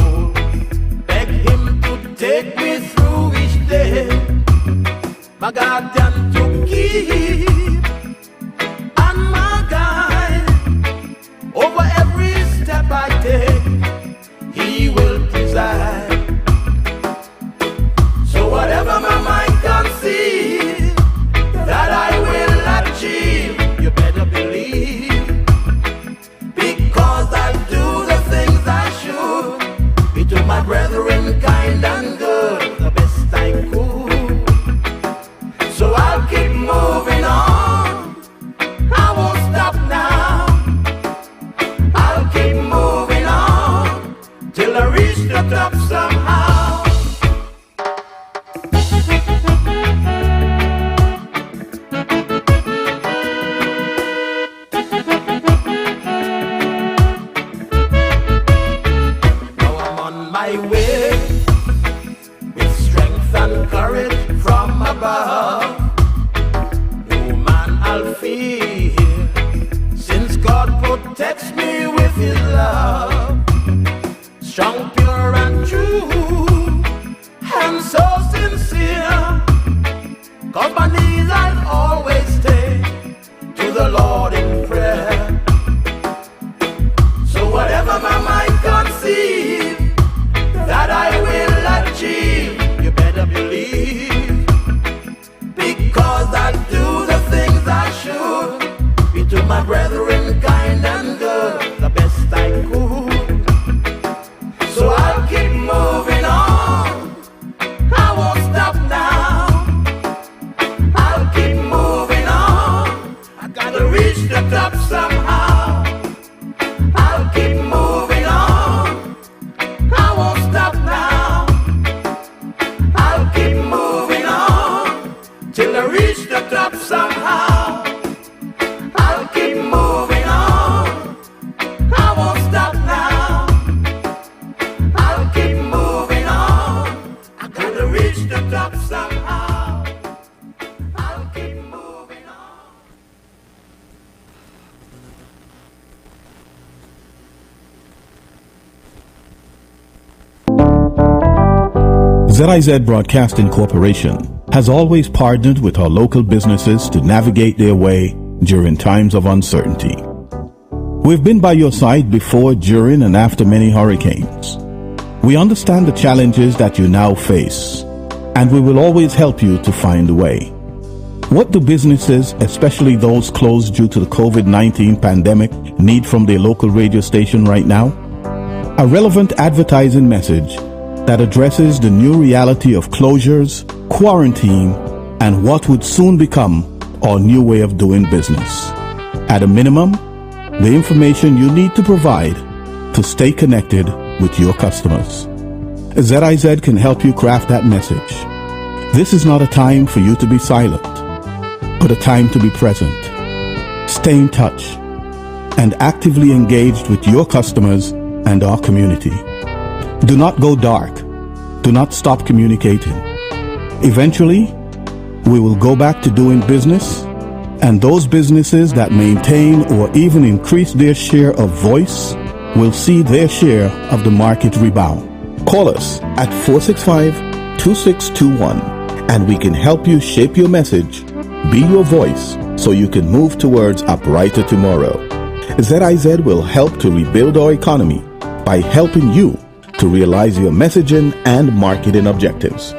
beg Him to take me through each day, my guardian to keep and my guide. Over every step I take, He will preside. So whatever my mind conceive that I will achieve, you better believe, because I'll do the things I should, be to my brethren kind and good, the best I could. So I'll keep moving on, I won't stop now. I'll keep moving on till I reach the top somehow. Now I'm on my way with strength and courage from above. No man I'll fear, since God protects me with His love. Strong, pure and true, and so sincere, 'cause my knees I'll always stay to the Lord in prayer. So whatever my mind conceive that I will achieve, you better believe, because I'll do the things I should, be to my brethren kind and good, the best I could. So I'll keep moving on, I won't stop now. I'll keep moving on, I gotta reach the top somehow. I'll keep moving on, I won't stop now. I'll keep moving on till I reach the top somehow. I'll keep moving on, I won't stop now. I'll keep moving on, I gotta reach the top somehow. I'll keep moving on. ZIZ Broadcasting Corporation has always partnered with our local businesses to navigate their way during times of uncertainty. We've been by your side before, during, and after many hurricanes. We understand the challenges that you now face, and we will always help you to find a way. What do businesses, especially those closed due to the COVID-19 pandemic, need from their local radio station right now? A relevant advertising message that addresses the new reality of closures, quarantine, and what would soon become our new way of doing business. At a minimum, the information you need to provide to stay connected with your customers. ZIZ can help you craft that message. This is not a time for you to be silent, but a time to be present. Stay in touch and actively engaged with your customers and our community. Do not go dark. Do not stop communicating. Eventually, we will go back to doing business, and those businesses that maintain or even increase their share of voice will see their share of the market rebound. Call us at 465-2621 and we can help you shape your message, be your voice, so you can move towards a brighter tomorrow. ZIZ will help to rebuild our economy by helping you to realize your messaging and marketing objectives.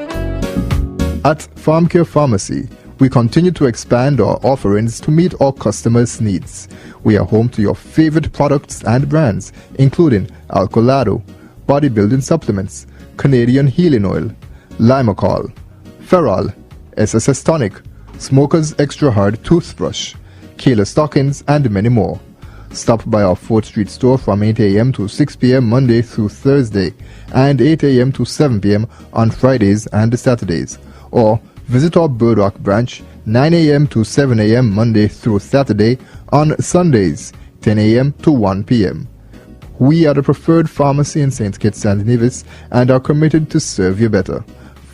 At FarmCare Pharmacy, We continue to expand our offerings to meet our customers' needs. We are home to your favorite products and brands, including Alcolado, bodybuilding supplements, Canadian healing oil, Limacol, Ferrol, SSS tonic, Smoker's extra hard toothbrush, Kayla stockings, and many more. Stop by our 4th Street store from 8 a.m. to 6 p.m. Monday through Thursday and 8 a.m. to 7 p.m. on Fridays and Saturdays. Or visit our Bird Rock branch 9 a.m. to 7 a.m. Monday through Saturday, on Sundays 10 a.m. to 1 p.m. We are the preferred pharmacy in St. Kitts and Nevis and are committed to serve you better.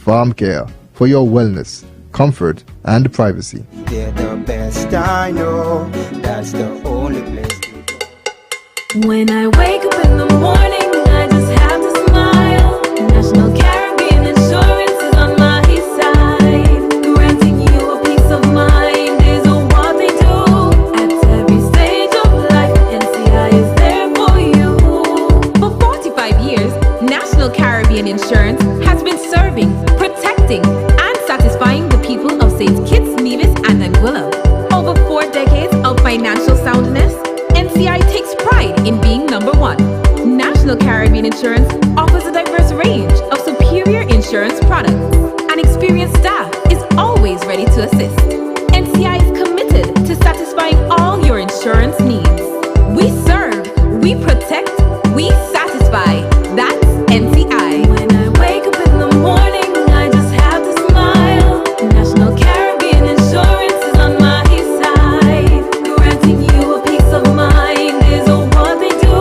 Farm care for your wellness, comfort, and privacy. They're the best I know. That's the only place. When I wake up in the morning, I just have to smile. National Caribbean Insurance is on my side, granting you a peace of mind is what they do. At every stage of life, NCI is there for you. For 45 years, National Caribbean Insurance has been serving, protecting, and satisfying the people of St. Kitts, Nevis, and Anguilla. Over 4 decades of financial soundness, NCI takes pride in being number one. National Caribbean Insurance offers a diverse range of superior insurance products. An experienced staff is always ready to assist. NCI is committed to satisfying all your insurance needs. We serve, we protect, we satisfy. That's NCI. When I wake up in the morning, I just have to smile. National Caribbean Insurance is on my side, granting you a peace of mind is what they do.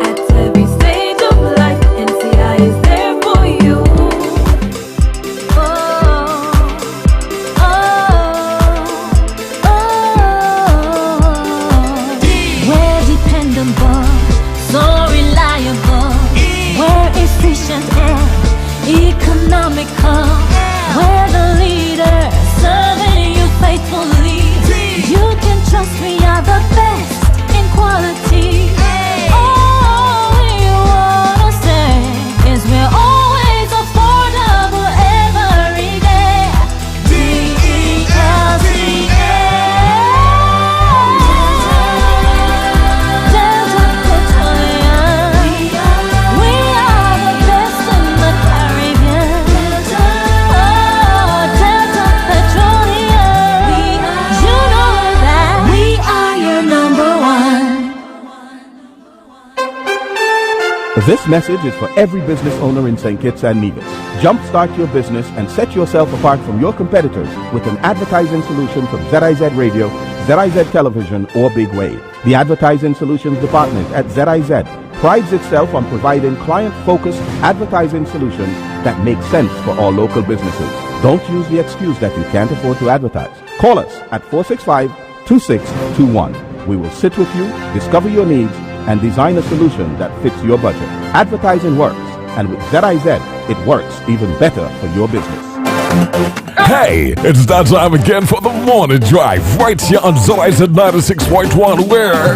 At every stage of life, NCI is there for you. We're dependable, so reliable. We're efficient and economical. We're the leader, serving you faithfully. You can trust we are the best in quality. All we wanna say is we're always affordable every day. DELTA. Delta Petroleum. We are the best in the Caribbean. Oh, Delta Petroleum. You know that we are your number one. This message is for every business owner in St. Kitts and Nevis. Jumpstart your business and set yourself apart from your competitors with an advertising solution from ZIZ Radio, ZIZ Television, or Big Wave. The Advertising Solutions Department at ZIZ prides itself on providing client-focused advertising solutions that make sense for all local businesses. Don't use the excuse that you can't afford to advertise. Call us at 465-2621. We will sit with you, discover your needs, and design a solution that fits your budget. Advertising works, and with ZIZ, it works even better for your business. Hey, it's that time again for the morning drive right here on ZIZ 96.1, where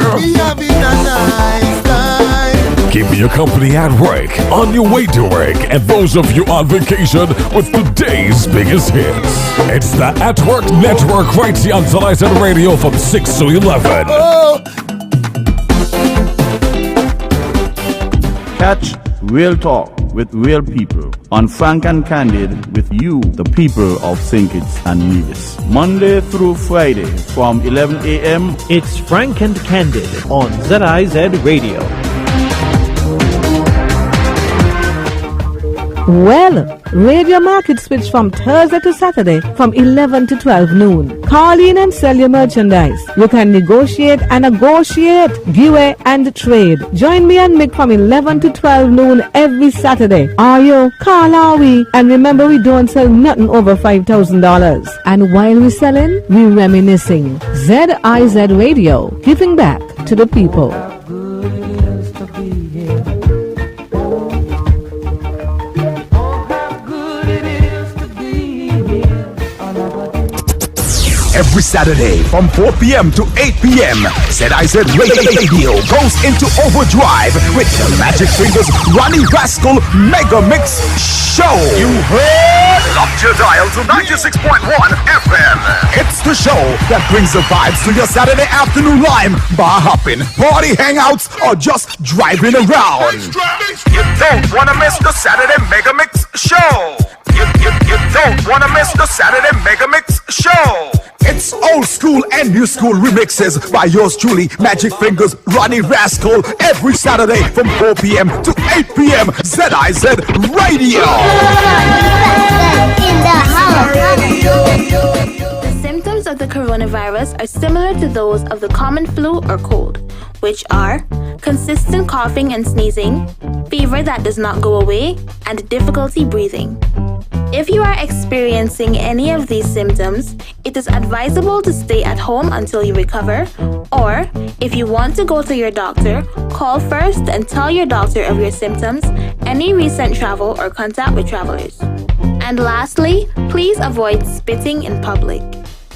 keeping your company at work, on your way to work, and those of you on vacation with today's biggest hits. It's the At Work Network right here on ZIZ Radio from 6 to 11. Catch Real Talk with real people on Frank and Candid with you, the people of St. Kitts and Nevis. Monday through Friday from 11 a.m. It's Frank and Candid on ZIZ Radio. Well, Radio Market switch from Thursday to Saturday from 11 to 12 noon. Call in and sell your merchandise. You can negotiate and negotiate, give away and trade. Join me and Mick from 11 to 12 noon every Saturday. Are you? Call are we? And remember, we don't sell nothing over $5,000. And while we're selling, we're reminiscing. ZIZ Radio, giving back to the people. Every Saturday from 4 p.m. to 8 p.m. ZIZ Radio goes into overdrive with the Magic Fingers Ronnie Rascal Mega Mix Show. You heard? Lock your dial to 96.1 FM. It's the show that brings the vibes to your Saturday afternoon lime, bar hopping, party hangouts, or just driving around. You don't want to miss the Saturday Mega Mix Show. You don't want to miss the Saturday Mega Mix Show. It's old school and new school remixes by yours truly, Magic Fingers Ronnie Rascal, every Saturday from 4 p.m. to 8 p.m. ZIZ Radio. The symptoms of the coronavirus are similar to those of the common flu or cold, which are consistent coughing and sneezing, fever that does not go away, and difficulty breathing. If you are experiencing any of these symptoms, it is advisable to stay at home until you recover, or if you want to go to your doctor, call first and tell your doctor of your symptoms, any recent travel or contact with travelers. And lastly, please avoid spitting in public.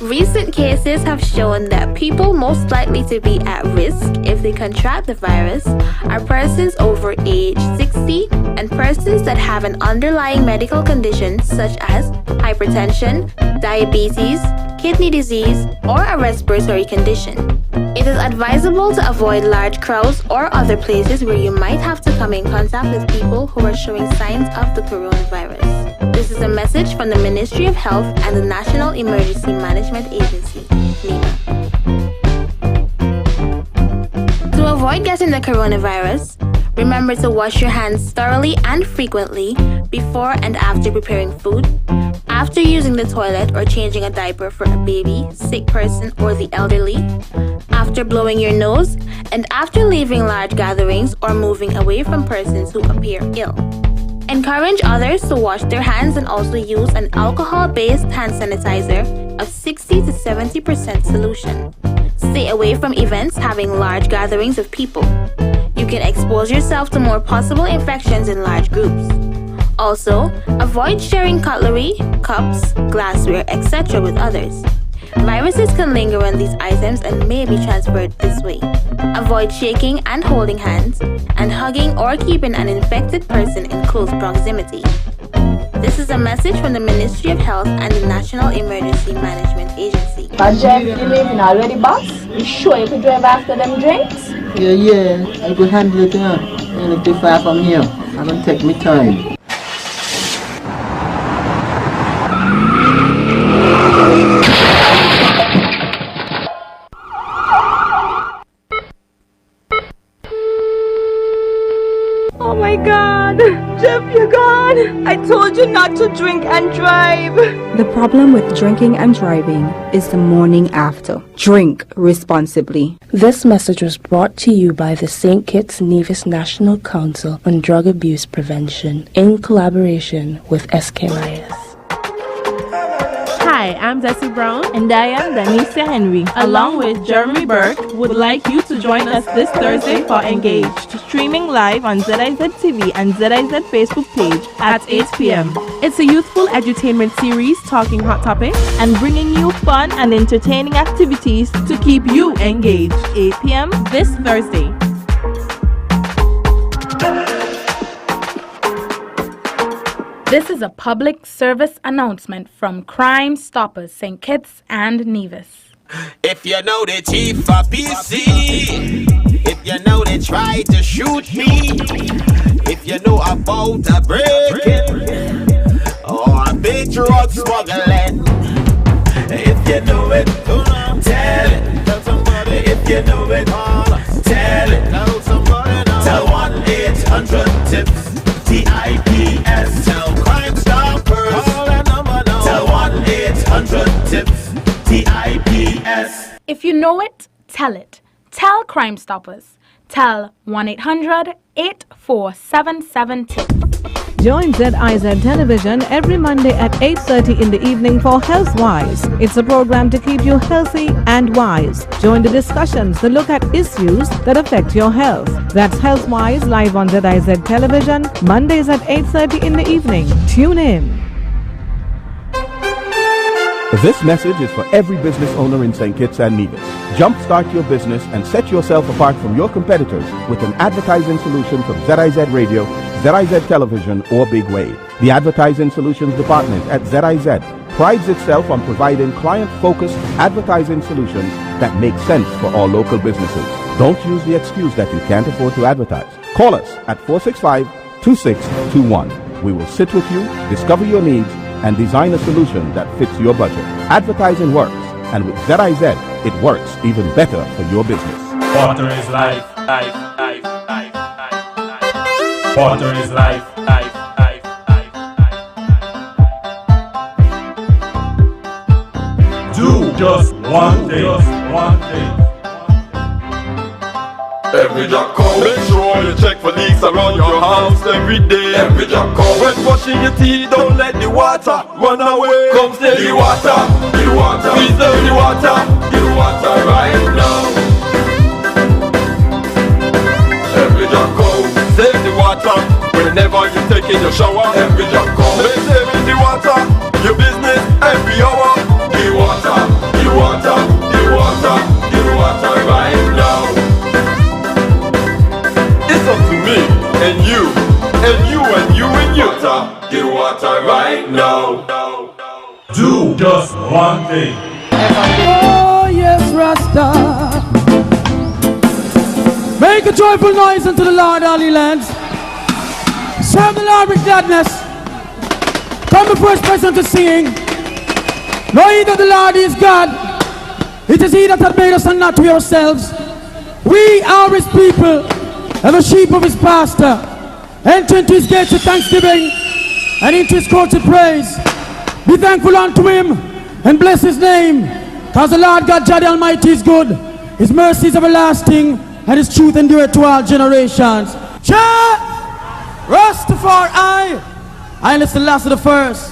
Recent cases have shown that people most likely to be at risk if they contract the virus are persons over age 60 and persons that have an underlying medical condition such as hypertension, diabetes, kidney disease, or a respiratory condition. It is advisable to avoid large crowds or other places where you might have to come in contact with people who are showing signs of the coronavirus. This is a message from the Ministry of Health and the National Emergency Management Agency, NEMA. To avoid getting the coronavirus, remember to wash your hands thoroughly and frequently before and after preparing food, after using the toilet or changing a diaper for a baby, sick person, or the elderly, after blowing your nose, and after leaving large gatherings or moving away from persons who appear ill. Encourage others to wash their hands and also use an alcohol-based hand sanitizer of 60 to 70% solution. Stay away from events having large gatherings of people. You can expose yourself to more possible infections in large groups. Also, avoid sharing cutlery, cups, glassware, etc. with others. Viruses can linger on these items and may be transferred this way. Avoid shaking and holding hands, and hugging or keeping an infected person in close proximity. This is a message from the Ministry of Health and the National Emergency Management Agency. But Jeff, you leaving already, boss? You sure you could drive after them drinks? Yeah, I could handle it, And if they far from here, I'm gonna take my time. Oh my God! Jeff, you're gone! I told you not to drink and drive! The problem with drinking and driving is the morning after. Drink responsibly. This message was brought to you by the St. Kitts Nevis National Council on Drug Abuse Prevention in collaboration with SK Lias. Hi, I'm Desi Brown. And I am Danisha Henry. Along with Jeremy Burke, would like you to join us this Thursday for Engaged, streaming live on ZIZ TV and ZIZ Facebook page at 8 p.m. It's a youthful edutainment series talking hot topics and bringing you fun and entertaining activities to keep you engaged. 8 p.m. this Thursday. This is a public service announcement from Crime Stoppers St. Kitts and Nevis. If you know the chief of PC, if you know they try to shoot me, if you know about a break-in or a big drug smuggling, if you know it, tell it. Tell somebody. If you know it, tell it. Tell somebody now. Tell 1-800-TIPS. TIPS. Tell Crime Stoppers. Call that number now. Tell 1-800-TIPS. TIPS. If you know it, tell it. Tell Crime Stoppers. Tell 1-800-8477-TIP. Join ZIZ Television every Monday at 8:30 in the evening for Healthwise. It's a program to keep you healthy and wise. Join the discussions to look at issues that affect your health. That's Healthwise live on ZIZ Television, Mondays at 8:30 in the evening. Tune in. This message is for every business owner in St. Kitts and Nevis. Jumpstart your business and set yourself apart from your competitors with an advertising solution from ZIZ Radio, ZIZ Television, or Big Wave. The Advertising Solutions Department at ZIZ prides itself on providing client-focused advertising solutions that make sense for all local businesses. Don't use the excuse that you can't afford to advertise. Call us at 465-2621. We will sit with you, discover your needs, and design a solution that fits your budget. Advertising works, and with ZIZ, it works even better for your business. Water is life, life, life, life, life, life. Water is life, life, life, life, life. Do just one thing, just one thing. Every job call, make sure you check for leaks around your house every day. Every job call, when brushing your teeth, don't let the water run away. Come save the water, preserve the water right now. Every job call, save the water whenever you take in your shower. Every job call, make saving the water, your business every hour. The water, the water, the water, the water right now. It's up to me, and you, and you, and you, and you. Get water right now. Do just one thing. Oh yes, Rasta. Make a joyful noise unto the Lord, all ye lands. Serve the Lord with gladness. Come before his presence to sing. Know ye that the Lord is God. It is he that hath made us and not we ourselves. We are his people, and the sheep of his pasture. Enter into his gates with thanksgiving, and into his courts with praise. Be thankful unto him, and bless his name. Cause the Lord God Jah the Almighty is good. His mercy is everlasting, and his truth endureth to all generations. Jah Rastafari. And it's the last of the first.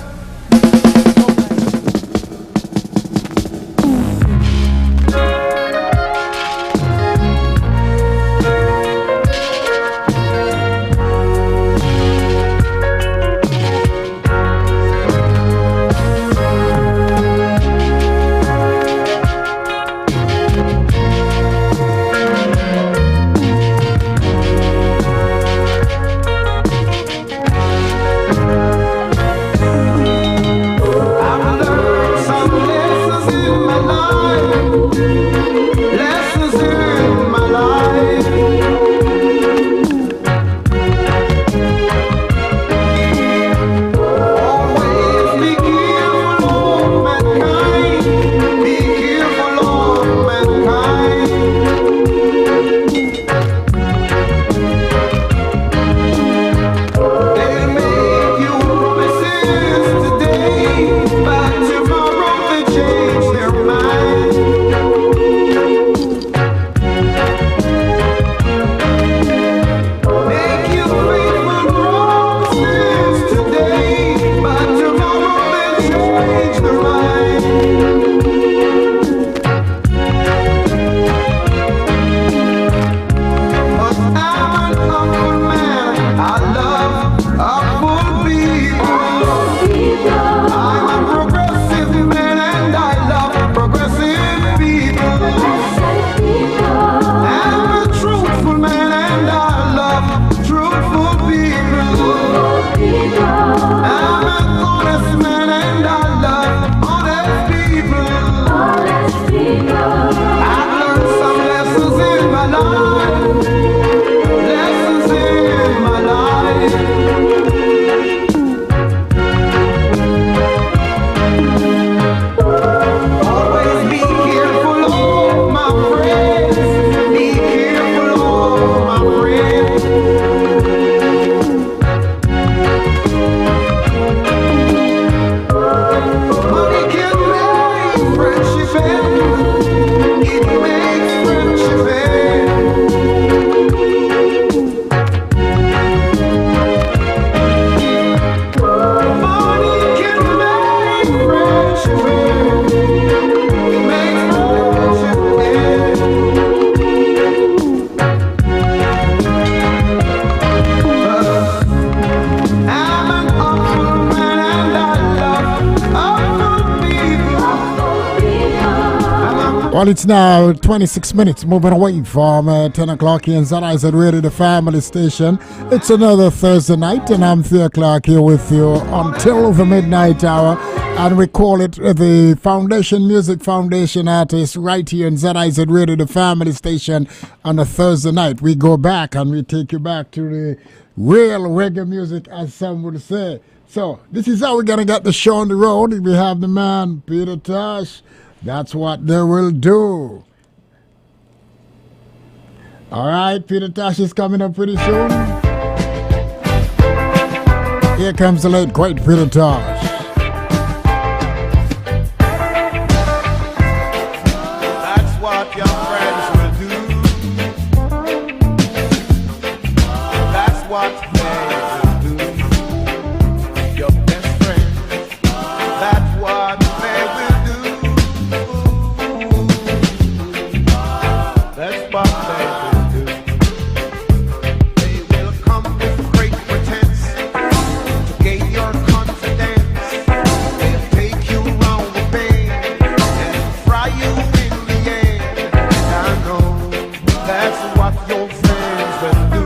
Well, it's now 26 minutes, moving away from 10 o'clock here in ZIZ Radio, the family station. It's another Thursday night, and I'm Theo Clark here with you until the midnight hour. And we call it the Foundation Music Foundation Artist right here in ZIZ Radio, the family station, on a Thursday night. We go back and we take you back to the real reggae music, as some would say. So, this is how we're going to get the show on the road. We have the man, Peter Tosh. That's what they will do. All right, Peter Tosh is coming up pretty soon. Here comes the late, great Peter Tosh. That's what your friends will do. That's what they will do. Your best friend. That's what they will do. That's what they will do. They will come with great pretense to gain your confidence. They'll take you around the bend and fry you in the end. I know that's what your friends will do.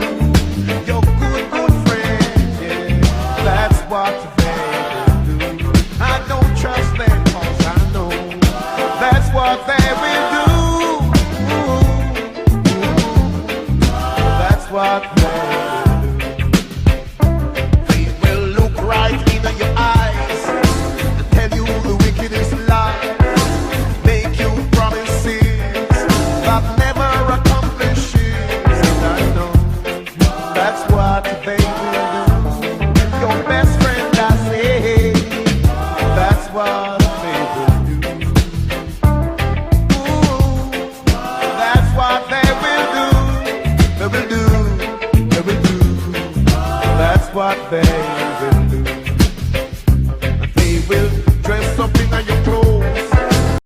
Your good friends, yeah. That's what they will do. I don't trust them 'cause I know that's what they will do. That's what they will do. They will look right into your eyes and tell you the wickedest lies, make you promises that never accomplishes. And I know that's what they will do. Your best friend, I say, that's what they will do. That's what they will do. They will do. They will do. That's what they will do. They will dress up in your clothes.